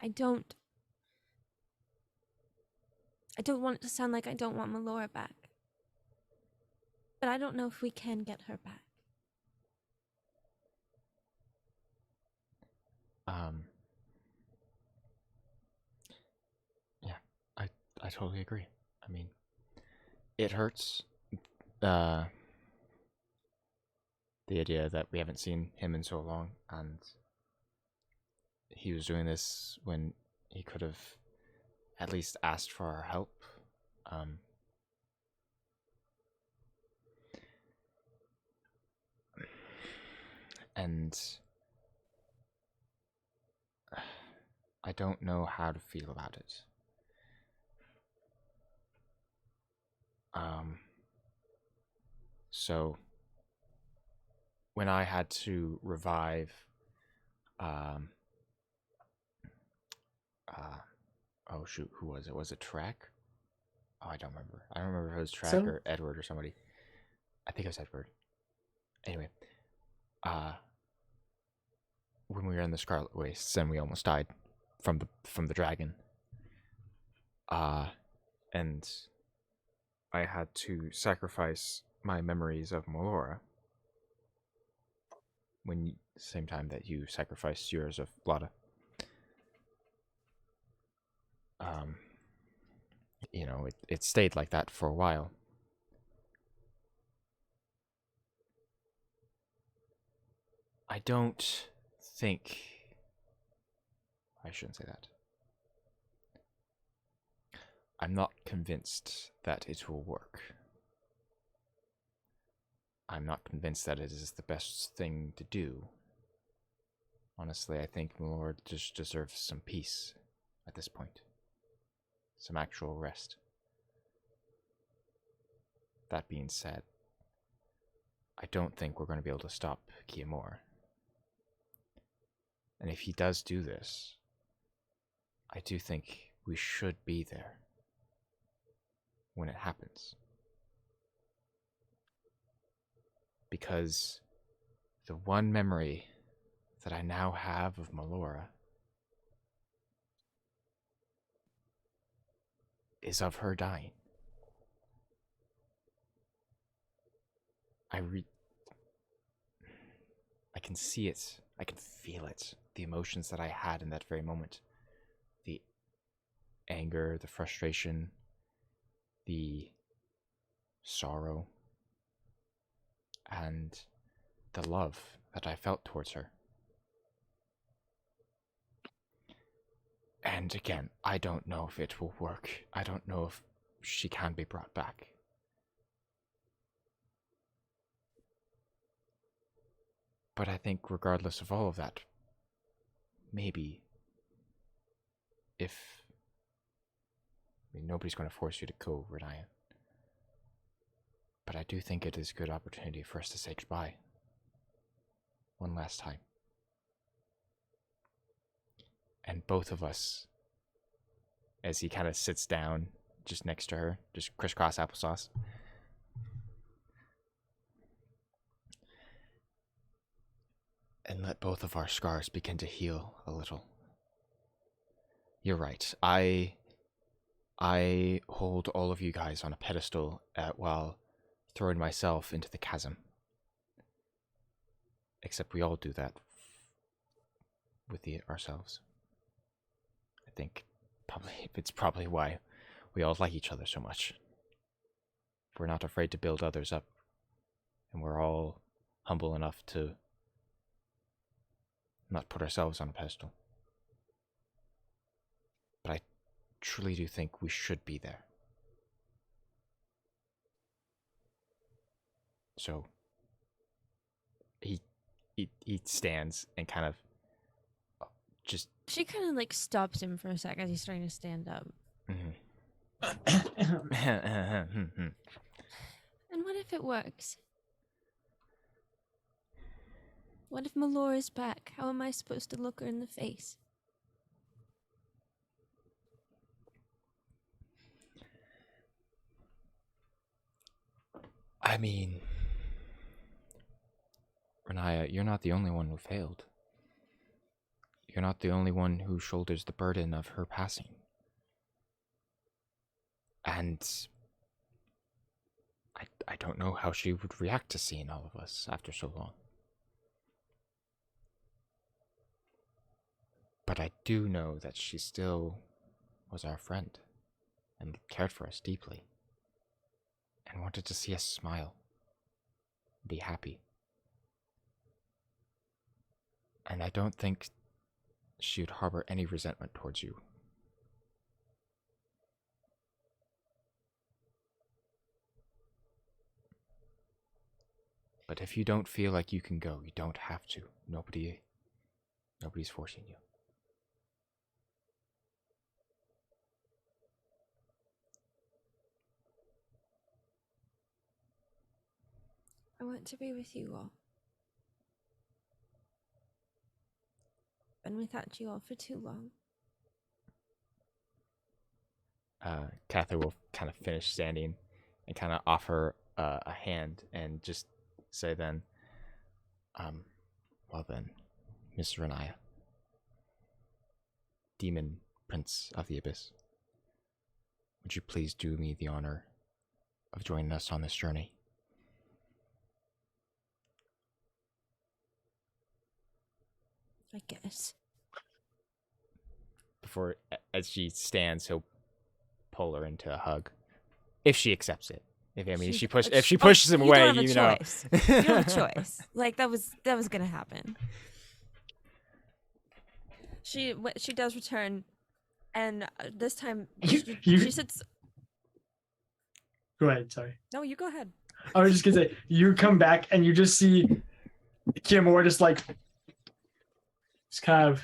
I don't want it to sound like I don't want Melora back. But I don't know if we can get her back. Yeah, I totally agree. I mean, it hurts. The idea that we haven't seen him in so long, and he was doing this when he could have at least asked for our help. And I don't know how to feel about it. So when I had to revive oh shoot, who was it? Was it Trek? Oh, I don't remember. I don't remember if it was Trek or Edward or somebody. I think it was Edward. Anyway, when we were in the Scarlet Wastes and we almost died from the dragon. And I had to sacrifice my memories of Melora. Same time that you sacrificed yours of Lada. It stayed like that for a while. I don't think... I shouldn't say that. I'm not convinced that it will work. I'm not convinced that it is the best thing to do. Honestly, I think Melora just deserves some peace at this point. Some actual rest. That being said, I don't think we're going to be able to stop Kimura. And if he does do this, I do think we should be there when it happens. Because the one memory that I now have of Melora is of her dying. I can see it. I can feel it. The emotions that I had in that very moment. The anger, the frustration, the sorrow, and the love that I felt towards her. And again, I don't know if it will work. I don't know if she can be brought back. But I think regardless of all of that, maybe if... I mean, nobody's going to force you to go, Renaya. But I do think it is a good opportunity for us to say goodbye. One last time. And both of us, as he kind of sits down just next to her, just crisscross applesauce. And let both of our scars begin to heal a little. You're right. I hold all of you guys on a pedestal while throwing myself into the chasm. Except we all do that with ourselves. I think it's probably why we all like each other so much. We're not afraid to build others up. And we're all humble enough to not put ourselves on a pedestal. But I truly do think we should be there. So he stands and kind of just... She kind of like stops him for a second as he's starting to stand up. Mm-hmm. And what if it works? What if Malor is back? How am I supposed to look her in the face? I mean, Renaya, you're not the only one who failed. You're not the only one who shoulders the burden of her passing. And I don't know how she would react to seeing all of us after so long. But I do know that she still was our friend and cared for us deeply and wanted to see us smile, be happy. And I don't think she would harbor any resentment towards you. But if you don't feel like you can go, you don't have to. Nobody's forcing you. I want to be with you all. Been without you all for too long. Cather will kind of finish standing and kind of offer a hand and just say then, well then, Miss Renaya, Demon Prince of the Abyss, would you please do me the honor of joining us on this journey? I guess. Before, as she stands, he'll pull her into a hug, if she accepts it. If she pushes him away, you know. You don't have a choice. Like that was gonna happen. She does return, and this time she sits. Go ahead. Sorry. No, you go ahead. I was just gonna say, you come back and you just see Kiamor just kind of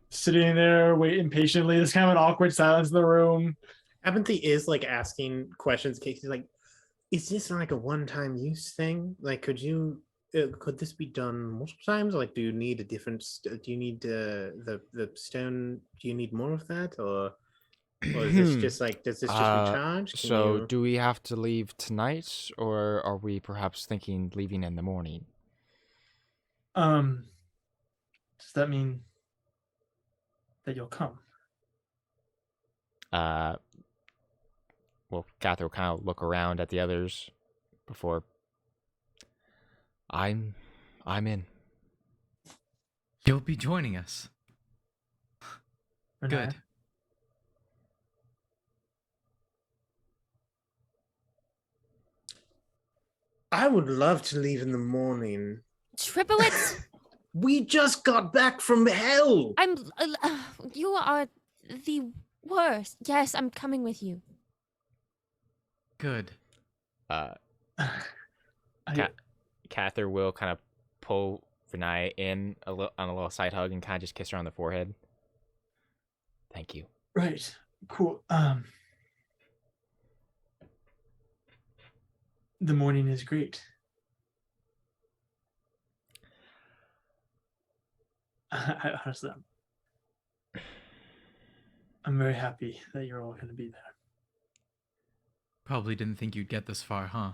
sitting there waiting patiently. There's kind of an awkward silence in the room. Abinthy is like asking questions. Casey's like, is this like a one-time use thing? Like, could this be done multiple times? Like, do you need a different? Do you need the stone? Do you need more of that, or is this just like? Does this just recharge? Do we have to leave tonight, or are we perhaps thinking leaving in the morning? Does that mean that you'll come? Well, Cather will kind of look around at the others before. I'm in. You'll be joining us. Renaya? Good. I would love to leave in the morning. Triplets. We just got back from hell. You are the worst. Yes, I'm coming with you. Good. Cather will kind of pull Vinay in on a little side hug and kind of just kiss her on the forehead. Thank you. Right. Cool. The morning is great. I honestly, I'm very happy that you're all going to be there. Probably didn't think you'd get this far, huh?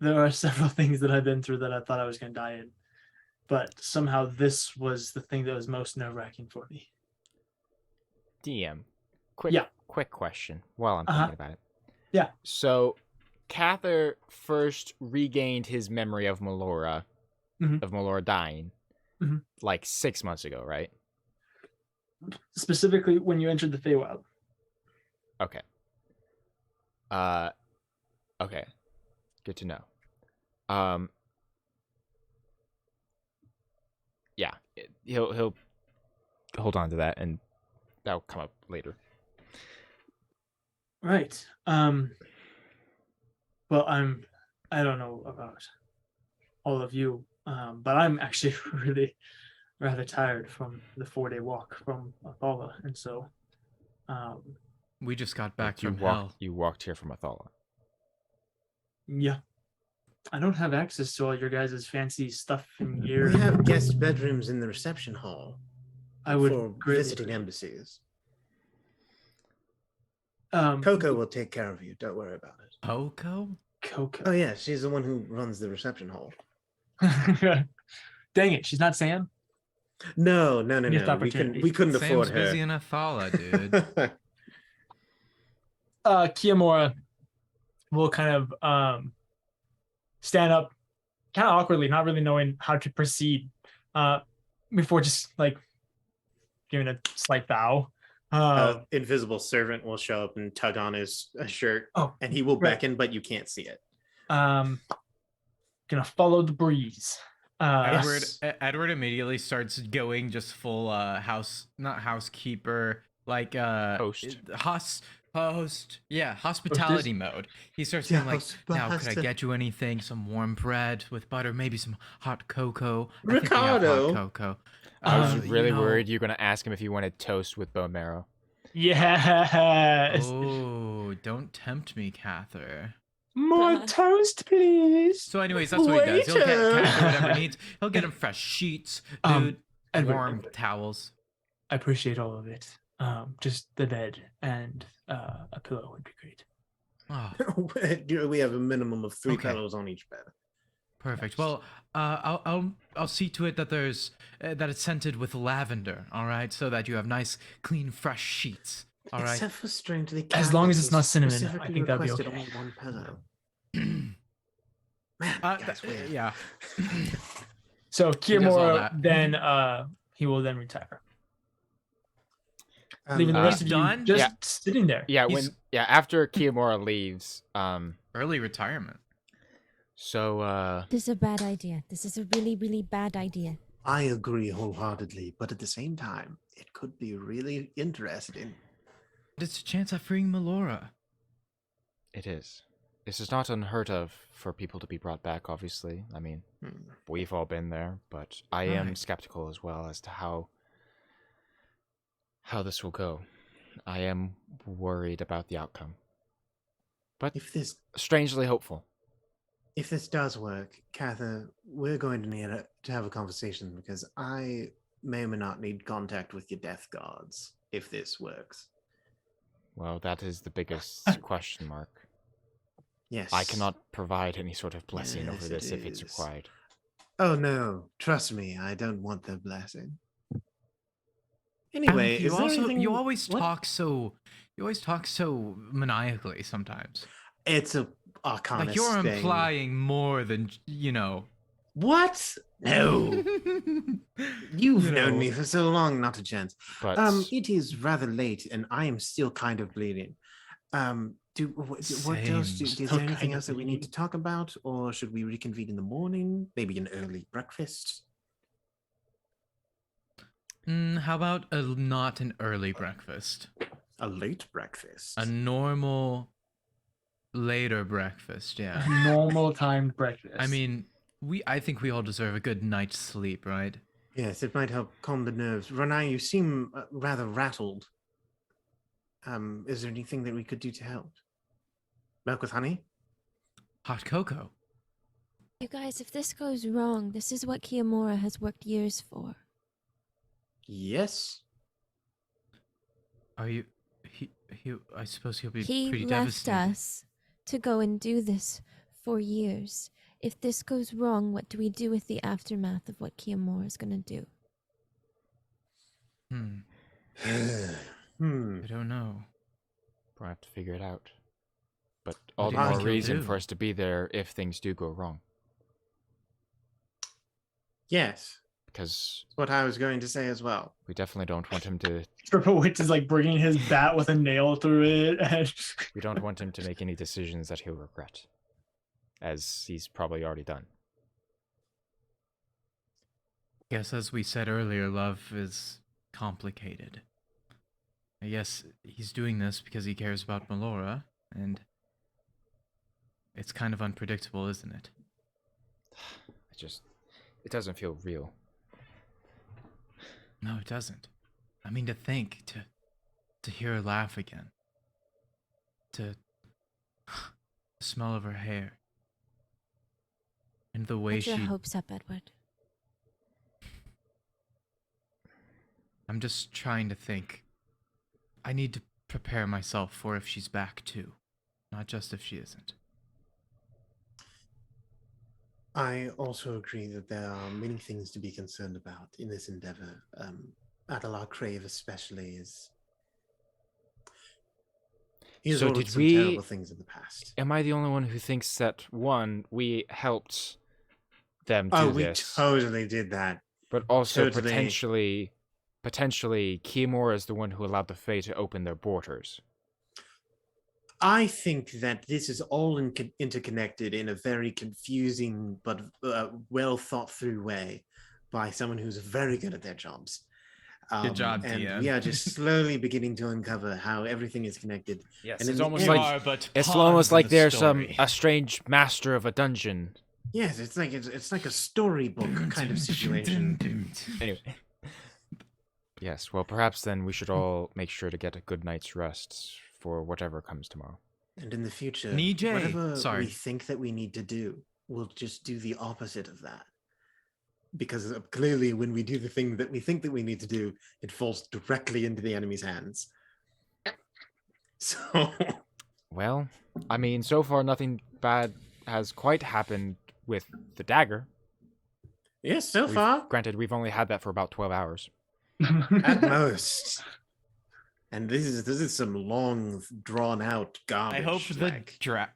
There are several things that I've been through that I thought I was going to die in, but somehow this was the thing that was most nerve-wracking for me. DM, quick question while I'm thinking about it. Yeah. So, Cather first regained his memory of Melora, of Melora dying, like 6 months ago, right? Specifically, when you entered the Feywild. Okay. Okay. Good to know. Yeah, he'll hold on to that, and that'll come up later. Right. Well, I don't know about all of you, but I'm actually really rather tired from the 4-day walk from Athala, and so We just got back You from hell. You walked here from Athala. yeah. I don't have access to all your guys' fancy stuff in here. We have guest bedrooms in the reception hall I would for greatly visiting embassies. Um, Coco will take care of you. Don't worry about it. Coco? Coco. Oh yeah, she's the one who runs the reception hall. Dang it, she's not Sam. No. Missed We opportunity. couldn't afford Sam's her. busy in Athala, dude. Kiamora will kind of stand up, kind of awkwardly, not really knowing how to proceed, before just like giving a slight bow. Invisible servant will show up and tug on his shirt, and he will right. beckon, but you can't see it. Gonna follow the breeze. Edward immediately starts going just full not housekeeper, like hospitality mode. He starts being like, now could I get you anything? Some warm bread with butter, maybe some hot cocoa. Ricardo. Hot cocoa. I was really worried you're gonna ask him if he wanted toast with bone marrow. Yes. Oh, don't tempt me, Cather. More toast, please. So, anyways, that's what he does. He'll get Cather whatever he needs. He'll get him fresh sheets, dude, warm towels. I appreciate all of it. Just the bed and a pillow would be great. Oh. We have a minimum of 3 pillows on each bed. Perfect. Well, I'll see to it that there's that it's scented with lavender. All right, so that you have nice, clean, fresh sheets. All right. Except for strangely, as long as it's not cinnamon, I specifically think that'd be requested okay. only one pillow. Man, guys, weird. Yeah. So does all Kiamora that. then he will then retire, leaving the rest of you done? just sitting there. Yeah, He's- after Kiamora leaves, Early retirement. so This is a bad idea. This is a really, really bad idea. I agree wholeheartedly, but at the same time, it could be really interesting. It's a chance at freeing Melora. it is. This is not unheard of for people to be brought back, obviously. I mean, we've all been there, but I am Right. skeptical as well as to how this will go. I am worried about the outcome, but If this strangely hopeful. does work, Cather, we're going to need to have a conversation because I may or may not need contact with your death guards if this works. Well, that is the biggest question mark. Yes. I cannot provide any sort of blessing over Yes, this it if it's is. required. Oh no, trust me, I don't want their blessing. Anyway, you is there anything... you always what? talk so maniacally sometimes. It's a arcanist Like you're thing. implying more than you know. What? No. You've You known know. me for so long, not a chance. But It is rather late, and I am still kind of bleeding. What else? Same. Is Still there anything kind of else that we need bleeding. to talk about, or should we reconvene in the morning? Maybe an early breakfast. How about not an early breakfast? A late breakfast. A normal later breakfast, yeah. Normal timed breakfast. I mean, I think we all deserve a good night's sleep, right? Yes, it might help calm the nerves. Renai, you seem rather rattled. Is there anything that we could do to help? Milk with honey? Hot cocoa. You guys, if this goes wrong, this is what Kiyomura has worked years for. Yes. Are you? I suppose he'll be He pretty left devastated. us to go and do this for years. If this goes wrong, what do we do with the aftermath of what Kiyomura is going to do? I don't know. We'll have to figure it out. But all do the you more think he'll reason do? for us to be there if things do go wrong. Yes. Because That's what I was going to say as well. we definitely don't want him to. Triple Witch is like bringing his bat with a nail through it. And We don't want him to make any decisions that he'll regret, as he's probably already done. Guess as we said earlier, love is complicated. I guess he's doing this because he cares about Melora, and it's kind of unpredictable, isn't it? It doesn't feel real. No, it doesn't. I mean, to think, to hear her laugh again, to the smell of her hair, and the way Get your she. hopes up, Edward. I'm just trying to think. I need to prepare myself for if she's back too, not just if she isn't. I also agree that there are many things to be concerned about in this endeavor. Adelar Crave especially is... He has So ordered did some we- terrible things in the past. Am I the only one who thinks that, one, we helped them do Oh, we this, totally did that. but also totally. potentially Kiyomura is the one who allowed the Fae to open their borders. I think that this is all interconnected in a very confusing but well thought through way by someone who's very good at their jobs. Good job, and DM. we are just slowly beginning to uncover how everything is connected. Yes, And in it's the almost end- like it's almost like there's a strange master of a dungeon. Yes, it's like a storybook kind of situation. Anyway. Yes, well, perhaps then we should all make sure to get a good night's rest for whatever comes tomorrow. And in the future, Nijay, whatever sorry. we think that we need to do, we'll just do the opposite of that. Because clearly when we do the thing that we think that we need to do, it falls directly into the enemy's hands. So... Well, I mean, so far nothing bad has quite happened with the dagger. Yes, so far, Granted, we've only had that for about 12 hours. at most. And this is some long, drawn out garbage.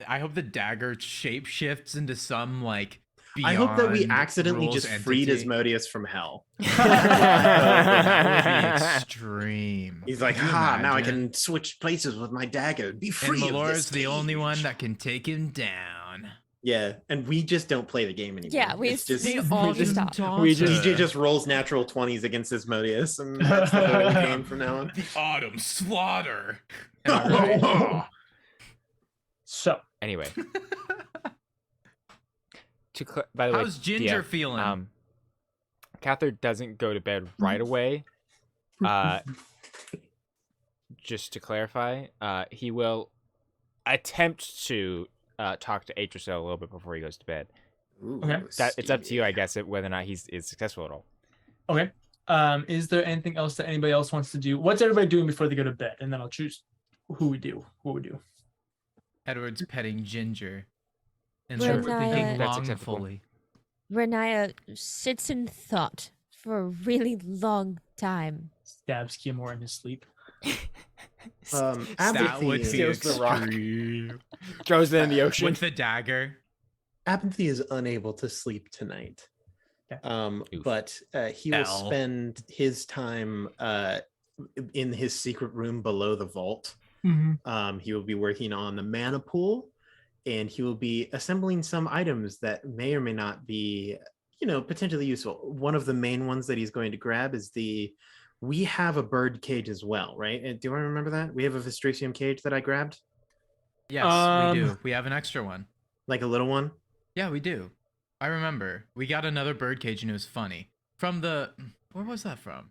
I hope the dagger shape shifts into some like. I hope that we beyond accidentally rules just freed entity. Asmodeus from hell. That would be extreme. He's like, Could you ha, now I imagine? can switch places with my dagger. Be And free of Melora's this the only one cage." that can take him down. Yeah, and we just don't play the game anymore. Yeah, we It's just all just stop. DJ just rolls natural 20s against Asmodeus, and that's the whole game from now on. The autumn slaughter. so Anyway. By the way, How's Ginger DM, feeling? Cather doesn't go to bed right away. Just to clarify, he will attempt to talk to Atracel a little bit before he goes to bed. Ooh, Okay. It's up to you, I guess, whether or not he's successful at all. okay. Is there anything else that anybody else wants to do? What's everybody doing before they go to bed? And then I'll choose what we do. Edward's petting Ginger. And Sure. sort of thinking That's acceptable. longfully. Renaya sits in thought for a really long time. Stabs Kiyomura in his sleep. That Apathy, would be Steals the rock. extreme. Throws it in the ocean. With the dagger. Apathy is unable to sleep tonight. Oof. But he will L. spend his time in his secret room below the vault. He will be working on the mana pool, and he will be assembling some items that may or may not be, potentially useful. One of the main ones that he's going to grab is we have a bird cage as well, right? And do I remember that? We have a Vistricium cage that I grabbed, Yes, we do. We have an extra one. like a little one. Yeah, we do. I remember. We got another birdcage and it was funny. From the... Where was that from?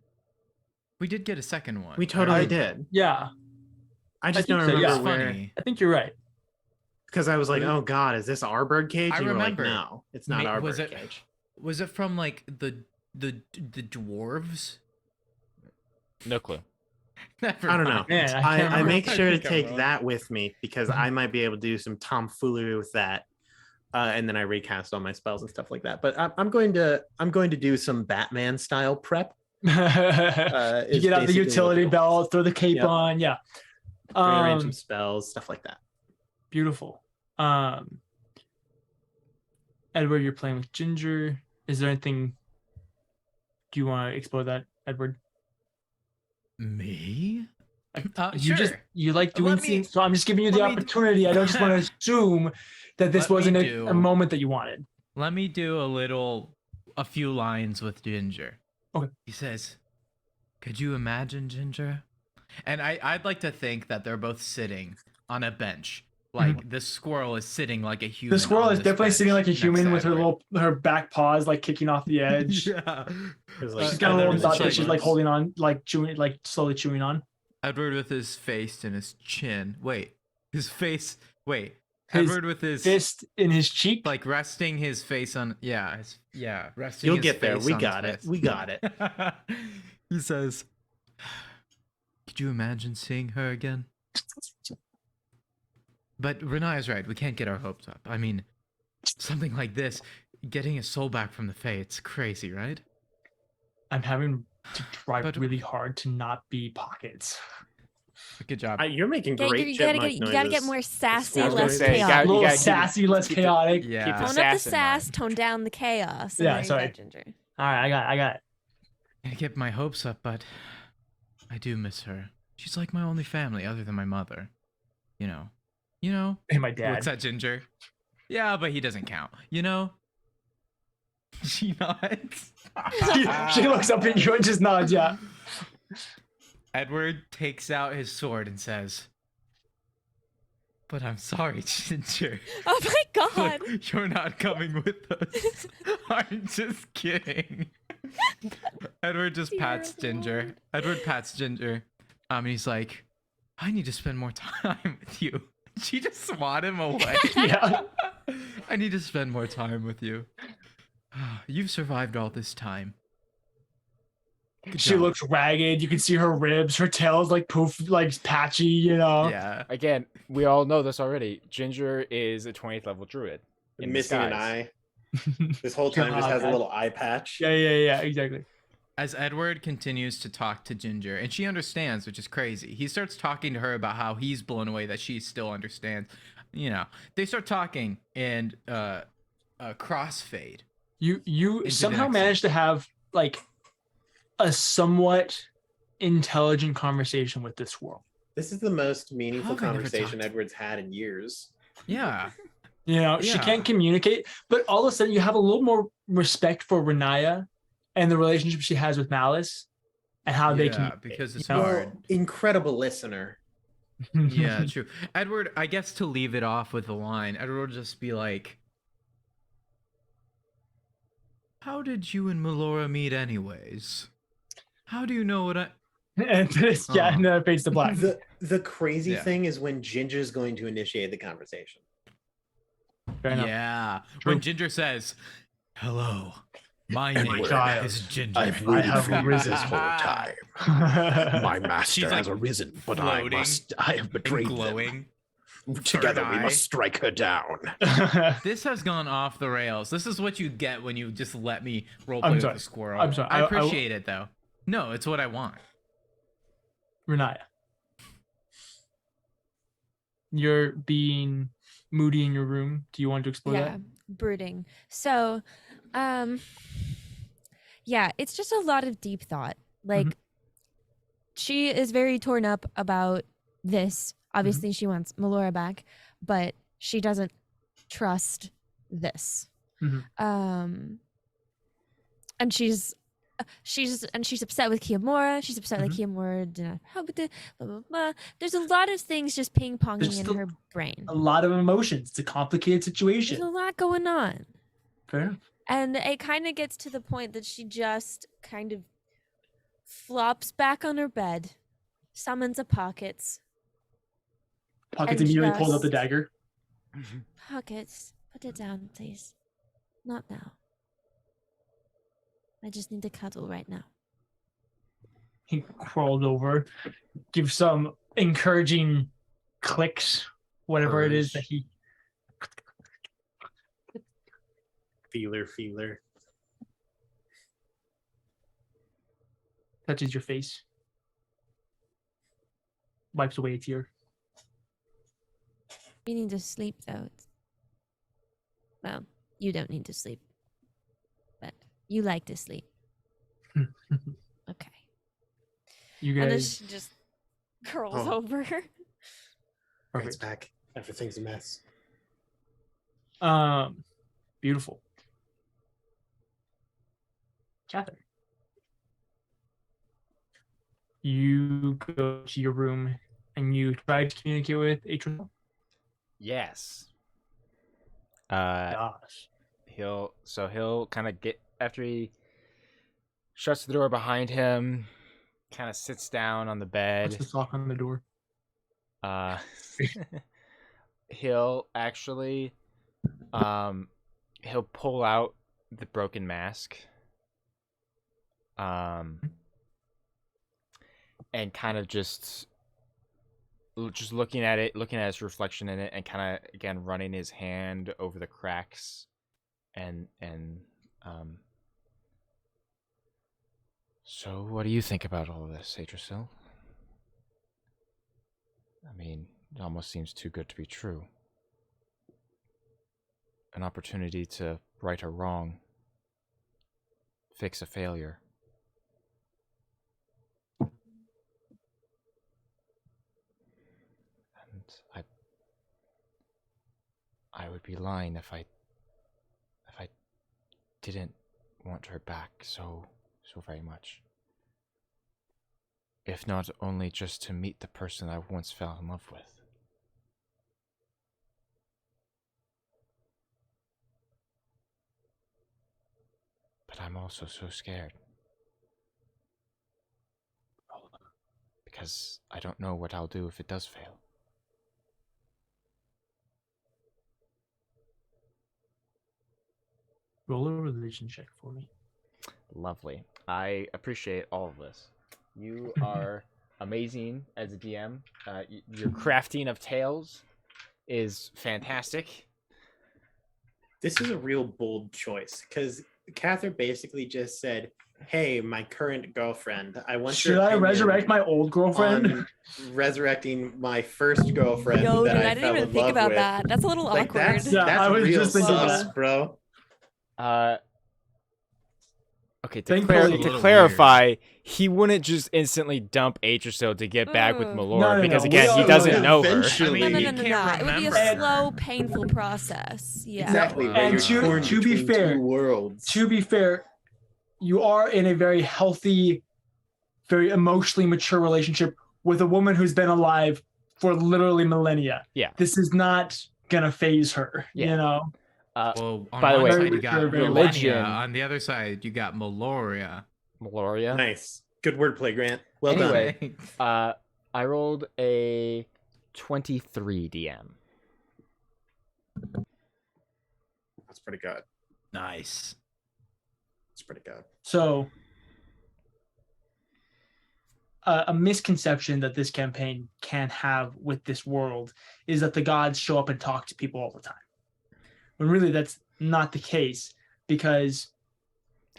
We did get a second one. We totally I- did. Yeah, I just think don't so, remember yeah. where. Funny. I think you're right. Because I was like, Really? oh God, is this our bird-cage? I And you were like, remember. no, it's not our Was it- bird-cage. Was it from like the dwarves? No clue. Never I don't know. mind. Man, I can't I remember. make I sure to think I'm take wrong. that with me because I might be able to do some tomfoolery with that, and then I recast all my spells and stuff like that. But I'm going to do some Batman style prep. You is get out the basically what utility it is. belt, throw the cape Yep. on. Yeah. Rearrange some spells, stuff like that. Beautiful. Edward, you're playing with Ginger. Is there anything? Do you want to explore that, Edward? Me? You just Sure. you like doing Let me- things, so I'm just giving you the let me- opportunity. I don't just want to assume that this Let me wasn't a do- moment that you wanted. Let me do a few lines with Ginger. Okay. He says, "Could you imagine, Ginger?" And I'd like to think that they're both sitting on a bench. Like this squirrel is sitting like a human. The squirrel on is this definitely sitting bench like a next human to with her Edward. her back paws like kicking off the edge. Yeah. There's, She's got a and little then dot it's that like- she's like holding on, like chewing, like slowly chewing on. Edward with his face and his chin. Wait, his face. Wait, His Edward with his Fist in his cheek. like resting his face on. Resting. You'll his get there. face We on got his it. fist. We got it. He says, "Could you imagine seeing her again?" But Renai is right. We can't get our hopes up. I mean, something like this, getting a soul back from the Fae, it's crazy, right? I'm having to try But- really hard to not be pockets. Good job. You're making Yeah, great you gotta chipmunk get you gotta get noises. more sassy, I was gonna less say, you A gotta- chaotic. little keep the- sassy, less keep the- chaotic. Yeah. keep the Tone up the sass in sass, mind. tone down the chaos. Yeah, There you go, sorry. Ginger. All right, I got it. I get my hopes up, but I do miss her. She's like my only family other than my mother. You know. Hey, my dad. Looks at Ginger. Yeah, but he doesn't count. You know? She nods. she looks up at you and just nods. Yeah. Edward takes out his sword and says, "But I'm sorry, Ginger. Oh my god. Look, you're not coming with us." I'm just kidding. Edward just Dear pats Ginger. Lord. Edward pats Ginger. And he's like, "I need to spend more time with you." She just swat him away. Yeah. "I need to spend more time with you. You've survived all this time." Good She job. looks ragged. You can see her ribs. Her tail's like poof, like patchy. You know. Yeah. Again, we all know this already. Ginger is a 20th level druid. in Missing an disguise. eye. This whole time just has a God. little eye patch. Yeah. Exactly. As Edward continues to talk to Ginger, and she understands, which is crazy. He starts talking to her about how he's blown away that she still understands. You know, they start talking and crossfade. You the somehow next managed to have like a somewhat intelligent conversation with this squirrel. This is the most How meaningful have I never conversation talked- Edward's had in years. Yeah. You know, she Yeah. can't communicate, but all of a sudden you have a little more respect for Renaya and the relationship she has with Malice and how they Yeah, can. because it's You know? hard. Incredible listener. Yeah, true. Edward, I guess to leave it off with a line, Edward will just be like, "How did you and Melora meet anyways? How do you know what I..." and this, yeah, and then it fades to black. The crazy Yeah. thing is when Ginger's going to initiate the conversation. Fair enough. Yeah. True. When Ginger says, "Hello, my Edward, name child, is Ginger." I've waited have for you risen. this whole time. My master She's, has like, arisen, but floating I have and betrayed them. glowing. Together we eye. must strike her down. This has gone off the rails. This is what you get when you just let me roleplay I'm with sorry. the squirrel. I'm sorry. I I- appreciate it though. No, it's what I want. Renaya, you're being moody in your room. Do you want to explore Yeah, brooding. So, yeah, it's just a lot of deep thought. Like, she is very torn up about this. Obviously, she wants Melora back, but she doesn't trust this. Mhm. And she's upset with Kiyomura. She's upset like Kiyomura did not help with it. Blah, blah, blah. There's a lot of things just ping ponging There's in still her brain. A lot of emotions. It's a complicated There's situation. a lot going on. Fair enough. And it kind of gets to the point that she just kind of flops back on her bed, summons a pockets. Pockets And immediately pulls out the just- dagger. Pockets, put it down, please. Not now. I just need to cuddle right now. He crawled over, gives some encouraging clicks, whatever it is that he. Feeler. Touches your face. Wipes away a tear. You need to sleep, though. Well, you don't need to sleep. But you like to sleep. Okay. You And then guys. she just curls Oh. over. Grant's Perfect. back. Everything's a mess. Beautiful. Catherine. You go to your room and you try to communicate with Atron. Yes. Gosh. He'll kind of get after he shuts the door behind him, kind of sits down on the What's bed. the sock on the door? He'll actually he'll pull out the broken mask. And kind of just looking at his reflection in it, and kind of again running his hand over the cracks, and so what do you think about all of this, Atrasil? I mean, it almost seems too good to be true. An opportunity to right a wrong, fix a failure. And I would be lying if I didn't want her back so very much. If not only just to meet the person I once fell in love with. But I'm also so scared. Because I don't know what I'll do if it does fail. Roll a religion check for me. Lovely. I appreciate all of this. You are amazing as a DM. Your crafting of tales is fantastic. This is a real bold choice because Catherine basically just said, "Hey, my current girlfriend, I want your Should I opinion resurrect my old girlfriend? on resurrecting my first girlfriend Yo, that dude, I I didn't fell even in think love about with." that. That's a little Like awkward. that's Yeah, I was real just thinking sus, that. bro. Okay, Thankfully- to clarify, he wouldn't just instantly dump Atrasil to get back with Mm. Malor, No, because we again, all he know doesn't that know her. eventually- No, no, You no, no, can't no. It would be a remember. slow, painful process. Yeah. Exactly. No, but and you're to- torn to be between fair- two worlds. To be fair, you are in a very healthy, very emotionally mature relationship with a woman who's been alive for literally millennia. Yeah. This is not gonna phase her, Yeah. you know? Well, on By the one way, side you got religion- Millennia, on the other side you got Meloria. Meloria. Nice. Good wordplay, Grant. Well Anyway. done. I rolled a 23 DM. That's pretty good. Nice. That's pretty good. So a misconception that this campaign can have with this world is that the gods show up and talk to people all the time. When really that's not the case, because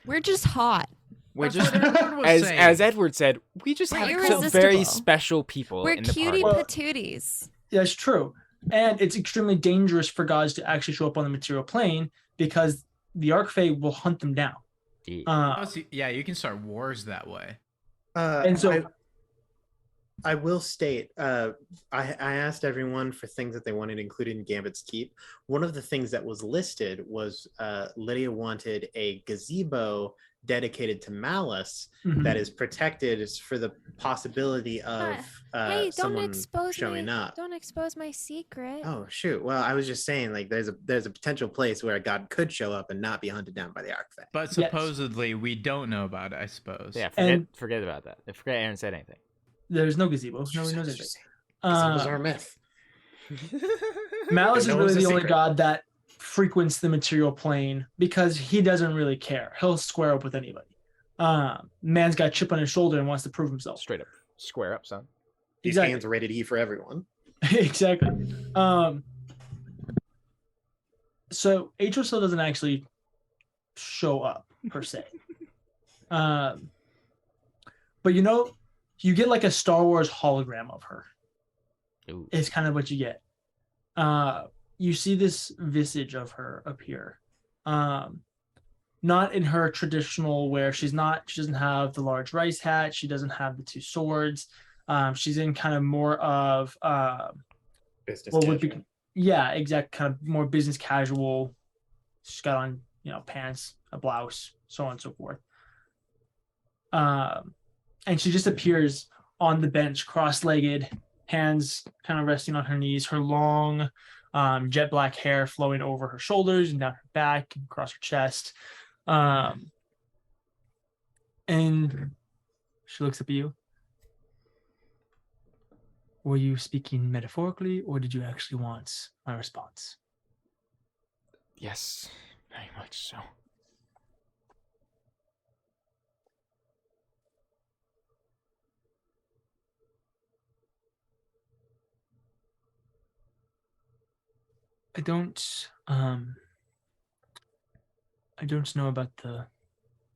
We're just hot. We're That's just, what Edward was as saying. Edward said, we just We're have some very irresistible. special people We're in the cutie party. Well- patooties. that's true. And it's extremely dangerous for gods to actually show up on the material plane because the Archfey will hunt them down. Oh, so- yeah, you can start wars that way. And so- I will state, I asked everyone for things that they wanted included in Gambit's Keep. One of the things that was listed was Lydia wanted a gazebo dedicated to malice Mhm. that is protected for the possibility of Hey, don't someone expose showing my up. don't expose my secret. Oh shoot! Well, I was just saying, like, there's a potential place where a god could show up and not be hunted down by the Archfey. But Yes. supposedly we don't know about it, I suppose. Yeah, And- forget about that. Forget Aaron said anything. There's no gazebo. Nobody knows anything. Gazebos are a myth. Malice is No really one's a the only secret. god that frequents the material plane because he doesn't really care. He'll square up with anybody. Man's got a chip on his shoulder and wants to prove himself. Straight up. Square up, son. These Exactly. hands are rated E for everyone. Exactly. So Atrocil doesn't actually show up per se. But you get like a Star Wars hologram of her. Ooh. Is kind of what you get. You see this visage of her appear. Not in her traditional where she doesn't have the large rice hat, she doesn't have the two swords. She's in kind of more of Business what would be casual. kind of more business casual. She's got on, pants, a blouse, so on and so forth. And she just appears on the bench, cross-legged, hands kind of resting on her knees, her long jet black hair flowing over her shoulders and down her back and across her chest. And she looks up at you. Were you speaking metaphorically, or did you actually want my response? Yes, very much so. I don't know about the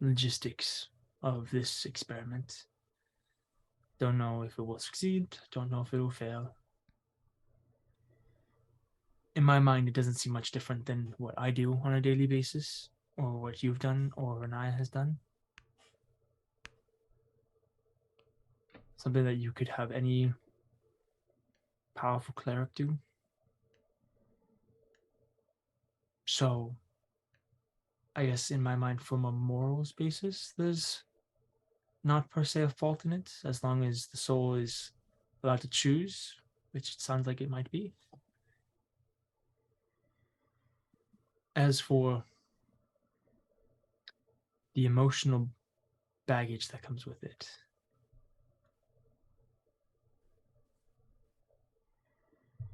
logistics of this experiment. Don't know if it will succeed, don't know if it will fail. In my mind, it doesn't seem much different than what I do on a daily basis, or what you've done, or Renaya has done. Something that you could have any powerful cleric do. So, I guess in my mind, from a morals basis, there's not per se a fault in it, as long as the soul is allowed to choose, which it sounds like it might be. As for the emotional baggage that comes with it,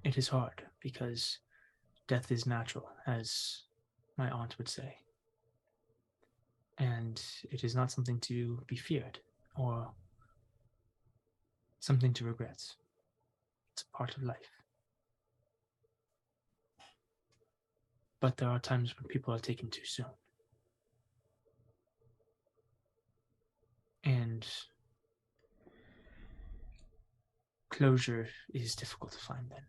it is hard because death is natural, as my aunt would say. And it is not something to be feared or something to regret. It's a part of life. But there are times when people are taken too soon. And closure is difficult to find then.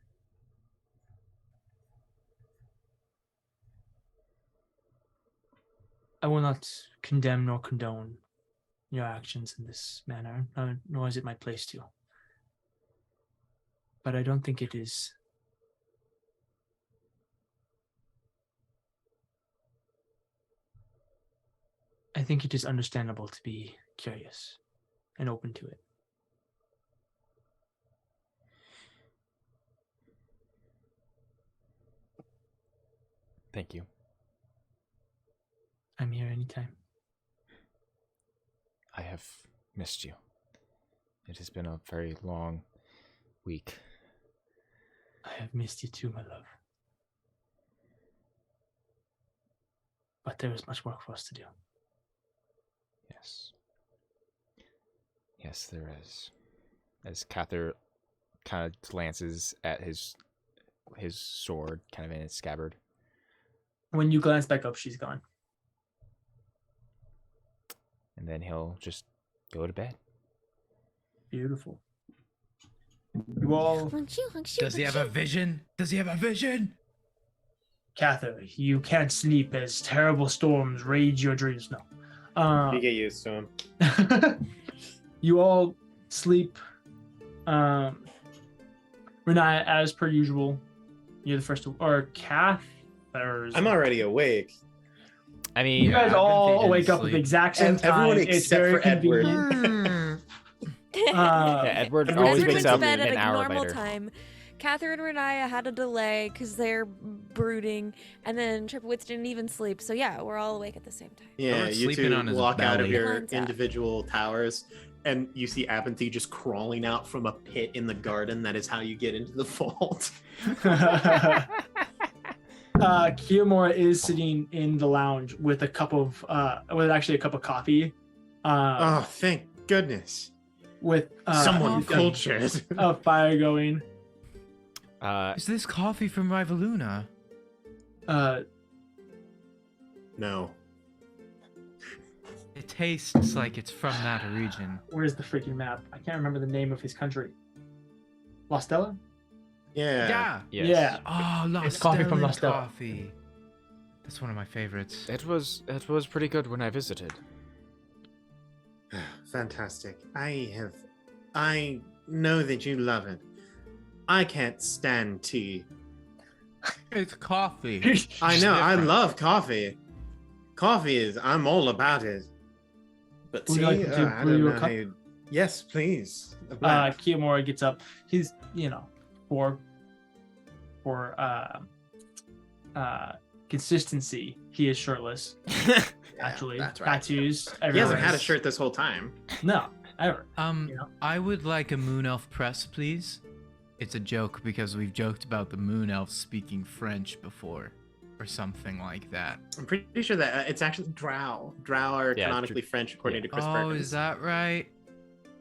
I will not condemn nor condone your actions in this manner, nor is it my place to. But I don't think it is I think it is understandable to be curious and open to it. Thank you. I'm here anytime. I have missed you. It has been a very long week. I have missed you too, my love. But there is much work for us to do. Yes. Yes, there is. As Cather kind of glances at his sword, kind of in its scabbard. When you glance back up, she's gone. And then he'll just go to bed. Beautiful. You all, Does he have a vision? Does he have a vision? Cather, you can't sleep as terrible storms rage your dreams. No. You get used to him. You all sleep. Renaya, as per usual, you're the first to, or Cath, I'm already awake. I mean, You guys I've been all feeding wake up at the sleep. exact same time. Everyone It's except very for Edward. convenient. yeah, Edward always Edward wakes went to up bed at an a hour normal later. time. Catherine and I had a delay because they're brooding, and then Tripowitz didn't even sleep. So yeah, we're all awake at the same time. Yeah, Edward's you sleeping two on his walk out of belly. your Lines up. individual towers, and you see Abinthy just crawling out from a pit in the garden. That is how you get into the vault. Kiyomura is sitting in the lounge with a cup of coffee. Oh, thank goodness. With Someone coffee. cultured. a fire going. Is this coffee from Rivaluna? No. It tastes like it's from that region. Where's the freaking map? I can't remember the name of his country. La Stella? Yeah. Yes. Yeah. Oh, La It's coffee from La Stella. Coffee. That's one of my favorites. It was pretty good when I visited. Fantastic. I know that you love it. I can't stand tea. It's coffee. I know, I different. love coffee. I'm all about it. But Would tea, you like me to I brew don't you a know cup? how you... Yes, please. A black. Kiyomura gets up. He's, for consistency, he is shirtless. Yeah, Actually, that's right. tattoos. He hasn't everywhere. had a shirt this whole time. No, ever. You know? I would like a moon elf press, please. It's a joke because we've joked about the moon elf speaking French before, or something like that. I'm pretty sure that it's actually drow. Drow are Yeah, canonically French according to Chris Oh, Perkins. is that right?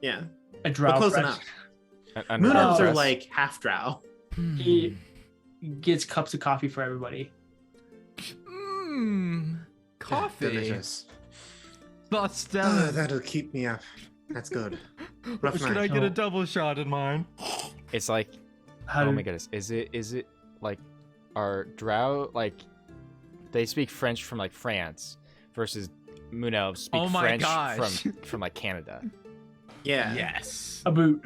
Yeah. A drow. But close press. enough. Moon elves are press. like half drow. He gets cups of coffee for everybody. Mmm. Coffee. Delicious. La Oh, Stella. that'll keep me up. That's good. Rough Should I night. get a Oh. double shot in mine? It's like, How oh did- my goodness, is it like, are Drow like, they speak French from like France versus Moon Elves speak Oh my French gosh. from like Canada. Yeah. Yes. A boot.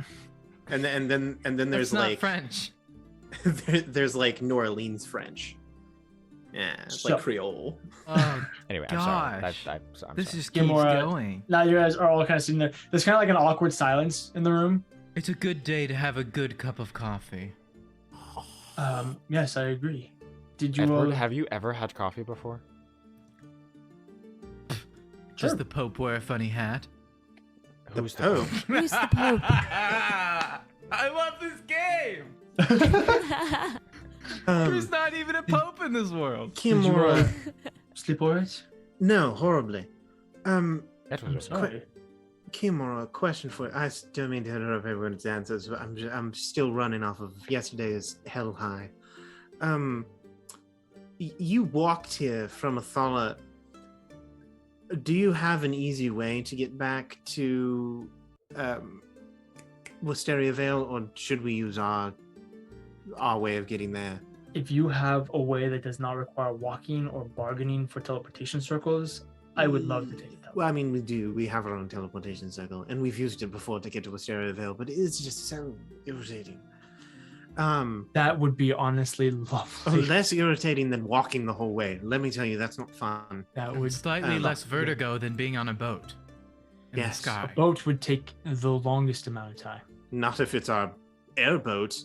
And then there's That's not like French. there's like New Orleans French. Yeah, it's So- like Creole. Oh, Anyway, I'm sorry. Gosh. I'm this sorry. just keeps Kiyomura- going. Now you guys are all kind of sitting there. There's kind of like an awkward silence in the room. It's a good day to have a good cup of coffee. Yes, I agree. Did you? Edward, have you ever had coffee before? Does Sure. the Pope wear a funny hat? Who's the Pope? Pope? Who's the Pope? I love this game. There's not even a Pope in this world. Did you Kimura. sleep alright? No, horribly. I'm Edward, sorry. Kimura, a question for you. I don't mean to interrupt everyone's answers, but I'm still running off of yesterday's hell high. You walked here from Athala. Do you have an easy way to get back to Wisteria Vale, or should we use our way of getting there? If you have a way that does not require walking or bargaining for teleportation circles, I would love to take it that way. Well, I mean, we do. We have our own teleportation circle, and we've used it before to get to Wisteria Vale, but it's just so irritating. That would be honestly lovely. Less irritating than walking the whole way. Let me tell you, that's not fun. That would. Slightly Um, less vertigo than being on a boat in Yes. the sky. A boat would take the longest amount of time. Not if it's our airboat.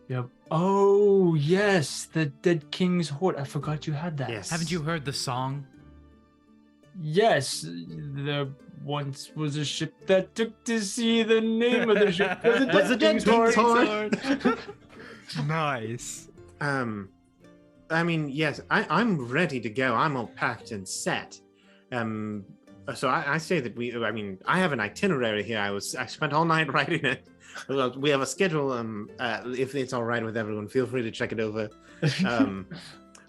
Yep. Oh yes, the Dead King's Hoard. I forgot you had that. Yes. Haven't you heard the song? Yes, there once was a ship that took to sea. The name of the ship was the Dead King's Hoard. Nice. I mean, yes, I'm ready to go. I'm all packed and set. So I say that I have an itinerary here. I spent all night writing it. We have a schedule. If it's all right with everyone, feel free to check it over.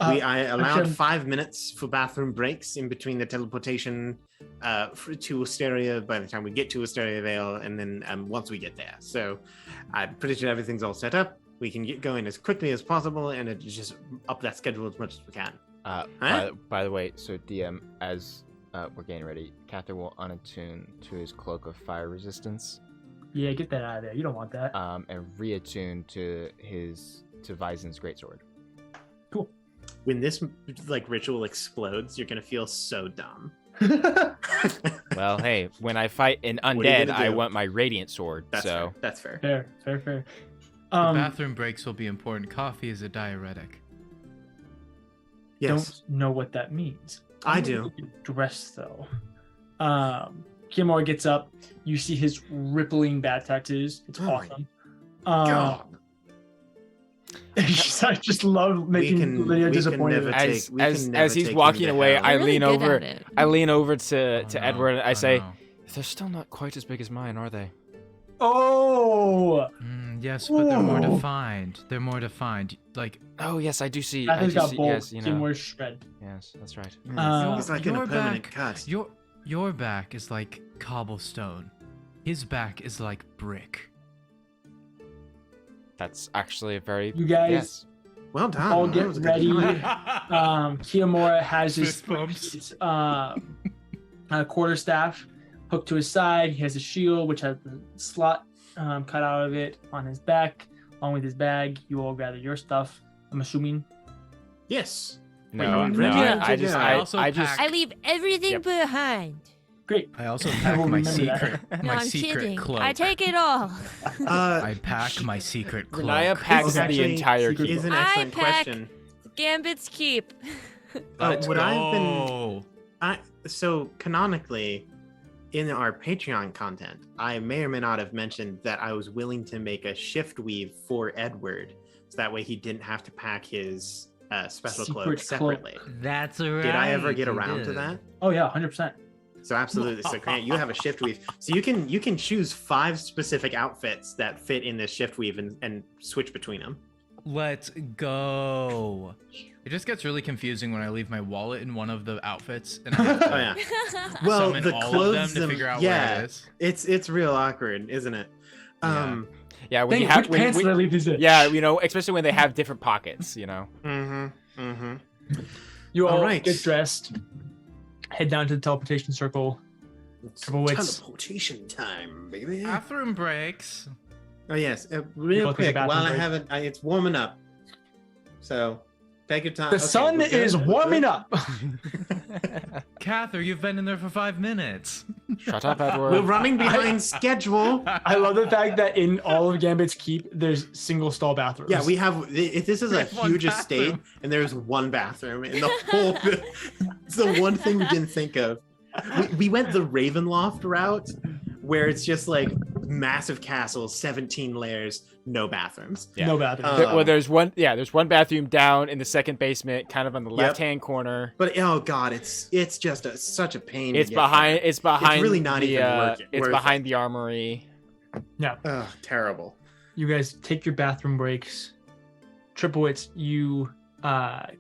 I allowed 5 minutes for bathroom breaks in between the teleportation to Wisteria by the time we get to Wisteria Vale, and then once we get there. So I'm pretty sure everything's all set up. We can get going as quickly as possible, and it's just up that schedule as much as we can. By the way, so DM, as we're getting ready, Cather will unattune to his cloak of fire resistance, Yeah, get that out of there. You don't want that. and reattune to Vizen's greatsword. Cool. when this like ritual explodes, you're gonna feel so dumb. Well, hey, when I fight an What are you undead, gonna I do? want my radiant sword. That's so fair. That's fair. Fair. The bathroom breaks will be important. Coffee is a diuretic. Yes, Don't know what that means. I I'm do. Dressed though. Kimura gets up. You see his rippling bat tattoos. It's Oh my awesome. God. I just love making Lydia disappointed. never as take- we can as never as he's take walking him to away, hell. I You're really lean good over. at it. I lean over to Oh, no. Edward and I Oh, say, no. "They're still not quite as big as mine, are they?" Oh, Yes, but they're more Ooh. defined. They're more defined. Like Oh yes, I do see. that I has do got see. bold. Yes, you know. Kimura's shred. Yes, that's right. He's like in a your permanent back- cut. your back is like cobblestone. His back is like brick. That's actually a very. You guys Yes. Well done. all That get was a good ready. comment. Kiyomura has his Fist bumps. quarterstaff hooked to his side. He has a shield which has the slot cut out of it on his back, along with his bag. You all gather your stuff. I'm assuming. Yes. No, Wait, no. yeah, I just. I I also just. I leave everything Yep. behind. Great. I also I pack will my remember that. secret, No, my I'm secret kidding. cloak. I take it all. I pack my secret cloak. Renaya packs This the actually entire secret- keep. is an I excellent pack- question. Gambit's keep. Let's what I've been go. So canonically, in our Patreon content, I may or may not have mentioned that I was willing to make a shift weave for Edward, so that way he didn't have to pack his special Secret cloak cloak. separately. That's right. Did I ever get you around to did. that? Oh yeah, 100%. So absolutely. So Grant, you have a shift weave. So you can choose 5 specific outfits that fit in this shift weave and switch between them. Let's go. It just gets really confusing when I leave my wallet in one of the outfits and I have to Oh yeah. Well, summon the all clothes of them to figure out yeah, where it is. it's real awkward, isn't it? Yeah. Yeah, when Dang, you have. which When, pants when- did I leave these in? yeah, you know, especially when they have different pockets. You know. You all Alright. get dressed, head down to the teleportation circle. Triple wits. Teleportation time, baby. Bathroom breaks. Oh yes, You real both take a quick while bathroom I break? have it, it's warming up. So take your time. The Okay, sun we're good? is We're warming good? up. Cather, you've been in there for 5 minutes. Shut up, Edward. We're running behind schedule. I love the fact that in all of Gambit's Keep, there's single stall bathrooms. Yeah, we have. This is We a have one huge estate, bathroom. and there's one bathroom in the whole. It's the one thing we didn't think of. We went the Ravenloft route, where it's just like massive castles, 17 layers, no bathrooms. Yeah. no bathrooms. Well, there's one. Yeah, there's one bathroom down in the second basement, kind of on the Yep. left-hand corner. But oh god, it's just such a pain. It's to get behind. there. It's behind. really not the, even worth it. It's behind the armory. Ugh, terrible. You guys take your bathroom breaks. Triple wits, you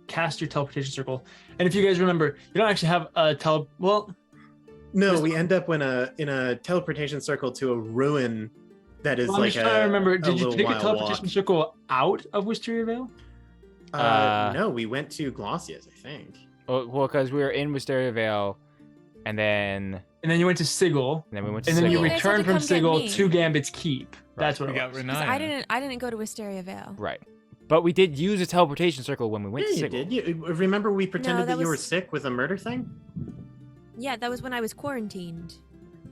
cast your teleportation circle. And if you guys remember, you don't actually have a well, No, we end up in a teleportation circle to a ruin that is I'm like just trying to remember, a did you little take a wild teleportation walk. circle out of Wisteria Vale? No, we went to Glossia's, I think. Well, because we were in Wisteria Vale, and then And then you went to Sigil, we went to. and then you Sigil. You guys had returned to from come get Sigil me. to Gambit's Keep. That's what We it got was. Renaya. I didn't go to Wisteria Vale. Right, but we did use a teleportation circle when we went Yeah, to you Sigil. did. You remember we pretended that that you were was- sick with a murder thing? Yeah, that was when I was quarantined.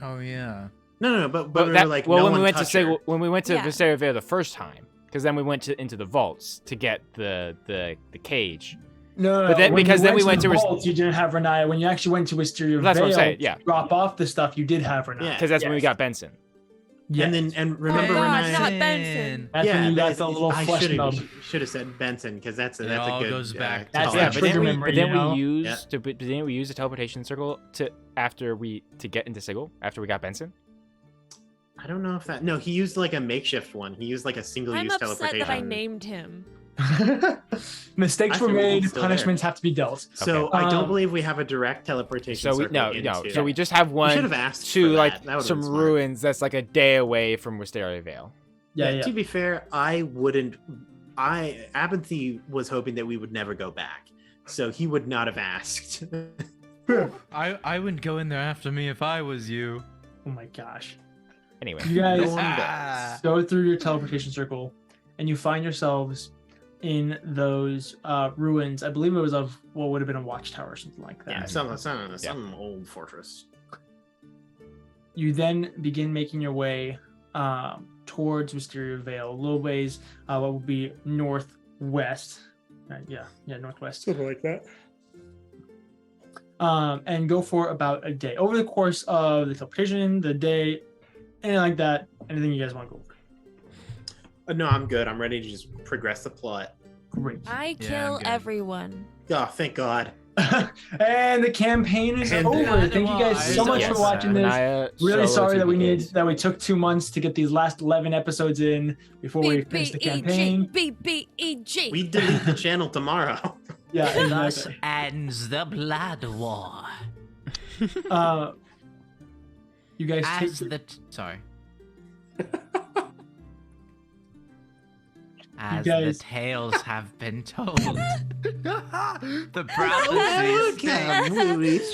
Oh yeah. No, but But we that, were like, well, no when we one went to touch her. Sigil, when we went to Yeah. Wisteria Vale the first time, because then we went into the vaults to get the cage. No, But then- when because you then we went the to vaults, you didn't have Renaya. When you actually went to Wisteria That's Vale, what I'm saying, yeah. to drop off the stuff, you did have Renaya. Yeah. Because that's when we Yes. got Benson. Yes. And remember God, when not I Benson. That's when you got that's- the little I flesh nub. should have said Benson because that's a all good. goes back to That's Oh, yeah, that but trigger then we, memory, but then you know? we used didn't we use a teleportation circle to get into Sigil after we got Benson? I don't know if that. No, he used like a makeshift one. He used like a I'm single-use upset teleportation. that I named him. Mistakes I were feel made. it's still Punishments have to be dealt. So Okay. I don't Um, believe we have a direct teleportation. So we circle no. into- So we just have We one should have asked to for like that. That would've some been smart. ruins that's like a day away from Wisteria Vale. Yeah. To be fair, I wouldn't. Abinthy was hoping that we would never go back, so he would not have asked. I wouldn't go in there after me if I was you. Oh my gosh. Anyway, You guys No one does. go through your teleportation circle, and you find yourselves in those ruins. I believe it was of what would have been a watchtower or something like that. Yeah, some old fortress. You then begin making your way towards Wisteria Vale, a little ways, what would be northwest. Yeah, northwest. Something like that. And go for about a day. Over the course of the teleportation, the day, anything like that, anything you guys want to go over. No, I'm good. I'm ready to just progress the plot. Great. I Yeah, kill I'm good. everyone. Oh, thank God. And the campaign is And over. that Thank you guys was- so much Yes. for watching this. Anaya, Really so sorry it's that we took 2 months to get these last 11 episodes in before we finished the campaign. B-B-E-G. We delete the channel tomorrow. Yeah, Thus exactly. ends the Blood War. You guys As take the sorry. As guys- the tales have been told, the prophecies.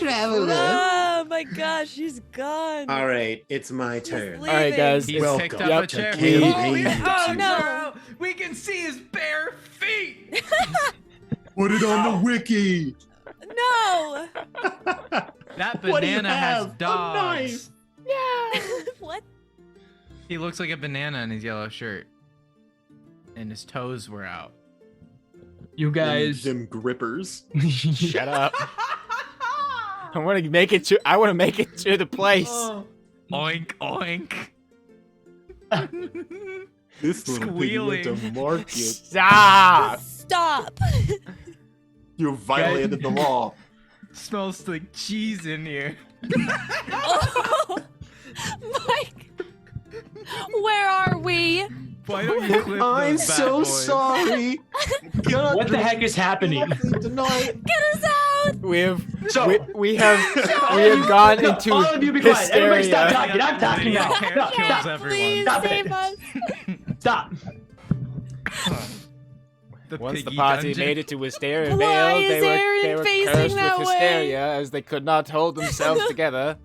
Oh my gosh, she's gone. All right, it's my She's turn. leaving. All right, guys. He's Welcome. picked up Yep. a chair. Okay. Oh, No. we can see his bare feet. Put it on the wiki. No. That What do you banana has have? A dogs. knife. What? He looks like a banana in his yellow shirt, and his toes were out. you guys. them grippers. Shut up. I want to make it to the place. Oink oink. This little piggy went to Squealing. Market. Stop. Stop. You violated the law. Smells like cheese in here. Oh, Mike. Where are we? Why don't you clip I'm those bad so boys? sorry. What the heck is happening? Tonight. Get us out. We have So we have gone No, into all of you be quiet. Everybody stop hysteria. talking. I'm talking now. Can't No, kills stop. everyone. Please Stop it. save us. Stop. Once the piggy party dungeon. made it to Wisteria Why Vale, is they Aaron were facing cursed that with way? hysteria as they could not hold themselves together.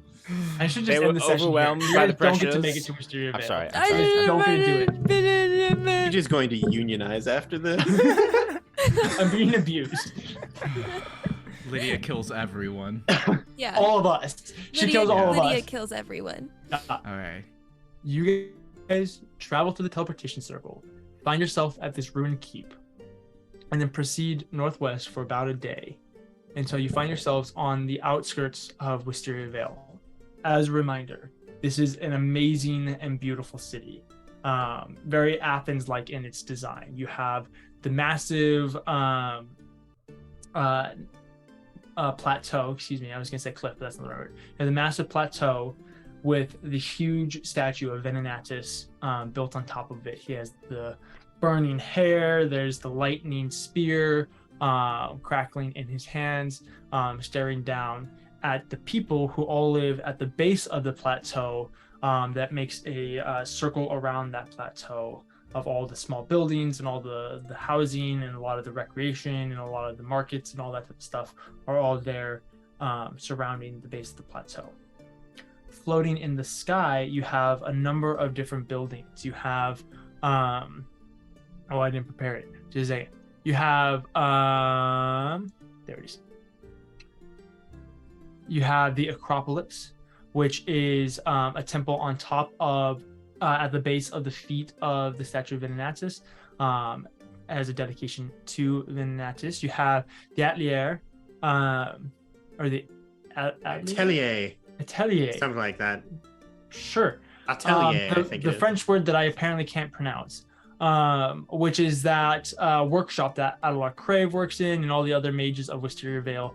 I should They just were end the session. overwhelmed Here. by You the guys don't get to pressures. make it to Wisteria I'm Vale. sorry. I Don't get to do You're just going to unionize after this. I'm being abused. Lydia kills everyone. Yeah. All of us. She Lydia, kills all of Lydia us. kills everyone. All right. You guys travel to the teleportation circle, find yourself at this ruined keep, and then proceed northwest for about a day until you find yourselves on the outskirts of Wisteria Vale. As a reminder, this is an amazing and beautiful city. Very Athens-like in its design. You have the massive plateau. Excuse me, I was gonna say cliff, but that's not the right word. You have the massive plateau with the huge statue of Venenatus built on top of it. He has the burning hair. There's the lightning spear crackling in his hands, staring down at the people who all live at the base of the plateau. That makes a circle around that plateau of all the small buildings and all the housing and a lot of the recreation and a lot of the markets and all that type of stuff are all there surrounding the base of the plateau. Floating in the sky, you have a number of different buildings. You have, I didn't prepare it. Just a second. You have, there it is. You have the Acropolis, which is a temple on top of, at the base of the feet of the statue of Venenatus, as a dedication to Venenatus. You have the Atelier, or the Atelier. Something like that. Sure. Atelier, I think the it is. French word that I apparently can't pronounce, which is that workshop that Adelar Crave works in and all the other mages of Wisteria Vale.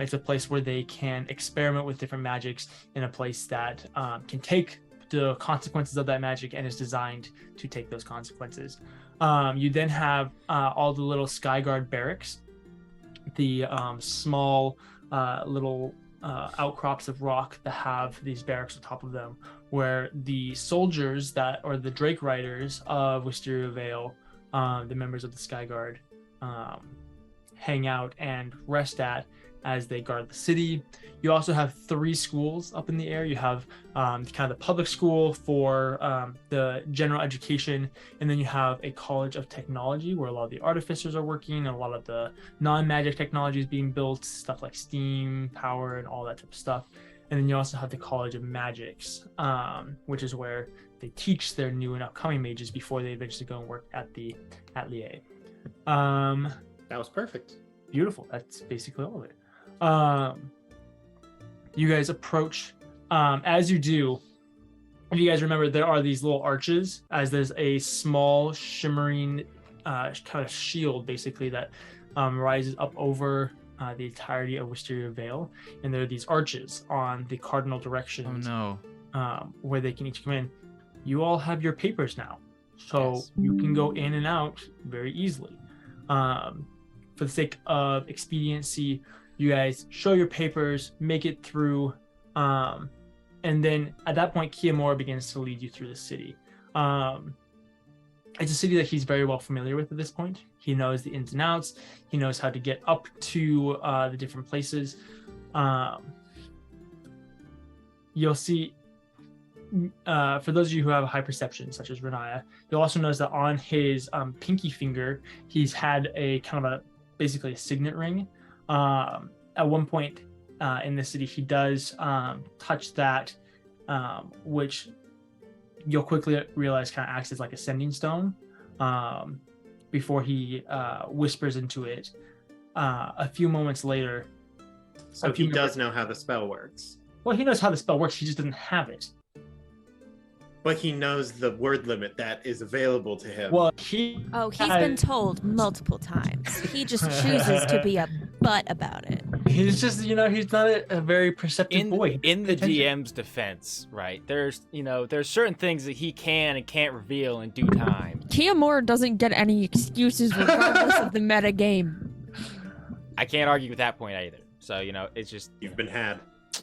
It's a place where they can experiment with different magics in a place that can take the consequences of that magic and is designed to take those consequences. You then have all the little Skyguard barracks, the small little outcrops of rock that have these barracks on top of them, where the soldiers or the Drake Riders of Wisteria Vale, the members of the Skyguard, hang out and rest at as they guard the city. You also have 3 schools up in the air. You have kind of the public school for the general education, and then you have a college of technology where a lot of the artificers are working, and a lot of the non-magic technology is being built, stuff like steam, power, and all that type of stuff. And then you also have the College of Magics, which is where they teach their new and upcoming mages before they eventually go and work at the Atelier. That was perfect. Beautiful. That's basically all of it. You guys approach. As you do, if you guys remember, there are these little arches, as there's a small shimmering kind of shield, basically, that rises up over the entirety of Wisteria Vale, and there are these arches on the cardinal directions. Oh no! Where they can each come in. You all have your papers now, so Yes. you can go in and out very easily. For the sake of expediency, you guys show your papers, make it through, and then at that point, Kiyomura begins to lead you through the city. It's a city that he's very well familiar with at this point. He knows the ins and outs. He knows how to get up to the different places. You'll see, for those of you who have a high perception, such as Renaya, you'll also notice that on his pinky finger, he's had a kind of basically a signet ring. At one point in the city, he does touch that, which you'll quickly realize kind of acts as like a sending stone, before he whispers into it. A few moments later. So he does know how the spell works. Well, he knows how the spell works. He just doesn't have it. But he knows the word limit that is available to him. Well, He's been told multiple times. He just chooses to be a butt about it. he's just, he's not a very perceptive boy. In the Attention. DM's defense, right? There's certain things that he can and can't reveal in due time. Kiyomura doesn't get any excuses regardless of the meta game. I can't argue with that point either. So, it's just You've been had.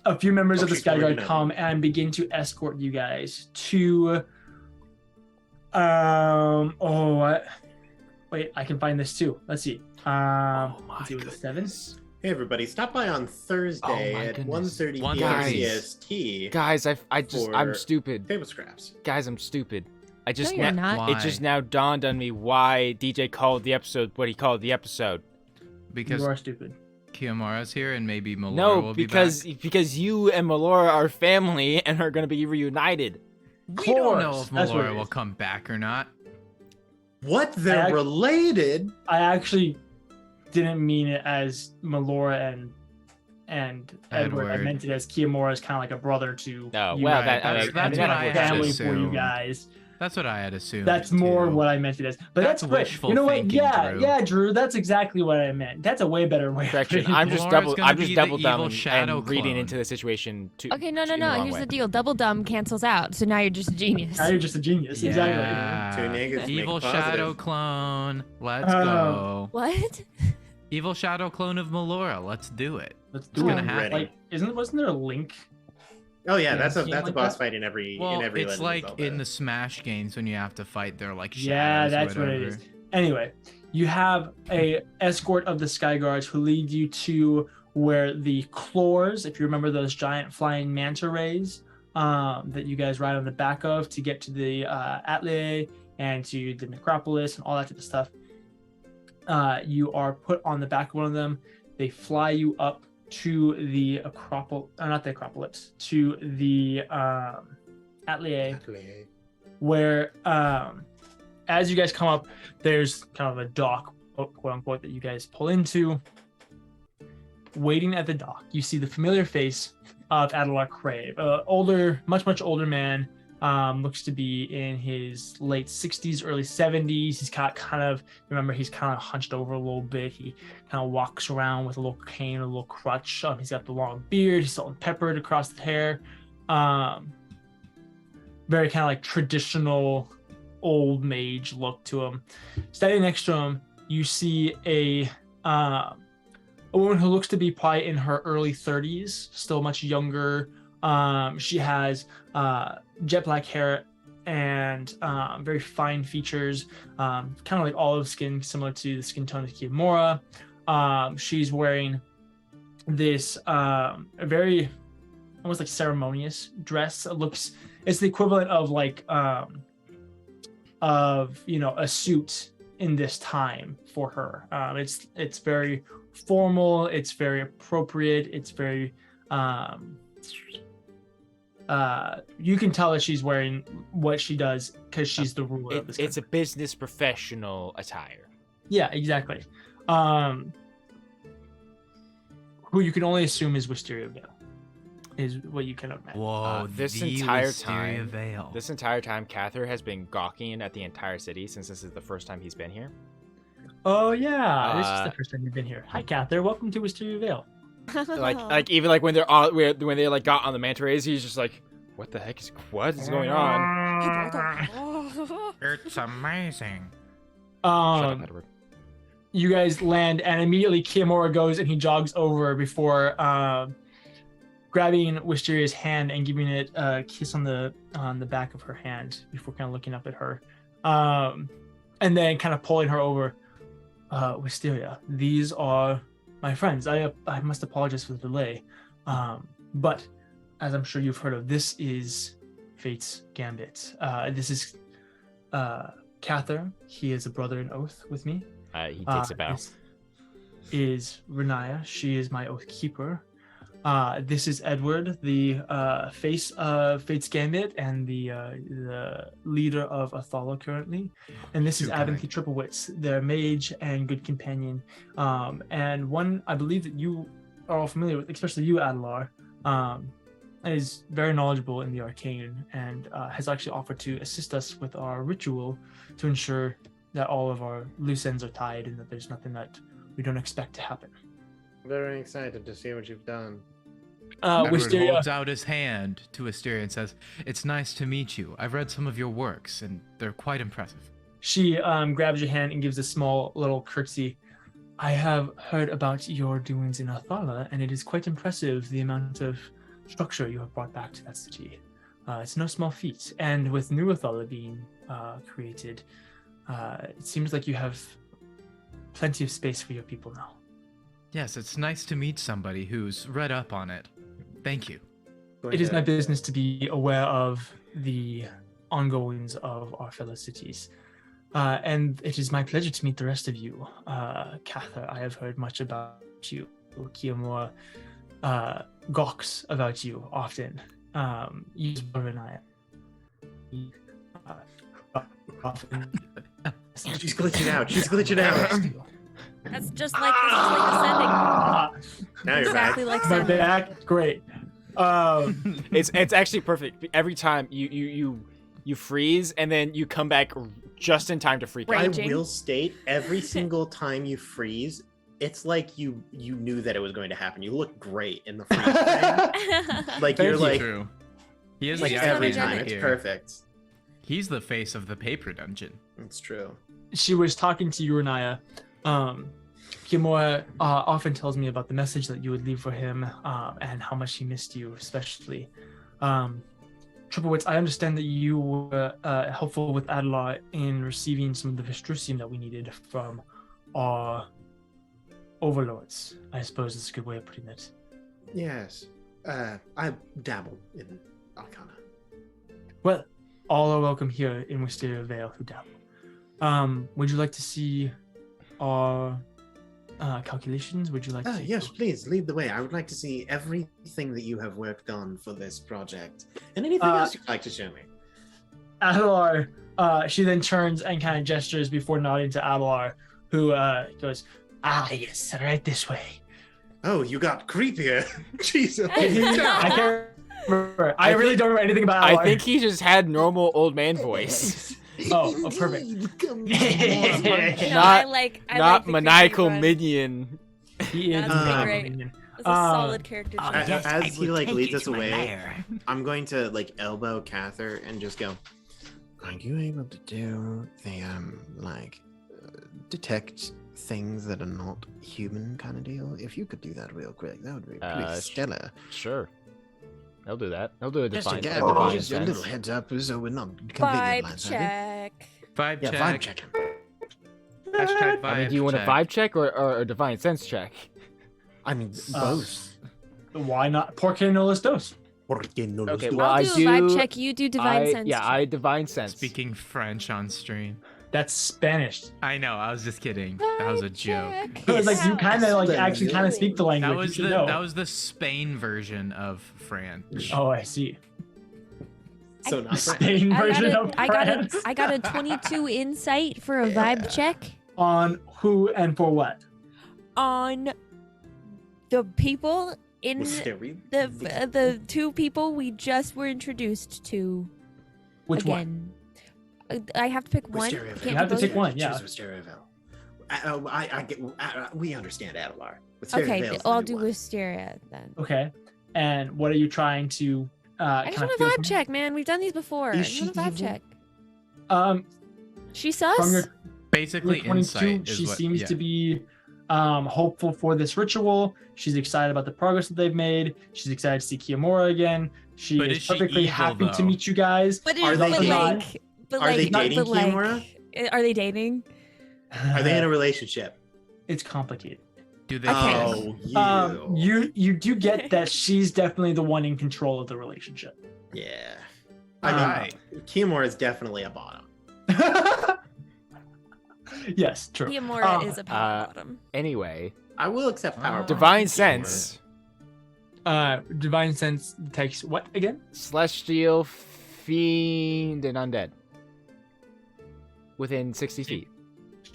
A few members of the she's already Skyguard done. come and begin to escort you guys to wait, I can find this too. Let's see. Let's see, was it 7? Hey everybody, stop by on Thursday Oh my at goodness. 1:30 One p.m. guys. CST. guys, I'm For- stupid. Table scraps. Guys, I'm stupid. I No, just you're not. Why? it just now dawned on me why DJ called the episode what he called the episode. Because You are stupid. Kiyomura's here and maybe Melora No, will be because back. because you and Melora are family and are going to be reunited. We don't know course, if that's what it Melora will is. come back or not. What? They're I- related? I actually didn't mean it as Melora and Edward. I Edward. meant it as Kiyomura is kind of like a brother to No, you well, guys. that- I That's, mean, that's I what mean, I had family for you assumed. guys. That's what I had assumed. That's more too. what I meant it as. But That's that's great. wishful You know what? thinking, Yeah, Drew. yeah, Drew. That's exactly what I meant. That's a way better way. of Correction. putting I'm it. just Melora is gonna be the double evil dumb shadow and reading clone. into the situation too. Okay, no. in the wrong Here's way. the deal. Double dumb cancels out, so now you're just a genius. Now you're just a genius. Exactly. Yeah. Two negatives make Evil a positive. shadow clone. Let's Oh. go. What? Evil shadow clone of Melora. Let's do it. Let's It's do gonna it. happen. Like, wasn't there a link? Oh yeah, Yeah, that's a something like boss that? fight in every Well, in every it's Legend of like Zelda. in the Smash games when you have to fight their like shadows. Yeah, or that's what it whatever. is. Anyway, you have a escort of the Sky Guards who lead you to where the claws, if you remember those giant flying manta rays that you guys ride on the back of to get to the Atelier and to the Necropolis and all that type of stuff. You are put on the back of one of them. They fly you up to the not the Acropolis, to the Atelier, where as you guys come up, there's kind of a dock, quote unquote, that you guys pull into. Waiting at the dock, you see the familiar face of Adelar Crave, older, much older man. Looks to be in his late 60s, early 70s. He's got he's kind of hunched over a little bit. He kind of walks around with a little cane, a little crutch. He's got the long beard. He's salt and peppered across the hair. Very kind of like traditional old mage look to him. Standing next to him, you see a woman who looks to be probably in her early 30s, still much younger. She has jet black hair and very fine features, kind of like olive skin, similar to the skin tone of Kiyomura. She's wearing this very almost like ceremonious dress. It's the equivalent of like a suit in this time for her. It's very formal, it's very appropriate, it's very you can tell that she's wearing what she does because she's the ruler of this It's a country. business professional attire. Yeah, exactly. Who you can only assume is Wisteria Vale, is what you can imagine. Whoa, This the entire Wisteria time- Vale. This entire time, Cather has been gawking at the entire city since this is the first time he's been here. Oh yeah, this is Uh, the first time you've been here. Hi, Cather. Welcome to Wisteria Vale. Like even like when they're all when they like got on the manta rays, he's just like, what the heck is going on? It's amazing. Shut up, Edward. You guys land, and immediately Kiamora goes and he jogs over before grabbing Wisteria's hand and giving it a kiss on the back of her hand before kind of looking up at her, and then kind of pulling her over. Wisteria, these are my friends. I must apologize for the delay, but as I'm sure you've heard of, this is Fate's Gambit. This is Cather. He is a brother in oath with me. He takes a bow. This is Renaya. She is my oath keeper. This is Edward, the face of Fate's Gambit and the leader of Athala currently. And this is Aventhy Triplewitz, their mage and good companion. And one I believe that you are all familiar with, especially you, Adelar, is very knowledgeable in the arcane and has actually offered to assist us with our ritual to ensure that all of our loose ends are tied and that there's nothing that we don't expect to happen. Very excited to see what you've done. Edward Wisteria, holds out his hand to Wisteria and says, "It's nice to meet you. I've read some of your works, and they're quite impressive." she grabs your hand and gives a small little curtsy. I have heard about your doings in Athala, and it is quite impressive the amount of structure you have brought back to that city. It's no small feat. And with New Athala being created, it seems like you have plenty of space for your people now. Yes, it's nice to meet somebody who's read up on it. Thank you. It is my business to be aware of the ongoings of our fellow cities. And it is my pleasure to meet the rest of you. Cather, I have heard much about you. Kiamora gawks about you often. You and I. Often. She's glitching out. She's glitching out. That's just like ascending. Now you're Exactly back. like My ascending. back, great. It's actually perfect. Every time you freeze and then you come back just in time to freak out. I Raging. will state, every single time you freeze, it's like you knew that it was going to happen. You look great in the freeze frame. Like you're like True. He is like the every irony time. photogenic It's here. perfect. He's the face of the paper dungeon. It's true. She was talking to you, Renaya. Kimura often tells me about the message that you would leave for him and how much he missed you, especially. Triplewitz, I understand that you were helpful with Adelar in receiving some of the Vestrusium that we needed from our overlords. I suppose is a good way of putting it. Yes. I dabble in Arcana. Well, all are welcome here in Wisteria Vale who dabble. Would you like to see our calculations? Would you like to see? Yes, please lead the way. I would like to see everything that you have worked on for this project, and anything else you'd like to show me. Adelar, she then turns and kind of gestures before nodding to Adelar, who goes, yes, right this way. Oh, you got creepier. Jesus. I can't remember. I really don't remember anything about Adelar. I think he just had normal old man voice. Oh, perfect. No, Not- I like Not the maniacal creepy one. minion. He is That's a great. minion. That's a solid character Oh, choice. yes, As I he will like take leads you us to my away, lair. I'm going to like elbow Cather and just go, are you able to do the detect things that are not human kind of deal? If you could do that real quick, that would be pretty stellar. Sure. He'll do that. He'll do a Just to divine, get a divine just a little sense. heads up so we're not completely Vibe blindsided. check. Vibe Yeah, check. vibe check him. Hashtag vibe I mean, do you want a check. vibe check or a divine sense check? I mean, both. Why not? Por qué no los dos? Porque no los Okay, dos. well, I'll I do a do- vibe check. You do divine sense. Yeah, check. I divine sense. Speaking French on stream. That's Spanish. I know. I was just kidding. That was a joke. It was like you kind of like Yes. actually kind of speak the language. That You was should the know. that was the Spain version of French. Oh, I see. So not The French. Spain version of France. I got a 22 insight for a vibe check On who and for what? on the people in Wisteria. the two people we just were introduced to Which one? again. I have to pick one. Wisteria. Can't You do have to both? pick one, yeah. Choose Wisteriaville. I get. We understand Adelar. Okay, Wisteriaville's I'll the do new one. Wisteria then. Okay. And what are you trying to I just kind want of a feel vibe from- check, man. We've done these before. I Is just want a she vibe evil? check. She From sus? your Basically, 22, insight is she what, seems yeah. to be hopeful for this ritual. She's excited about the progress that they've made. She's excited to see Kiyomura again. She But is is she perfectly evil, happy to though? meet you guys. But, Are they dating? Are they dating Kiyomura? Are they dating? Are they in a relationship? It's complicated. Do they? Okay. kiss? Oh, You do get that she's definitely the one in control of the relationship. Yeah. I mean, Alright. Kiyomura is definitely a bottom. Yes, true. Kiyomura is a power bottom. Anyway, I will accept power. bottom. divine sense, Divine sense takes what again? celestial, fiend, and undead. Within 60 feet.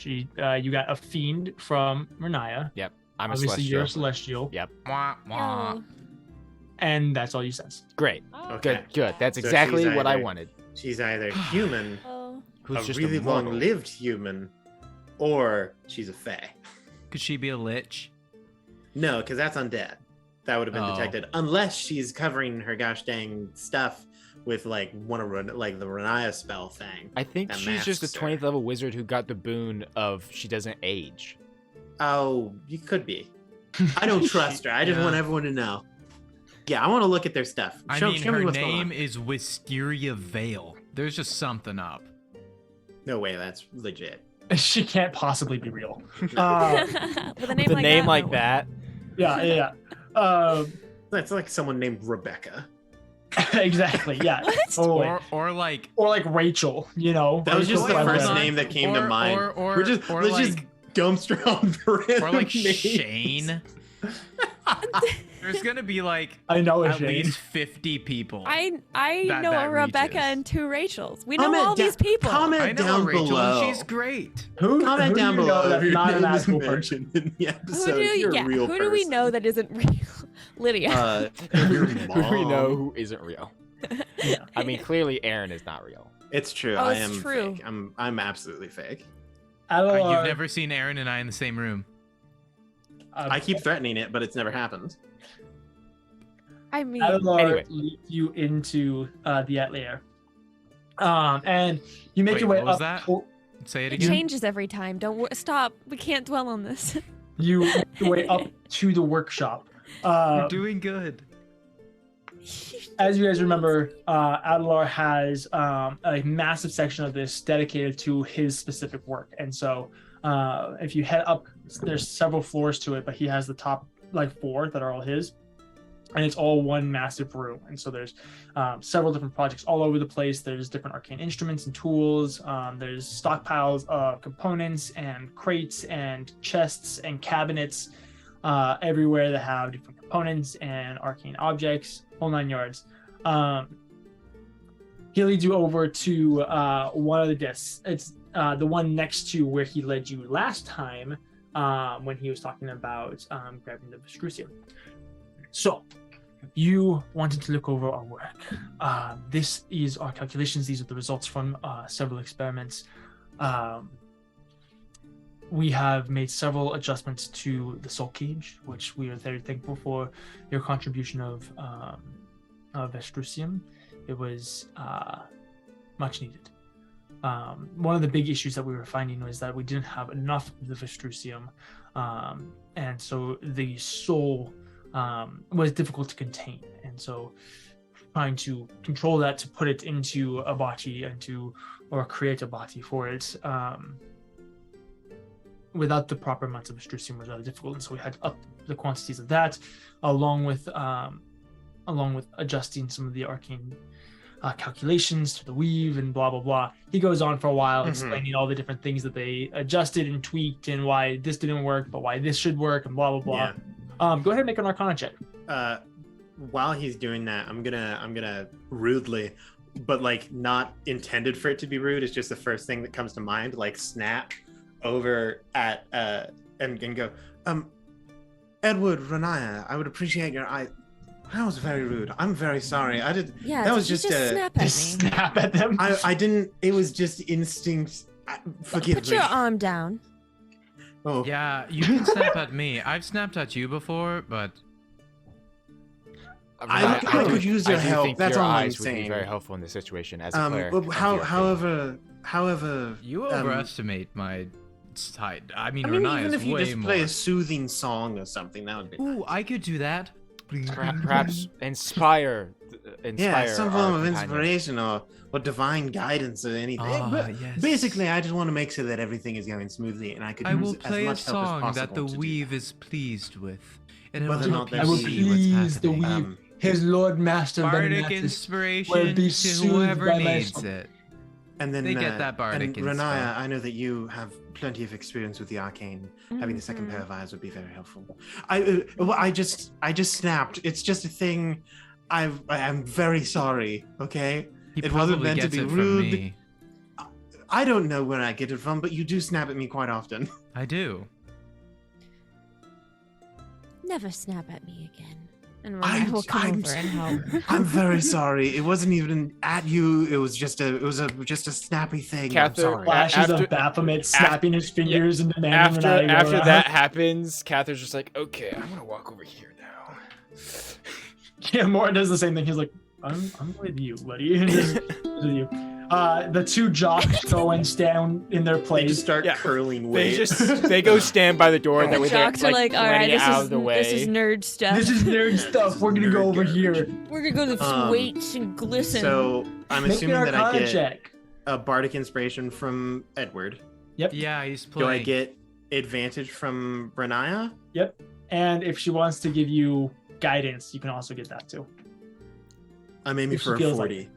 You got a fiend from Renaya. I'm a Obviously, celestial. you're a celestial, Yep. Wah, wah. Oh. and that's all you sense. Great. Okay. Good. That's So exactly she's what I either- wanted. She's either human, Oh. Who's a just really a mortal. long-lived human, or she's a fae. Could she be a lich? No, because that's undead. That would have been Oh. detected unless she's covering her gosh dang stuff with like one of like the Renaya spell thing. I think That she's just a masks her. 20th level wizard who got the boon of she doesn't age. Oh, you could be. I don't trust her. I just Yeah. want everyone to know. Yeah, I want to look at their stuff. I Show mean, me her what's going name on. is Wisteria Vale. There's just something up. No way, that's legit. She can't possibly be real. With a name The like name that, like no. that. Yeah. That's like someone named Rebecca. Exactly. Yeah. What? Totally. Or like Or like Rachel, you know. That was just Wait, the hold first on. name that came to mind. Or Let's just like dumpster on random or like names. Shane. There's gonna be like I know it's at least 50 people. I That know a Rebecca reaches. and two Rachels. We know Comment all these people. Comment I know down a Rachel, below. and she's great. Who Comment who down do you know below. that's if your not an name is actual person. mentioned in the Who episode. do You're yeah? a real Who do we person. know that isn't real? Lydia. Your Who do we know mom. who isn't real? Yeah. I mean, clearly Aaron is not real. It's true. Oh, I it's am true. fake. I'm absolutely fake. Adelar, You've never seen Aaron and I in the same room. I keep threatening it, but it's never happened. I mean, Adelar Anyway. leads you into the atelier. And you make Wait, your way what was up. that? Say it it again. changes every time. Stop. We can't dwell on this. You make your way up to the workshop. You're doing good. As you guys remember, Adelar has a massive section of this dedicated to his specific work. And so if you head up, there's several floors to it, but he has the top like 4 that are all his. And it's all one massive room. And so there's several different projects all over the place. There's different arcane instruments and tools. There's stockpiles of components and crates and chests and cabinets everywhere that have different components and arcane objects, whole 9 yards. He leads you over to one of the desks. It's the one next to where he led you last time when he was talking about grabbing the Vescrucium. So, you wanted to look over our work. This is our calculations. These are the results from several experiments. We have made several adjustments to the soul cage, which we are very thankful for your contribution of Vescrucium. It was much needed. One of the big issues that we were finding was that we didn't have enough of the Vescrucium, and so the soul was difficult to contain. And so trying to control that, to put it into a body or create a body for it, without the proper amounts of Astrusium was rather difficult, and so we had to up the quantities of that, along with adjusting some of the arcane calculations to the weave and blah blah blah. He goes on for a while explaining all the different things that they adjusted and tweaked and why this didn't work, but why this should work and blah blah blah. Go ahead and make an Arcana check. While he's doing that, I'm gonna rudely, but like not intended for it to be rude. It's just the first thing that comes to mind. Like snap over at and go, Edward, Renaya, I would appreciate your eye. That was very rude. I'm very sorry. I did. Yeah, that was just a snap at me. Snap at them. I didn't. It was just instinct. Forgive Put me. your arm down. Oh, Yeah, you can snap at me. I've snapped at you before, but I could use your do help. think That's your all I'm eyes would be saying. very helpful in this situation as a player. Well, of the arcane. however, you overestimate my height. I mean, even Renai if is you way just more. play a soothing song or something, that would be Ooh, nice. I could do that. Perhaps inspire. Yeah, some form of our companion. inspiration or divine guidance or anything. Ah, But yes. basically, I just want to make sure that everything is going smoothly, and I could I use will as play a much help as song that possible the to do weave that. is pleased with. And Whether or will not help that you I will be see what's please the happening. weave. His Lord Master Bardic Benenatus will inspiration be to soothed whoever by my needs song. it. And then They get that bardic and inspo. Renaya, I know that you have plenty of experience with the arcane. Having the second pair of eyes would be very helpful. I just snapped. It's just a thing. I'm very sorry. Okay, He it wasn't probably meant to gets be it from rude. me. I don't know where I get it from, but you do snap at me quite often. I do. Never snap at me again. And I- I will come I'm- over and help. I'm very sorry. It wasn't even at you. It was just a snappy thing. I'm Cather- sorry. Flashes After- of Baphomet snapping his fingers and demanding After Renai after go that around. happens, Cather's just like, okay, I'm gonna walk over here now. Yeah, Morton does the same thing. He's like, I'm with you, buddy. And just with you. The two jocks go and stand in their They place. just start Yeah. curling They waves. they go stand by the door and that The way they're jocks are like, all right, letting it out of the way. this is nerd stuff. This is nerd stuff. We're gonna go over here. We're gonna go to Um, Thwaites and glisten. So I'm Make an assuming that I Arcana get check. a bardic inspiration from Edward. Yep. Yeah, he's Do playing. I get advantage from Renaya? Yep. And if she wants to give you guidance, you can also get that too. I'm aiming If she for a feels 40.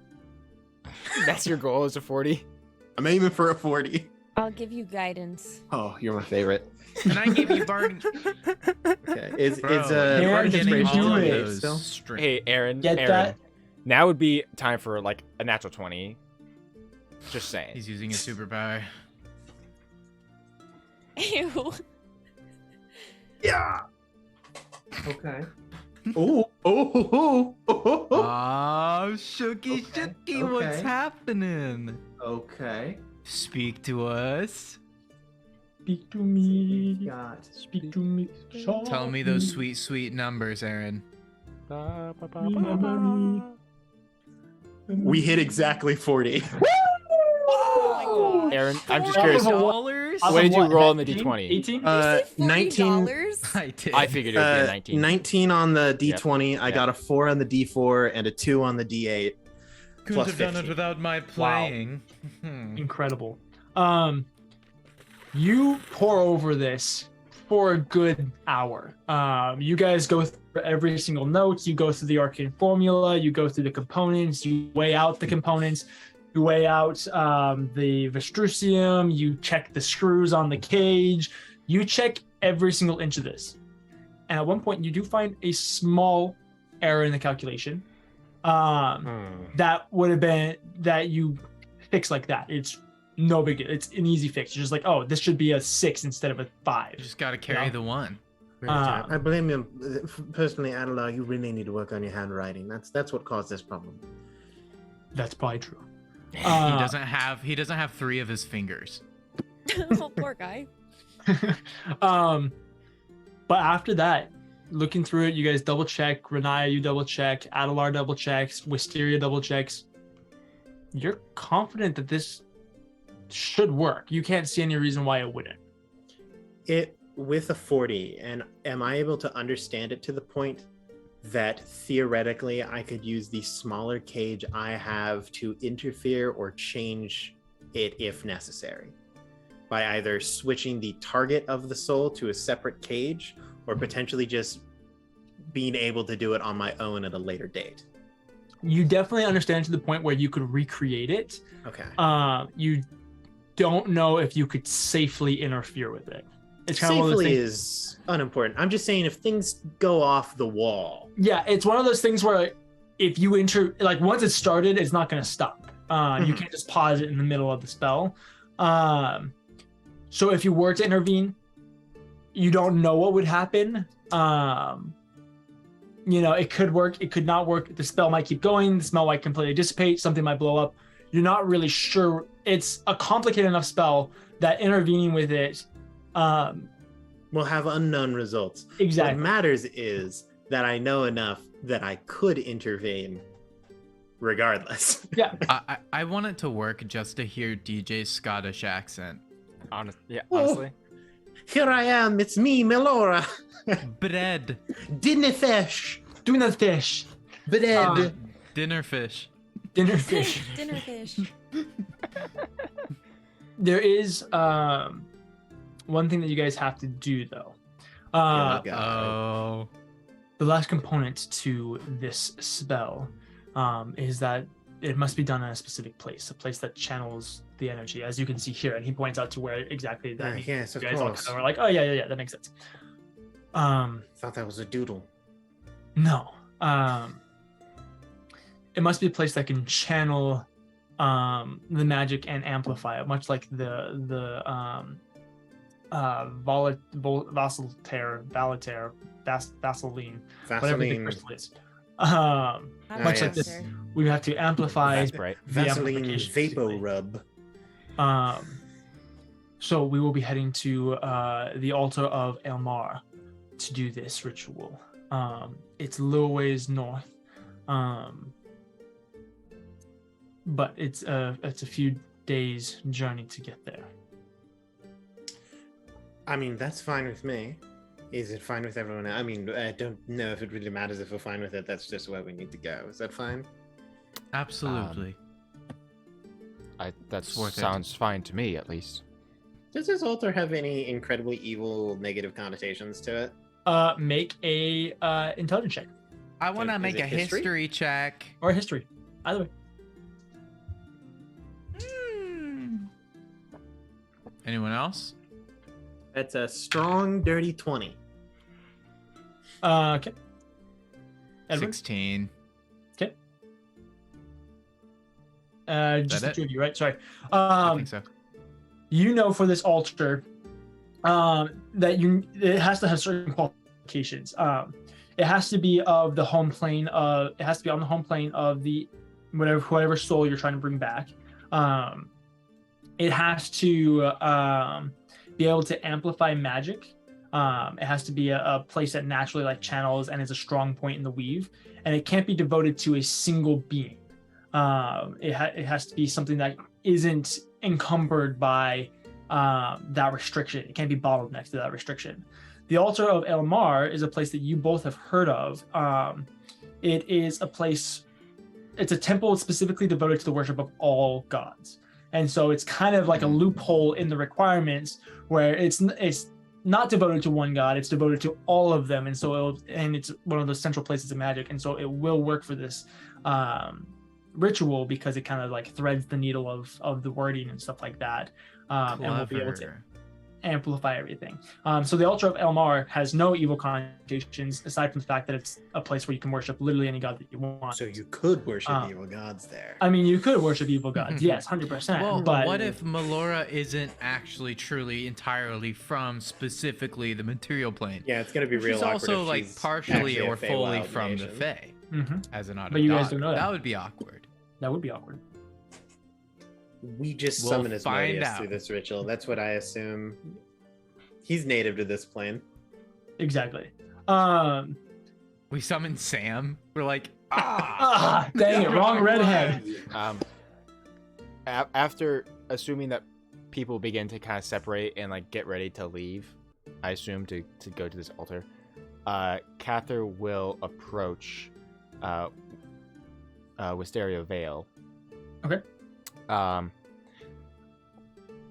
That's your goal is a 40. I'm aiming for a 40. I'll give you guidance. Oh, you're my favorite. Can I give you bardic? Okay. Is Bro, Aaron, bardic can you inspiration do on it those still? string- Hey, Aaron. Get Aaron, that? now would be time for like a natural 20. Just saying. He's using his superpower. Ew. Yeah. Okay. Oh, oh. Oh, shooky, Okay, shooky, what's okay. happening? Okay. Speak to us. Speak to me. Got. Speak to me. Tell me those sweet, sweet numbers, Aaron. We hit exactly 40. Oh my Aaron, I'm just Four curious. $4? What did you roll on the 18? D20? 18? You say 19. $40? I did. I figured it would be a 19. 19 on the D20. I Yep. got a 4 on the D4 and a 2 on the D8. Couldn't plus have done 15. it without my playing. Incredible. You pour over this for a good hour. You guys go through every single note. You go through the arcane formula. You go through the components. You weigh out the components. You weigh out the Vestrusium. You check the screws on the cage. You check every single inch of this. And at one point, you do find a small error in the calculation. That would have been that you fix like that. It's no big deal. It's an easy fix. It's just like, oh, this should be a 6 instead of a 5. You just gotta carry Yeah. the one. I blame you. Personally, Adelar, you really need to work on your handwriting. That's what caused this problem. That's probably true. He doesn't have 3 of his fingers. Oh, poor guy. But after that, looking through it, you guys double check. Renaya, you double check. Adelar double checks. Wisteria double checks. You're confident that this should work. You can't see any reason why it wouldn't. It with a 40, and am I able to understand it to the point that theoretically I could use the smaller cage I have to interfere or change it if necessary? by either switching the target of the soul to a separate cage or potentially just being able to do it on my own at a later date. You definitely understand to the point where you could recreate it. Okay. You don't know if you could safely interfere with it. It's kind of one of those Safely things. is unimportant. I'm just saying if things go off the wall. Yeah, it's one of those things where if you once it's started, it's not going to stop. You can't just pause it in the middle of the spell. So if you were to intervene, you don't know what would happen. It could work, it could not work. The spell might keep going, the spell might completely dissipate, something might blow up. You're not really sure. It's a complicated enough spell that intervening with it will have unknown results. Exactly. What matters is that I know enough that I could intervene regardless. Yeah. I want it to work just to hear DJ's Scottish accent. Honestly. Here I am, it's me, Melora. Bread. Dinner fish. Doing the fish. Bread. Dinner fish. Dinner fish. Dinner fish. There is one thing that you guys have to do though. Oh. The last component to this spell is that it must be done in a specific place, a place that channels the energy, as you can see here. And he points out to where exactly that. Yes, of you guys all course. kind of are like, oh yeah, that makes sense. Thought that was a doodle. No. It must be a place that can channel the magic and amplify it, much like the Vaseline, whatever the Vaseline. crystal is. Much like this, we have to amplify That's right. the Vaseline amplification Vapo basically. Rub. So we will be heading to the altar of Elmar to do this ritual. It's a little ways north, but it's a few days journey to get there. I mean, that's fine with me. Is it fine with everyone else? I mean, I don't know if it really matters if we're fine with it. That's just where we need to go. Is that fine? Absolutely. That worth it. sounds fine to me, at least. Does this altar have any incredibly evil negative connotations to it? Make a intelligence check I want to Is make it a history? history check. or history, either way. Anyone else? That's a strong, dirty 20. Okay. Edward? 16. Okay. Just the it? two of you, right? Sorry. I think so. You know, for this altar, that it has to have certain qualifications. It has to be of the home plane of. It has to be on the home plane of the whatever soul you're trying to bring back. It has to be able to amplify magic. It has to be a place that naturally channels and is a strong point in the weave, and it can't be devoted to a single being. It has to be something that isn't encumbered by that restriction. It can't be bottlenecked to that restriction. The altar of Elmar is a place that you both have heard of. It is a place. It's a temple specifically devoted to the worship of all gods. And so it's kind of like a loophole in the requirements where it's not devoted to one god, it's devoted to all of them. And so it's one of those central places of magic. And so it will work for this ritual because it kind of threads the needle of the wording and stuff like that. And we'll be able to Clever. amplify everything. So the altar of Elmar has no evil connotations aside from the fact that it's a place where you can worship literally any god that you want. So you could worship evil gods there. I mean, you could worship evil gods, yes, 100%. Well, but what if Melora isn't actually truly entirely from specifically the material plane? Yeah, it's gonna be real She's awkward also if she's partially actually a or fully Feywild from the nation. Fae Mhm. as an odd But you guys dog. don't know that. That would be awkward. That would be awkward. We just We'll summon find Asmodeus out. through this ritual. That's what I assume. He's native to this plane. Exactly. We summon Sam. We're like, Dang it, wrong redhead. After assuming that people begin to kind of separate and get ready to leave, I assume to go to this altar, Cather will approach Wisteria Vale. Okay.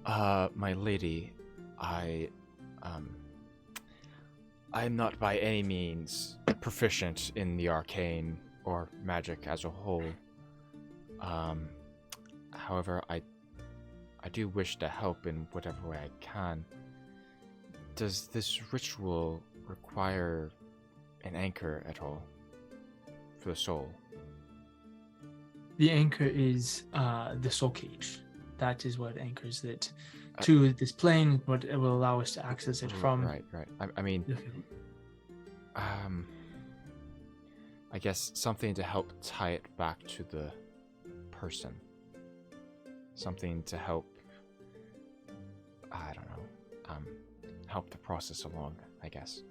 My lady, I'm not by any means proficient in the arcane or magic as a whole. However, I do wish to help in whatever way I can. Does this ritual require an anchor at all for the soul? The anchor is the soul cage. That is what anchors it to this plane, but it will allow us to access it from. Right. I mean, I guess something to help tie it back to the person. Something to help, I don't know, help the process along, I guess.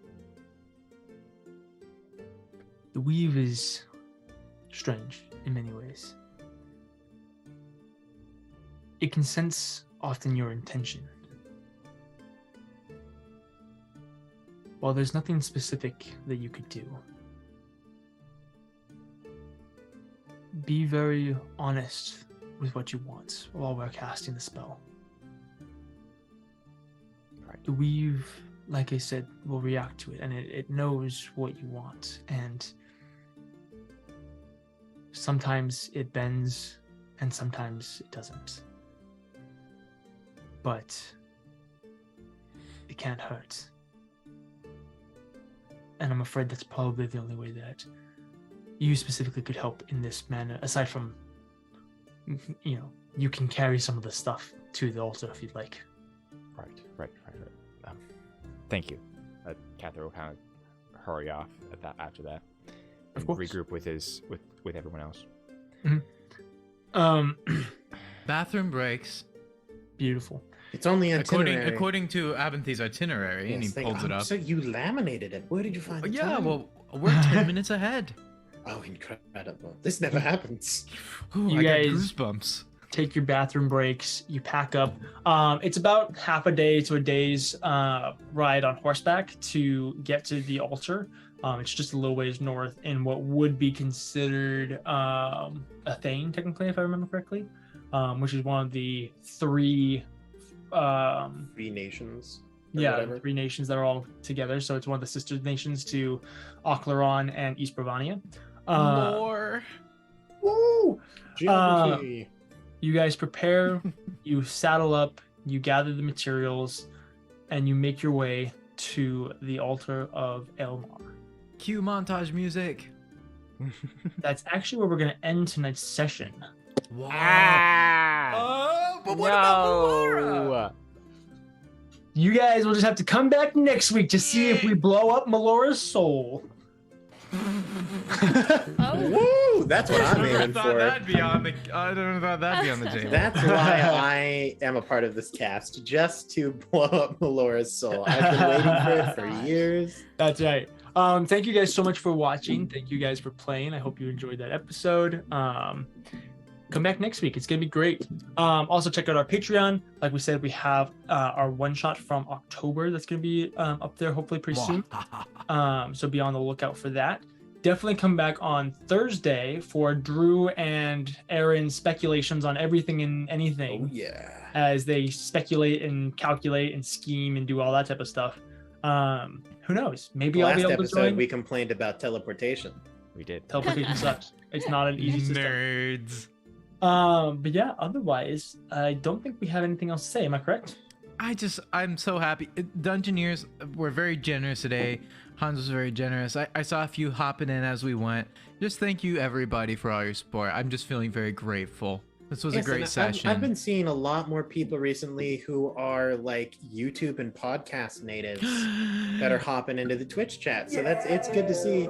The weave is strange in many ways. It can sense often your intention. While there's nothing specific that you could do, be very honest with what you want while we're casting the spell. Right. The weave, like I said, will react to it, and it knows what you want, and sometimes it bends and sometimes it doesn't. But it can't hurt. And I'm afraid that's probably the only way that you specifically could help in this manner, aside from, you can carry some of the stuff to the altar if you'd like. Right. Thank you. Cather will kind of hurry off after that. Of And course. regroup with everyone else. Bathroom breaks. Beautiful. It's only itinerary. According to Abinthy's itinerary, and he pulls it up. So you laminated it. Where did you find the Yeah, time? well, we're 10 minutes ahead. Oh, incredible. This never happens. Ooh, You I guys- got goosebumps. Take your bathroom breaks, you pack up. It's about half a day to a day's ride on horseback to get to the altar. It's just a little ways north in what would be considered a thane, technically, if I remember correctly, which is one of the three... Three nations. or yeah, whatever. 3 nations that are all together. So it's one of the sister nations to Ocleron and East Bravania. More. Woo! Geography. You guys prepare, you saddle up, you gather the materials, and you make your way to the altar of Elmar. Cue montage music. That's actually where we're going to end tonight's session. Wow. Ah! Oh, but what about Melora? No! You guys will just have to come back next week to see if we blow up Melora's soul. Oh, Woo! That's what I'm I aiming thought for. that'd be on the. I don't know thought that'd be on the table. That's why I am a part of this cast, just to blow up Melora's soul. I've been waiting for it for years. That's right. Thank you guys so much for watching. Thank you guys for playing. I hope you enjoyed that episode. Come back next week. It's going to be great. Also, check out our Patreon. Like we said, we have our one-shot from October that's going to be up there hopefully pretty soon. So be on the lookout for that. Definitely come back on Thursday for Drew and Aaron's speculations on everything and anything. Oh, yeah. As they speculate and calculate and scheme and do all that type of stuff. Who knows? Maybe I'll be Last able to episode, join. we complained about teleportation. We did. Teleportation sucks. It's not an easy system. Nerds. But yeah, otherwise, I don't think we have anything else to say. Am I correct? I'm so happy. Dungeoneers were very generous today. Hans was very generous. I saw a few hopping in as we went. Just thank you everybody for all your support. I'm just feeling very grateful. This was a Yes, great and session. I've been seeing a lot more people recently who are like YouTube and podcast natives that are hopping into the Twitch chat. So it's good to see.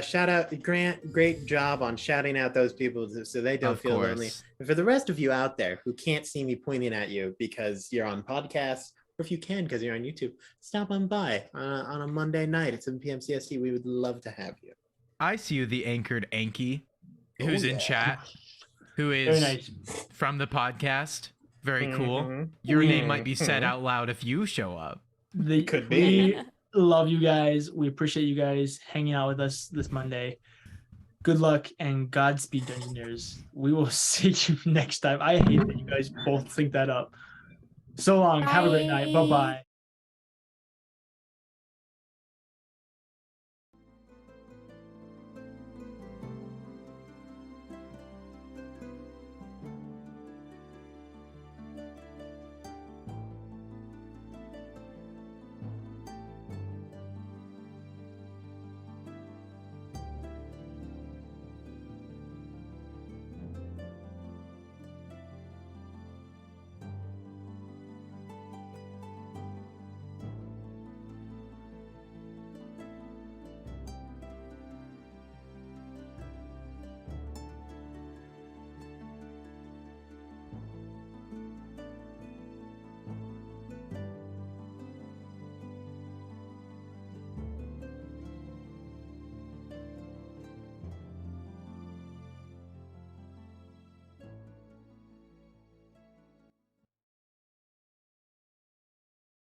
Shout out Grant, great job on shouting out those people so they don't Of feel course. lonely. And for the rest of you out there who can't see me pointing at you because you're on podcasts, or if you can because you're on YouTube, stop on by on a Monday night at 7 p.m. CST. We would love to have you. I see you, the anchored Anki, who's yeah. in chat, who Very is nice. from the podcast. Very cool. Mhm. Your name might be said Mhm. out loud if you show up. Could be. We love you guys. We appreciate you guys hanging out with us this Monday. Good luck and Godspeed, Dungeoneers. We will see you next time. I hate that you guys both think that up. So long. Have a great night. Bye. Bye-bye.